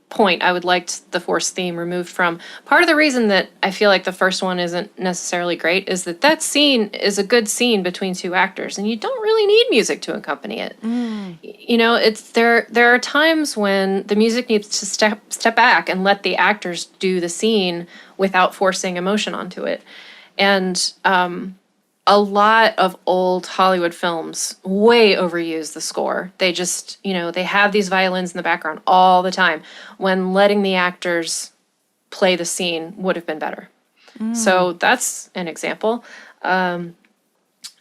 point I would like the Force theme removed from, part of the reason that I feel like the first one isn't necessarily great is that scene is a good scene between two actors, and you don't really need music to accompany it. It's there are times when the music needs to step back and let the actors do the scene without forcing emotion onto it. And a lot of old Hollywood films way overuse the score. They just, they have these violins in the background all the time when letting the actors play the scene would have been better. So that's an example.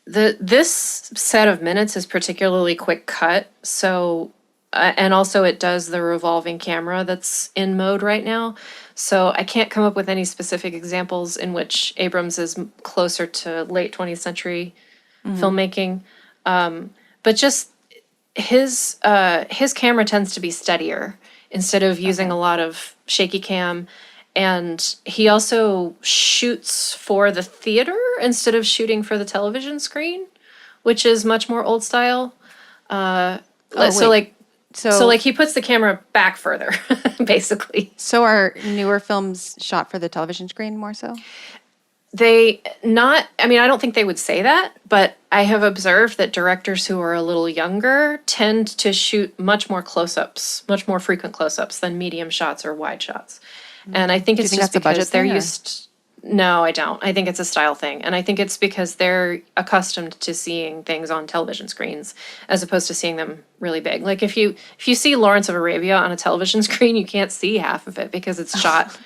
This set of minutes is particularly quick cut. So, and also it does the revolving camera that's in mode right now. So I can't come up with any specific examples in which Abrams is closer to late 20th century filmmaking. But just his camera tends to be steadier instead of using a lot of shaky cam. And he also shoots for the theater instead of shooting for the television screen, which is much more old style. So he puts the camera back further, basically. So are newer films shot for the television screen more so? I don't think they would say that, but I have observed that directors who are a little younger tend to shoot much more close-ups, much more frequent close-ups than medium shots or wide shots. And I think it's just because they're used. No, I don't. I think it's a style thing. And I think it's because they're accustomed to seeing things on television screens as opposed to seeing them really big. Like if you see Lawrence of Arabia on a television screen, you can't see half of it because it's shot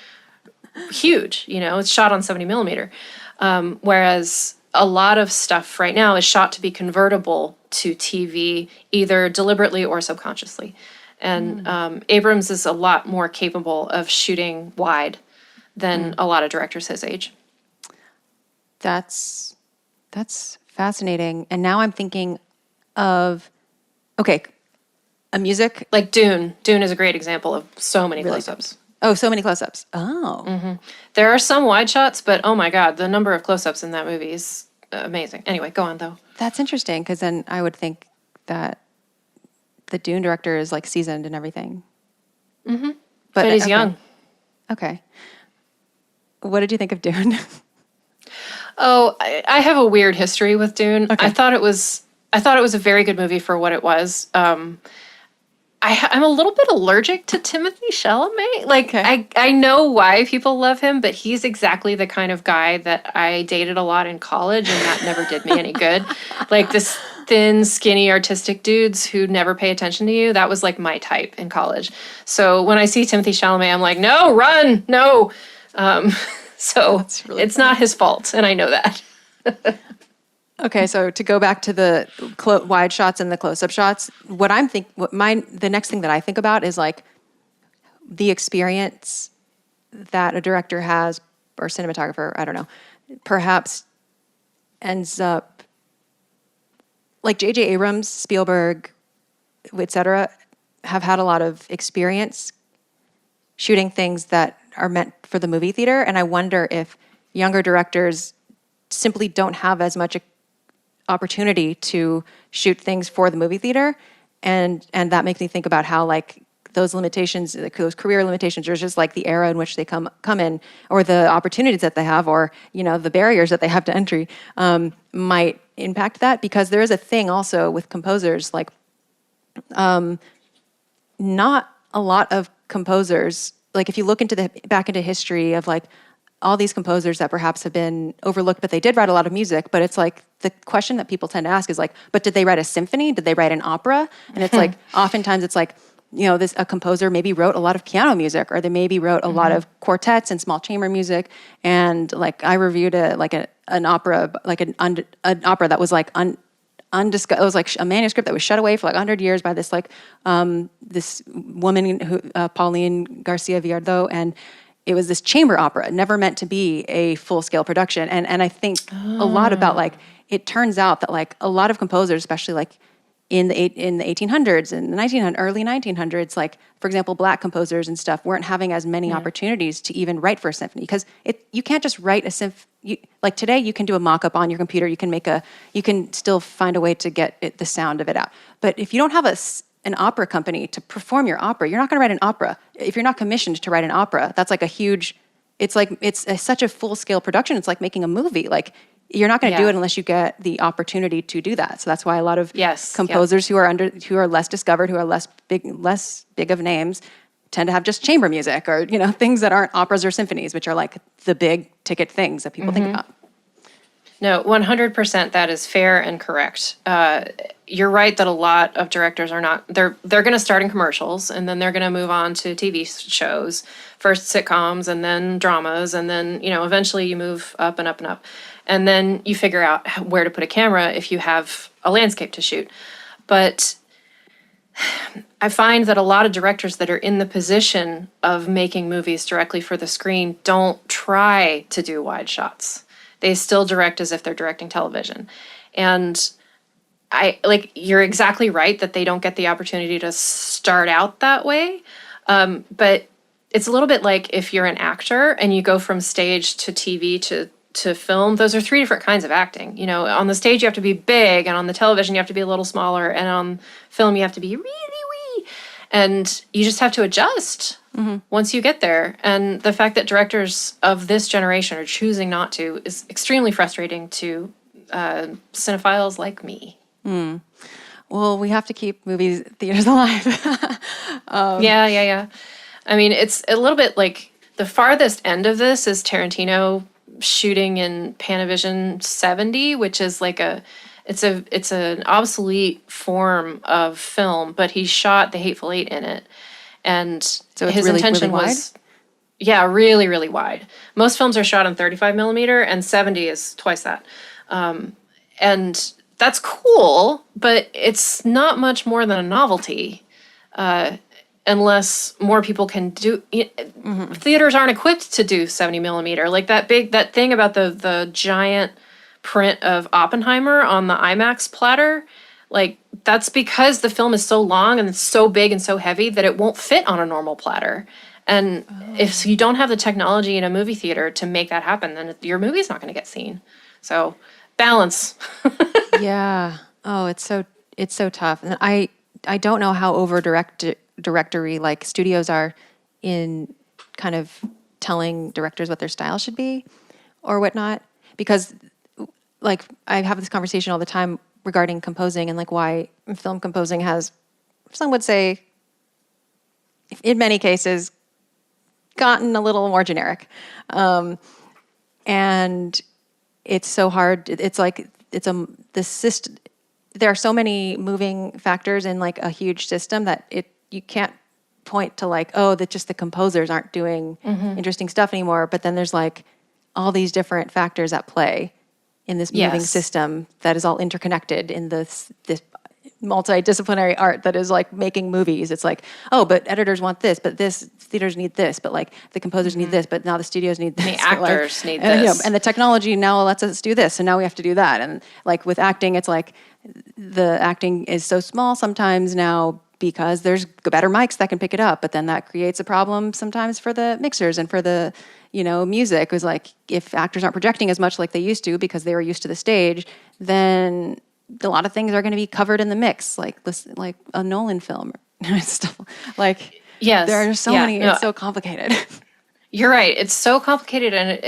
huge, it's shot on 70 millimeter. Whereas a lot of stuff right now is shot to be convertible to TV, either deliberately or subconsciously. And Abrams is a lot more capable of shooting wide than a lot of directors his age. That's fascinating. And now I'm thinking of, a music. Like Dune. Dune is a great example of so many close-ups. Oh, so many close-ups. Oh. There are some wide shots, but oh my God, the number of close-ups in that movie is amazing. Anyway, go on though. That's interesting, because then I would think that the Dune director is like seasoned and everything. But he's young. Okay. What did you think of Dune? Oh, I have a weird history with Dune. Okay. I thought it was a very good movie for what it was. I'm a little bit allergic to Timothée Chalamet. Like, I know why people love him, but he's exactly the kind of guy that I dated a lot in college, and that never did me any good. Like, thin, skinny, artistic dudes who never pay attention to you. That was like my type in college. So when I see Timothée Chalamet, I'm like, no, run, no. So really it's funny. Not his fault, and I know that. Okay, so to go back to the wide shots and the close-up shots, the next thing that I think about is like the experience that a director has, or cinematographer, I don't know, perhaps ends up, like J.J. Abrams, Spielberg, etc., have had a lot of experience shooting things that are meant for the movie theater, and I wonder if younger directors simply don't have as much opportunity to shoot things for the movie theater, and that makes me think about how like those limitations, like those career limitations, or just like the era in which they come in, or the opportunities that they have, or the barriers that they have to entry, might impact that. Because there is a thing also with composers, like not a lot of composers, like if you look back into history of like all these composers that perhaps have been overlooked, but they did write a lot of music. But it's like the question that people tend to ask is like, but did they write a symphony? Did they write an opera? And it's like oftentimes it's like, a composer maybe wrote a lot of piano music, or they maybe wrote a lot of quartets and small chamber music. And like I reviewed an opera, like an opera that was like undiscussed. It was like a manuscript that was shut away for like 100 years by this like this woman who Pauline Garcia Villardo, and it was this chamber opera, never meant to be a full-scale production. And I think a lot about like, it turns out that like a lot of composers, especially like in the 1800s and the early 1900s, like for example, Black composers and stuff weren't having as many opportunities to even write for a symphony, because you can't just write a symphony. Like today, you can do a mock-up on your computer. You can still find a way to get the sound of it out. But if you don't have an opera company to perform your opera, you're not going to write an opera. If you're not commissioned to write an opera, that's like it's such a full-scale production. It's like making a movie. Like you're not going to do it unless you get the opportunity to do that. So that's why a lot of composers who are less discovered, who are less big of names, tend to have just chamber music, or things that aren't operas or symphonies, which are like the big ticket things that people think about. No, 100% that is fair and correct. You're right that a lot of directors are not, they're going to start in commercials, and then they're going to move on to TV shows, first sitcoms and then dramas, and then, eventually you move up and up and up. And then you figure out where to put a camera if you have a landscape to shoot. But I find that a lot of directors that are in the position of making movies directly for the screen don't try to do wide shots. They still direct as if they're directing television. And you're exactly right that they don't get the opportunity to start out that way. But it's a little bit like if you're an actor and you go from stage to TV to film. Those are three different kinds of acting. On the stage you have to be big, and on the television you have to be a little smaller, and on film you have to be really wee. And you just have to adjust once you get there. And the fact that directors of this generation are choosing not to is extremely frustrating to cinephiles like me. Well, we have to keep movie theaters alive. Yeah. I mean, it's a little bit like the farthest end of this is Tarantino shooting in Panavision 70, which is like it's an obsolete form of film, but he shot The Hateful Eight in it. And so his intention was, really, really wide. Most films are shot on 35 millimeter, and 70 is twice that. And that's cool, but it's not much more than a novelty. Unless more people can do, theaters aren't equipped to do 70 millimeter. Like that thing about the giant print of Oppenheimer on the IMAX platter, like that's because the film is so long and it's so big and so heavy that it won't fit on a normal platter. And if you don't have the technology in a movie theater to make that happen, then your movie's not going to get seen. So balance. Yeah. Oh, it's so tough. And I don't know how directory like studios are in kind of telling directors what their style should be or whatnot, because like I have this conversation all the time regarding composing and like why film composing has, some would say, in many cases, gotten a little more generic. And it's so hard. It's like the system. there are so many moving factors in like a huge system that you can't point to like, oh, that just the composers aren't doing interesting stuff anymore. But then there's like all these different factors at play in this moving system that is all interconnected in this multidisciplinary art that is like making movies. It's like, oh, but editors want this, but this theaters need this, but like the composers need this, but now the studios need this. The actors like, need and, this. and the technology now lets us do this, and now we have to do that. And like with acting, it's like the acting is so small sometimes now because there's better mics that can pick it up, but then that creates a problem sometimes for the mixers and for the music. It was like if actors aren't projecting as much like they used to because they were used to the stage, then a lot of things are going to be covered in the mix, like a Nolan film, stuff. Like, there are so many. It's so complicated. You're right. It's so complicated, and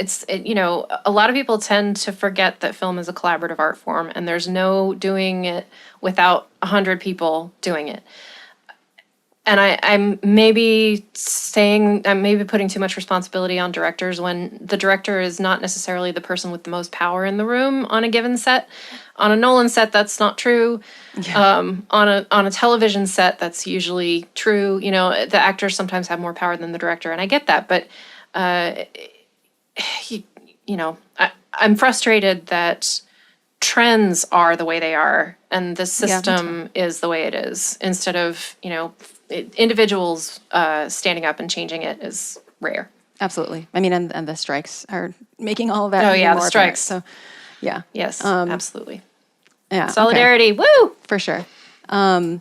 a lot of people tend to forget that film is a collaborative art form, and there's no doing it without 100 people doing it. And I'm maybe putting too much responsibility on directors when the director is not necessarily the person with the most power in the room on a given set. On a Nolan set, that's not true. Yeah. On a television set, that's usually true. The actors sometimes have more power than the director, and I get that. But I'm frustrated that trends are the way they are, and the system is the way it is. Instead of individuals standing up and changing it is rare. Absolutely. I mean, and the strikes are making all of that. Oh yeah, the strikes. Apparent, so, yeah. Yes, absolutely. Yeah. Solidarity. Okay. Woo! For sure. And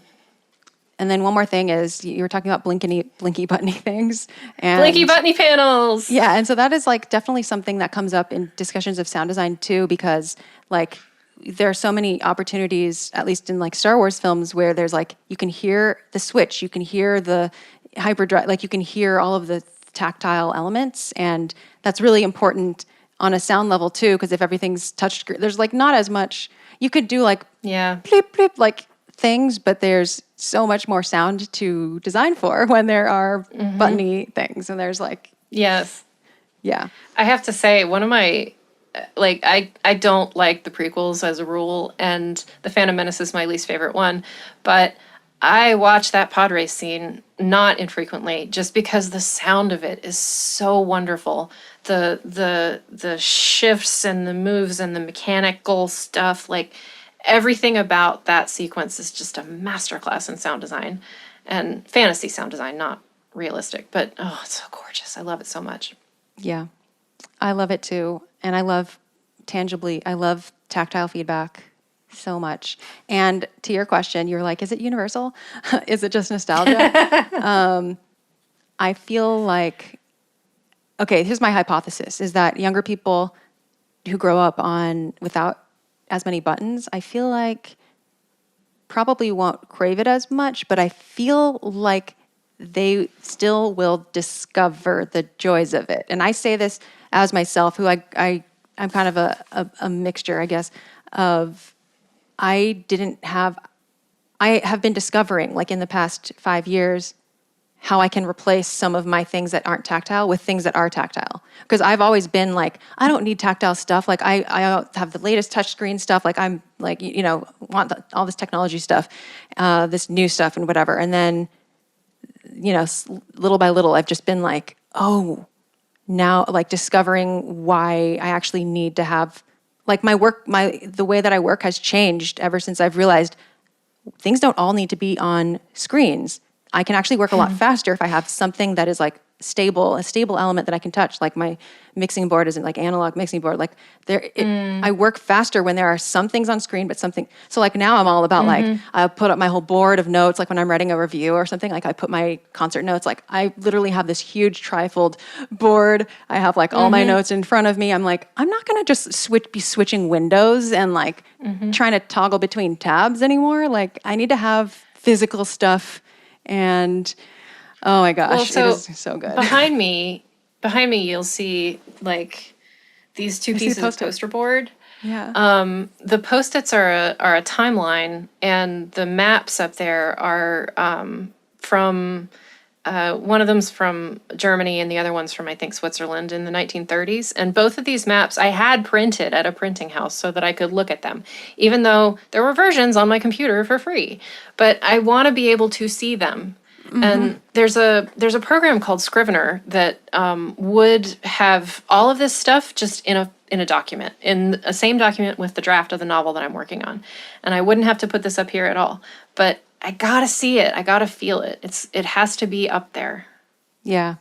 then one more thing is you were talking about blinky buttony things. And blinky buttony panels. Yeah, and so that is like definitely something that comes up in discussions of sound design too, because like there are so many opportunities, at least in like Star Wars films, where there's like you can hear the switch, you can hear the hyperdrive, like you can hear all of the tactile elements, and that's really important on a sound level too, because if everything's touched, there's like not as much. You could do like bleep bleep like things, but there's so much more sound to design for when there are buttony things, and there's like I have to say one of my I don't like the prequels as a rule, and The Phantom Menace is my least favorite one, but I watch that pod race scene not infrequently just because the sound of it is so wonderful. The shifts and the moves and the mechanical stuff, like everything about that sequence is just a masterclass in sound design and fantasy sound design, not realistic, but it's so gorgeous. I love it so much. Yeah, I love it too. And I love tactile feedback so much. And to your question, you're like, is it universal? Is it just nostalgia? I feel like, okay, here's my hypothesis, is that younger people who grow up without as many buttons, I feel like probably won't crave it as much, but I feel like they still will discover the joys of it. And I say this as myself, who I'm kind of a mixture, I guess, of I have been discovering, like in the past 5 years, how I can replace some of my things that aren't tactile with things that are tactile. Because I've always been like, I don't need tactile stuff. Like I have the latest touchscreen stuff. Like I'm like, want all this technology stuff, this new stuff and whatever. And then, little by little, I've just been like, oh, now like discovering why I actually need to have, like the way that I work has changed ever since I've realized things don't all need to be on screens. I can actually work a lot faster if I have something that is like a stable element that I can touch. Like my mixing board isn't like analog mixing board. Like I work faster when there are some things on screen, but something. So like now I'm all about like, I put up my whole board of notes. Like when I'm writing a review or something, like I put my concert notes. Like I literally have this huge trifold board. I have like all my notes in front of me. I'm like, I'm not going to just be switching windows and like trying to toggle between tabs anymore. Like I need to have physical stuff. And oh my gosh, it is so good. Behind me, you'll see like these two pieces of poster board. Yeah. The Post-its are a timeline, and the maps up there are from One of them's from Germany and the other one's from, I think, Switzerland in the 1930s. And both of these maps I had printed at a printing house so that I could look at them, even though there were versions on my computer for free. But I want to be able to see them. Mm-hmm. And there's a program called Scrivener that would have all of this stuff just in a document, in a same document with the draft of the novel that I'm working on. And I wouldn't have to put this up here at all. But I gotta see it. I gotta feel it. It has to be up there. Yeah.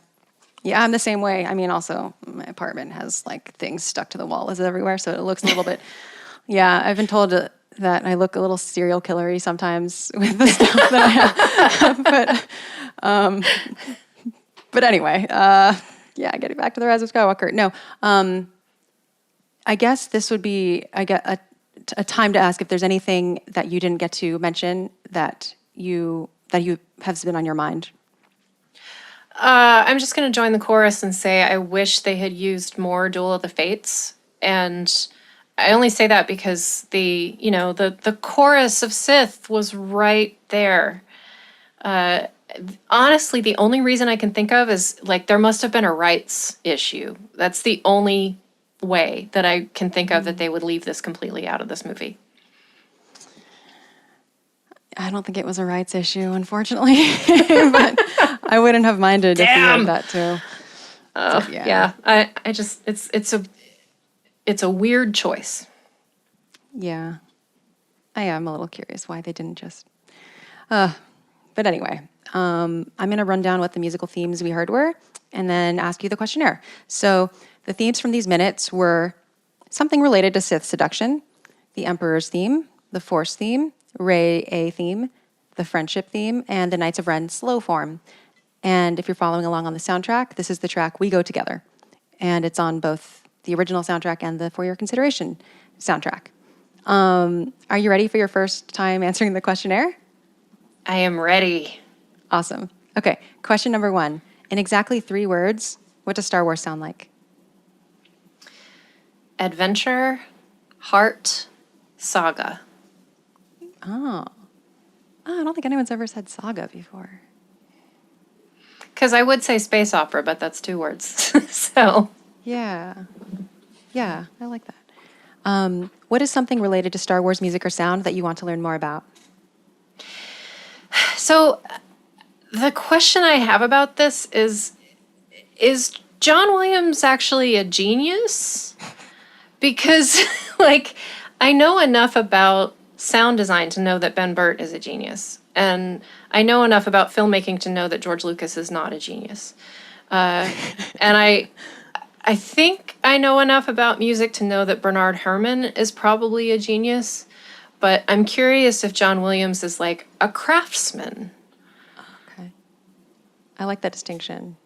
Yeah, I'm the same way. I mean, also, my apartment has, like, things stuck to the walls everywhere, so it looks a little bit... Yeah, I've been told that I look a little serial killer-y sometimes with the stuff that I have. But anyway, yeah, getting back to the Rise of Skywalker. No, I guess this would be a time to ask if there's anything that you didn't get to mention that you have been on your mind. I'm just going to join the chorus and say I wish they had used more Duel of the Fates. And I only say that because the chorus of Sith was right there. Honestly, the only reason I can think of is, like, there must have been a rights issue. That's the only way that I can think of that they would leave this completely out of this movie. I don't think it was a rights issue, unfortunately, but I wouldn't have minded if you had that too. Oh, yeah. I just it's a weird choice. Yeah, I am a little curious why they didn't just. But anyway, I'm going to run down what the musical themes we heard were, and then ask you the questionnaire. So the themes from these minutes were something related to Sith seduction, the Emperor's theme, the Force theme, Rey A theme, the Friendship theme, and the Knights of Ren slow form. And if you're following along on the soundtrack, this is the track We Go Together. And it's on both the original soundtrack and the For Your Consideration soundtrack. Are you ready for your first time answering the questionnaire? I am ready. Awesome. Okay, question number 1. In exactly 3 words, what does Star Wars sound like? Adventure, heart, saga. Oh, I don't think anyone's ever said saga before. Because I would say space opera, but that's 2 words. So. Yeah, I like that. What is something related to Star Wars music or sound that you want to learn more about? So the question I have about this is John Williams actually a genius? Because, like, I know enough about sound design to know that Ben Burtt is a genius. And I know enough about filmmaking to know that George Lucas is not a genius. And I think I know enough about music to know that Bernard Herrmann is probably a genius. But I'm curious if John Williams is, like, a craftsman. Okay. I like that distinction.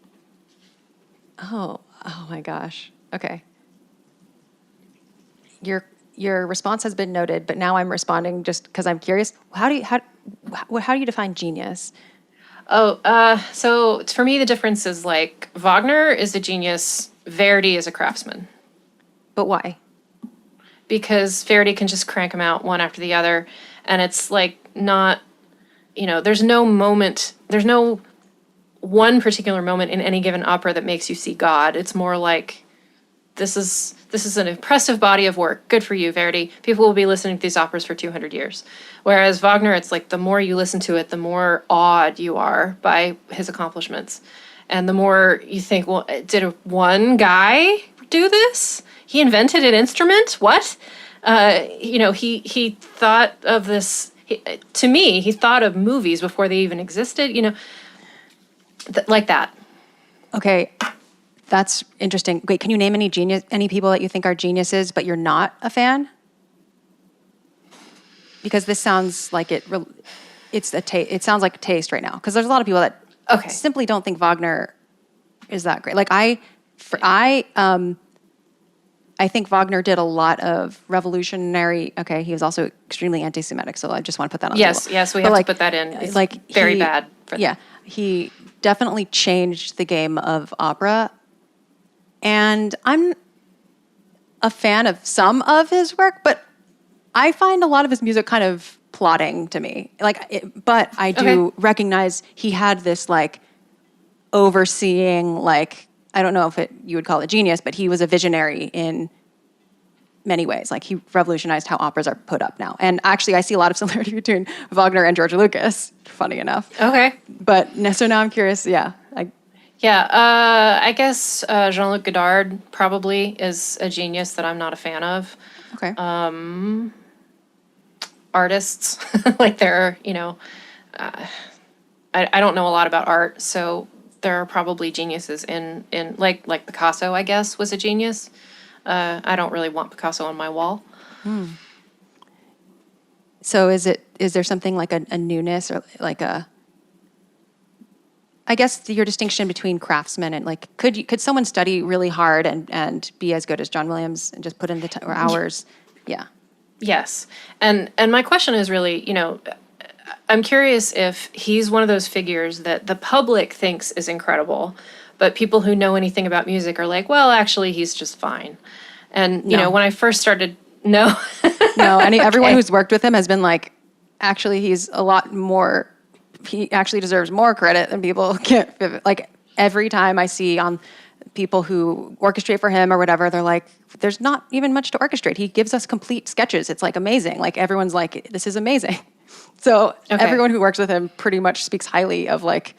Oh my gosh. Okay. Your response has been noted, but now I'm responding just because I'm curious. How do you define genius? So for me, the difference is, like, Wagner is a genius, Verdi is a craftsman. But why? Because Verdi can just crank them out one after the other, and it's, like, not, there's no moment, there's no one particular moment in any given opera that makes you see God. It's more like, this is an impressive body of work. Good for you, Verdi. People will be listening to these operas for 200 years. Whereas Wagner, it's like the more you listen to it, the more awed you are by his accomplishments. And the more you think, well, did one guy do this? He invented an instrument? What? He thought of this. To me, he thought of movies before they even existed. Like that. Okay, that's interesting. Wait, can you name any people that you think are geniuses, but you're not a fan? Because this sounds like it sounds like a taste right now. Because there's a lot of people that simply don't think Wagner is that great. Like I think Wagner did a lot of revolutionary. Okay, he was also extremely anti-Semitic, so I just want to put that on the table. Yes, we have to put that in. It's very bad for that. Yeah, he definitely changed the game of opera, and I'm a fan of some of his work, but I find a lot of his music kind of plodding to me. But I do recognize he had this, like, overseeing, like, I don't know if you would call it genius, but he was a visionary in many ways. Like, he revolutionized how operas are put up now. And actually, I see a lot of similarity between Wagner and George Lucas, funny enough. Okay. But so now I'm curious, I guess Jean-Luc Godard probably is a genius that I'm not a fan of. Okay. Artists, like there are, I don't know a lot about art, so there are probably geniuses in like Picasso, I guess, was a genius. I don't really want Picasso on my wall. So is there something like a newness or like I guess your distinction between craftsmen and like, could someone study really hard and be as good as John Williams and just put in the hours? Yeah. Yes. And my question is really, I'm curious if he's one of those figures that the public thinks is incredible, but people who know anything about music are like, well, actually, he's just fine. And, when I first started, no. No, everyone who's worked with him has been like, actually, he's a lot more, he actually deserves more credit than people give. Like, every time I see on people who orchestrate for him or whatever, they're like, there's not even much to orchestrate. He gives us complete sketches. It's like amazing. Like, everyone's like, this is amazing. So everyone who works with him pretty much speaks highly of like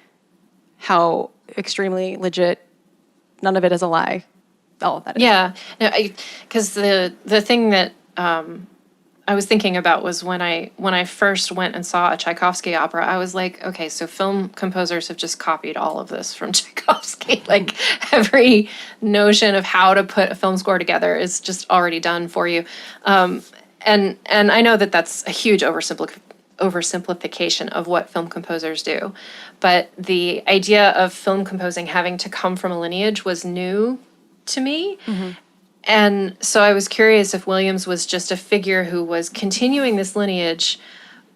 how extremely legit, none of it is a lie. All of that is. Yeah, because the thing that I was thinking about was when I first went and saw a Tchaikovsky opera, I was like, okay, so film composers have just copied all of this from Tchaikovsky. Like, every notion of how to put a film score together is just already done for you. And I know that that's a huge oversimplification of what film composers do. But the idea of film composing having to come from a lineage was new to me. Mm-hmm. And so I was curious if Williams was just a figure who was continuing this lineage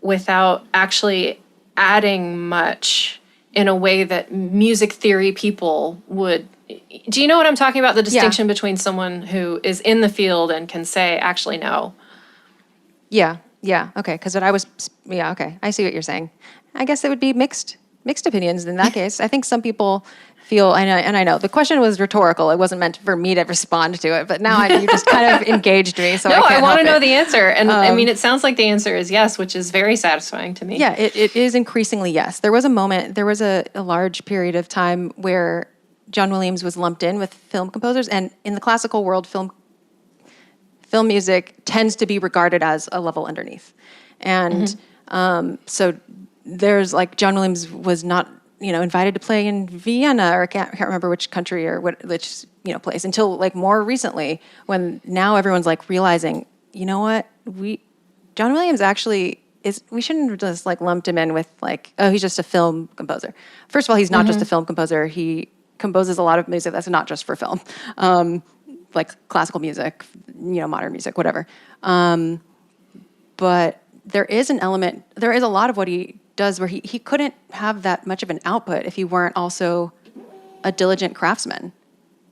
without actually adding much in a way that music theory people would. Do you know what I'm talking about? The distinction between someone who is in the field and can say, actually, no. Yeah. Okay. Because okay. I see what you're saying. I guess it would be mixed opinions in that case. I think some people feel, I know the question was rhetorical. It wasn't meant for me to respond to it, but now you just kind of engaged me. So I want to know the answer. And it sounds like the answer is yes, which is very satisfying to me. Yeah, it is increasingly yes. There was a large period of time where John Williams was lumped in with film composers, and in the classical world, film music tends to be regarded as a level underneath. And so there's like, John Williams was not invited to play in Vienna, or I can't remember which country or which place, until like more recently, when now everyone's like realizing, you know what, John Williams actually is, we shouldn't have just like lumped him in with like, oh, he's just a film composer. First of all, he's not just a film composer. He composes a lot of music that's not just for film, like classical music, modern music, whatever. But there is a lot of what he does where he couldn't have that much of an output if he weren't also a diligent craftsman.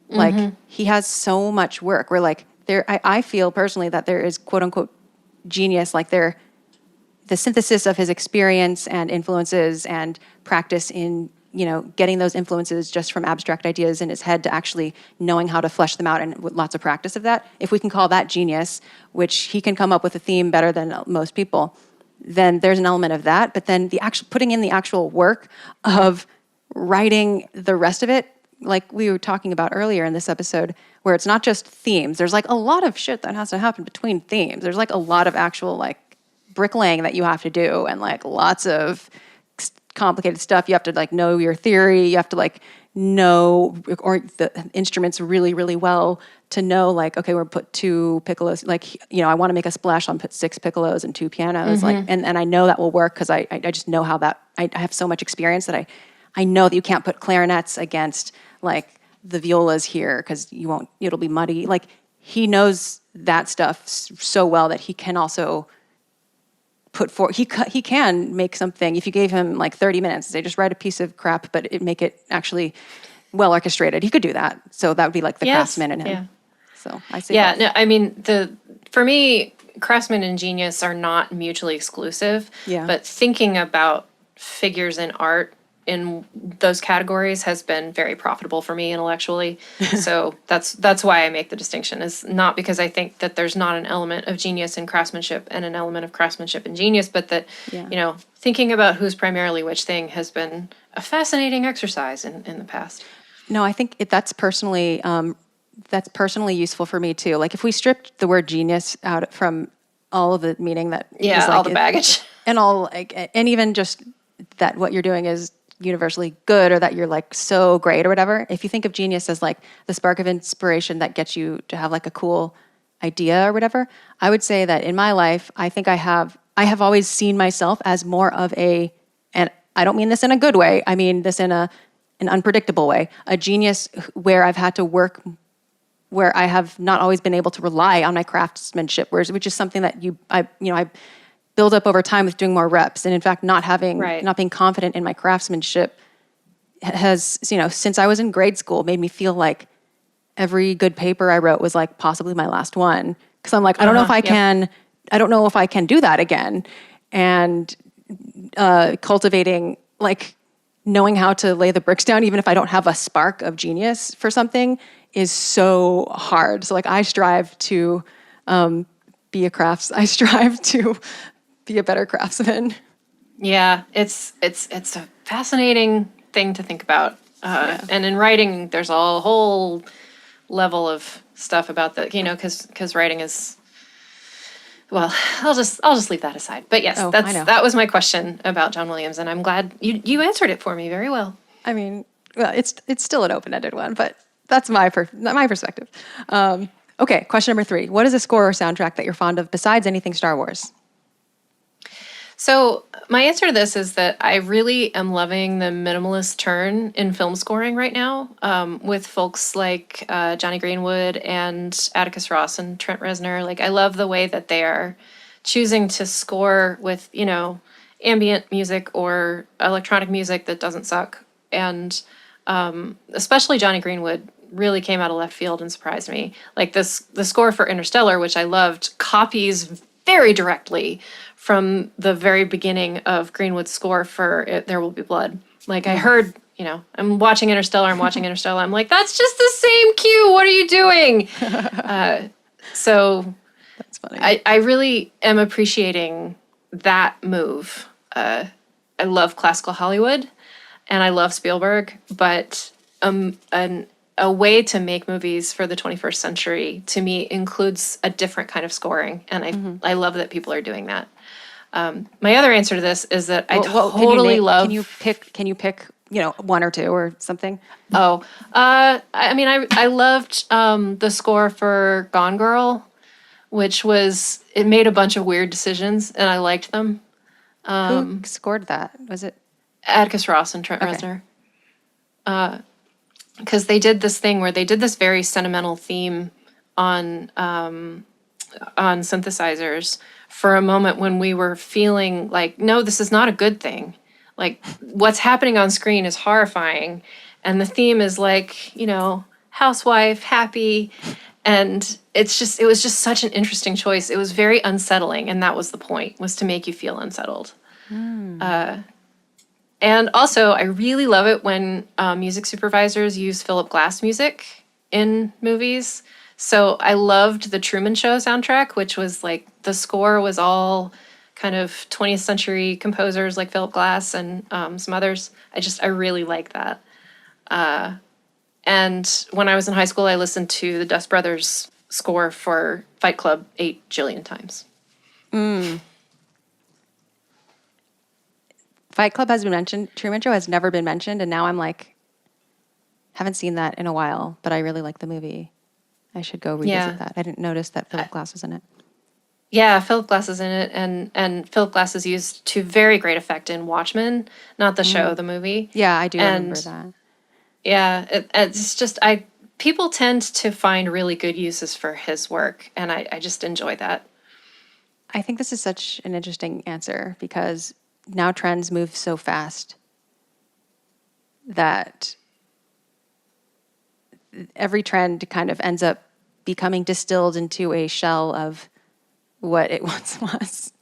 Like, he has so much work where like I feel personally that there is quote unquote genius, like the synthesis of his experience and influences and practice in, getting those influences just from abstract ideas in his head to actually knowing how to flesh them out, and with lots of practice of that. If we can call that genius, which he can come up with a theme better than most people, then there's an element of that. But then the actual putting in the actual work of writing the rest of it, like we were talking about earlier in this episode, where it's not just themes. There's like a lot of shit that has to happen between themes. There's like a lot of actual like bricklaying that you have to do, and like lots of complicated stuff. You have to like know your theory. You have to like know or the instruments really, really well to know like, okay, we're put 2 piccolos. Like, I want to make a splash, so I'll put 6 piccolos and 2 pianos. Like, and I know that will work because I just know how that. I have so much experience that I know that you can't put clarinets against like the violas here because you won't. It'll be muddy. Like, he knows that stuff so well that he can also put forth. He can make something if you gave him like 30 minutes. They just write a piece of crap, but make it actually well orchestrated. He could do that. So that would be like the craftsman in him. Yeah. So I see. Yeah. No, I mean, for me, craftsman and genius are not mutually exclusive. Yeah. But thinking about figures in art in those categories has been very profitable for me intellectually. So that's why I make the distinction, is not because I think that there's not an element of genius in craftsmanship and an element of craftsmanship in genius, but that, thinking about who's primarily which thing has been a fascinating exercise in the past. No, I think that's personally useful for me too. Like if we stripped the word genius out from all of the meaning that is like all the baggage and all, like, and even just that what you're doing is universally good or that you're like so great or whatever. If you think of genius as like the spark of inspiration that gets you to have like a cool idea or whatever, I would say that in my life, I think I have always seen myself as more of and I don't mean this in a good way. I mean this in an unpredictable way, a genius where I've had to work, where I have not always been able to rely on my craftsmanship, which is something that I build up over time with doing more reps. And in fact, not being confident in my craftsmanship has, since I was in grade school, made me feel like every good paper I wrote was like possibly my last one. Cause I'm like, I don't know if I don't know if I can do that again. And cultivating, like knowing how to lay the bricks down, even if I don't have a spark of genius for something, is so hard. So like I strive to be a better craftsman. Yeah, it's a fascinating thing to think about. And in writing, there's a whole level of stuff about that, because writing is, well, I'll just leave that aside. But yes, that was my question about John Williams, and I'm glad you answered it for me very well. I mean, well, it's still an open-ended one, but that's my perspective. Okay, question number 3. What is a score or soundtrack that you're fond of besides anything Star Wars? So my answer to this is that I really am loving the minimalist turn in film scoring right now, with folks like Johnny Greenwood and Atticus Ross and Trent Reznor. Like I love the way that they are choosing to score with, ambient music or electronic music that doesn't suck. And especially Johnny Greenwood really came out of left field and surprised me. Like the score for Interstellar, which I loved, copies very directly from the very beginning of Greenwood's score for There Will Be Blood. Like I heard, I'm watching Interstellar, I'm like, that's just the same cue. What are you doing? So that's funny. I really am appreciating that move. I love classical Hollywood and I love Spielberg, but a way to make movies for the 21st century, to me, includes a different kind of scoring. And I love that people are doing that. My other answer to this is that I totally love... Can you pick, one or two or something? I loved the score for Gone Girl, it made a bunch of weird decisions, and I liked them. Who scored that? Was it? Atticus Ross and Trent Reznor. Because they did this thing where they did this very sentimental theme on synthesizers for a moment when we were feeling like, no, this is not a good thing. Like what's happening on screen is horrifying. And the theme is like, housewife, happy. And it was just such an interesting choice. It was very unsettling. And that was the point, was to make you feel unsettled. And also, I really love it when music supervisors use Philip Glass music in movies. So I loved the Truman Show soundtrack, which was like, the score was all kind of 20th century composers like Philip Glass and some others. I really like that. And when I was in high school, I listened to the Dust Brothers score for Fight Club 8 jillion times. Fight Club has been mentioned. Truman Show has never been mentioned, and now I'm like, haven't seen that in a while, but I really like the movie. I should go revisit that. I didn't notice that Philip Glass was in it. Yeah, Philip Glass is in it, and Philip Glass is used to very great effect in Watchmen, not the show, the movie. Yeah, I do remember that. Yeah, it's just, people tend to find really good uses for his work, and I just enjoy that. I think this is such an interesting answer because now trends move so fast that every trend kind of ends up becoming distilled into a shell of what it once was.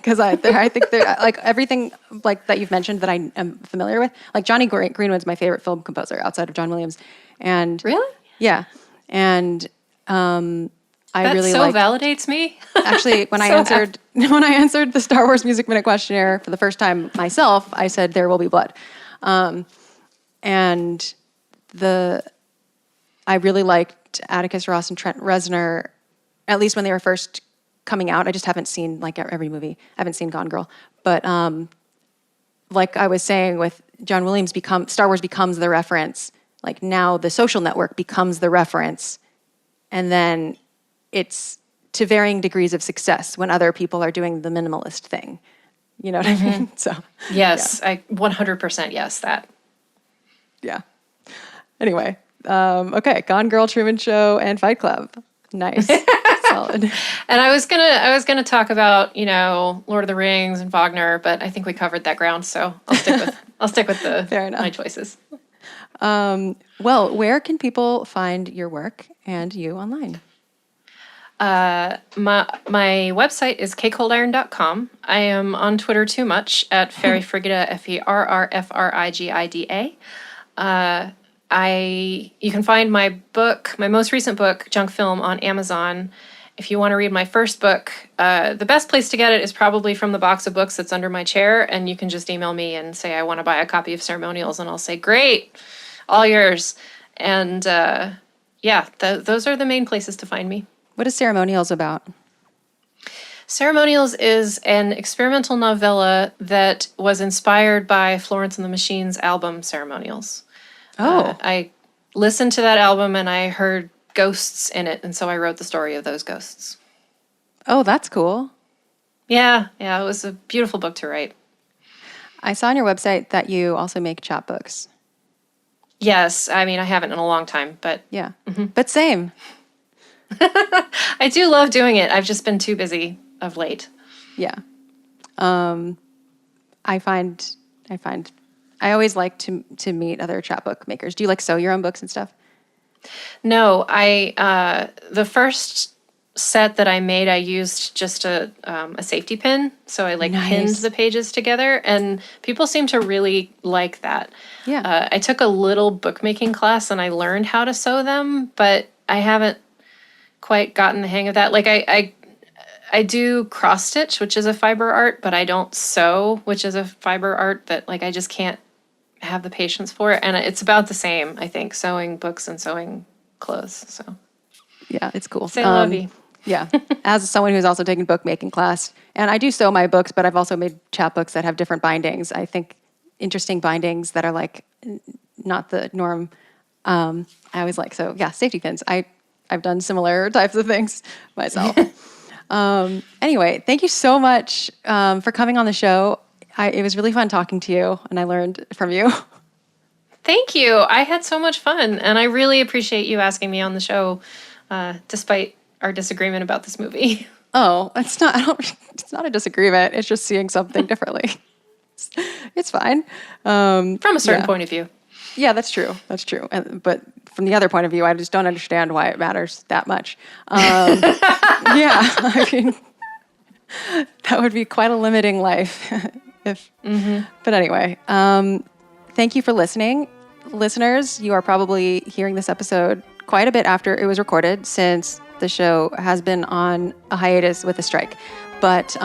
because I think they're like everything like that you've mentioned that I am familiar with. Like Johnny Greenwood's my favorite film composer outside of John Williams, and really, yeah, and I that really so validates me. Actually, when I answered the Star Wars Music Minute questionnaire for the first time myself, I said "There Will Be Blood," and I really liked Atticus Ross and Trent Reznor, at least when they were first coming out. I just haven't seen like every movie. I haven't seen Gone Girl, but like I was saying, with John Williams, Star Wars becomes the reference. Like now, The Social Network becomes the reference, and then it's to varying degrees of success when other people are doing the minimalist thing. You know what I mean? So yes, yeah. I 100% yes that. Yeah. Anyway, okay, Gone Girl, Truman Show, and Fight Club. Nice. Solid. And I was gonna talk about, Lord of the Rings and Wagner, but I think we covered that ground, so I'll stick with my choices. Well, where can people find your work and you online? My website is kcoldiron.com. I am on Twitter too much at Ferrifrigida, Ferrfrigida. You can find my most recent book, Junk Film, on Amazon. If you want to read my first book, the best place to get it is probably from the box of books that's under my chair, and you can just email me and say, I want to buy a copy of Ceremonials, and I'll say, great, all yours. And those are the main places to find me. What is Ceremonials about? Ceremonials is an experimental novella that was inspired by Florence and the Machine's album Ceremonials. Oh. I listened to that album and I heard ghosts in it, and so I wrote the story of those ghosts. Oh, that's cool. Yeah, it was a beautiful book to write. I saw on your website that you also make chapbooks. Yes, I mean, I haven't in a long time, but... Yeah, but same. I do love doing it. I've just been too busy of late. Yeah. I always like to meet other chapbook makers. Do you like sew your own books and stuff? No, the first set that I made, I used just a safety pin. So I pinned the pages together, and people seem to really like that. Yeah. I took a little bookmaking class and I learned how to sew them, but I haven't quite gotten the hang of that. Like I do cross stitch, which is a fiber art, but I don't sew, which is a fiber art that I just can't have the patience for it. And it's about the same, I think, sewing books and sewing clothes. So yeah, it's cool. Say lovey. Yeah. As someone who's also taken bookmaking class, and I do sew my books, but I've also made chapbooks that have different bindings. I think interesting bindings that are not the norm. I always so yeah, safety pins. I've done similar types of things myself. Anyway, thank you so much for coming on the show. It was really fun talking to you, and I learned from you. Thank you. I had so much fun, and I really appreciate you asking me on the show, despite our disagreement about this movie. Oh, it's not a disagreement. It's just seeing something differently. It's fine. From a certain point of view. Yeah, that's true. That's true. But from the other point of view, I just don't understand why it matters that much. Yeah, I mean, that would be quite a limiting life. But anyway, thank you for listening. Listeners, you are probably hearing this episode quite a bit after it was recorded, since the show has been on a hiatus with a strike. But,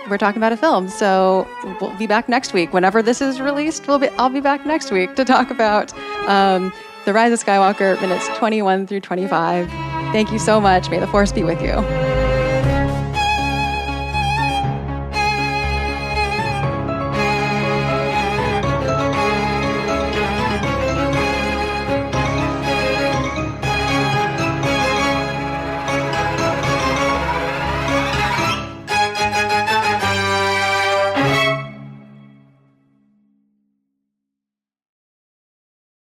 we're talking about a film, so we'll be back next week. Whenever this is released, I'll be back next week to talk about The Rise of Skywalker, minutes 21 through 25. Thank you so much. May the Force be with you.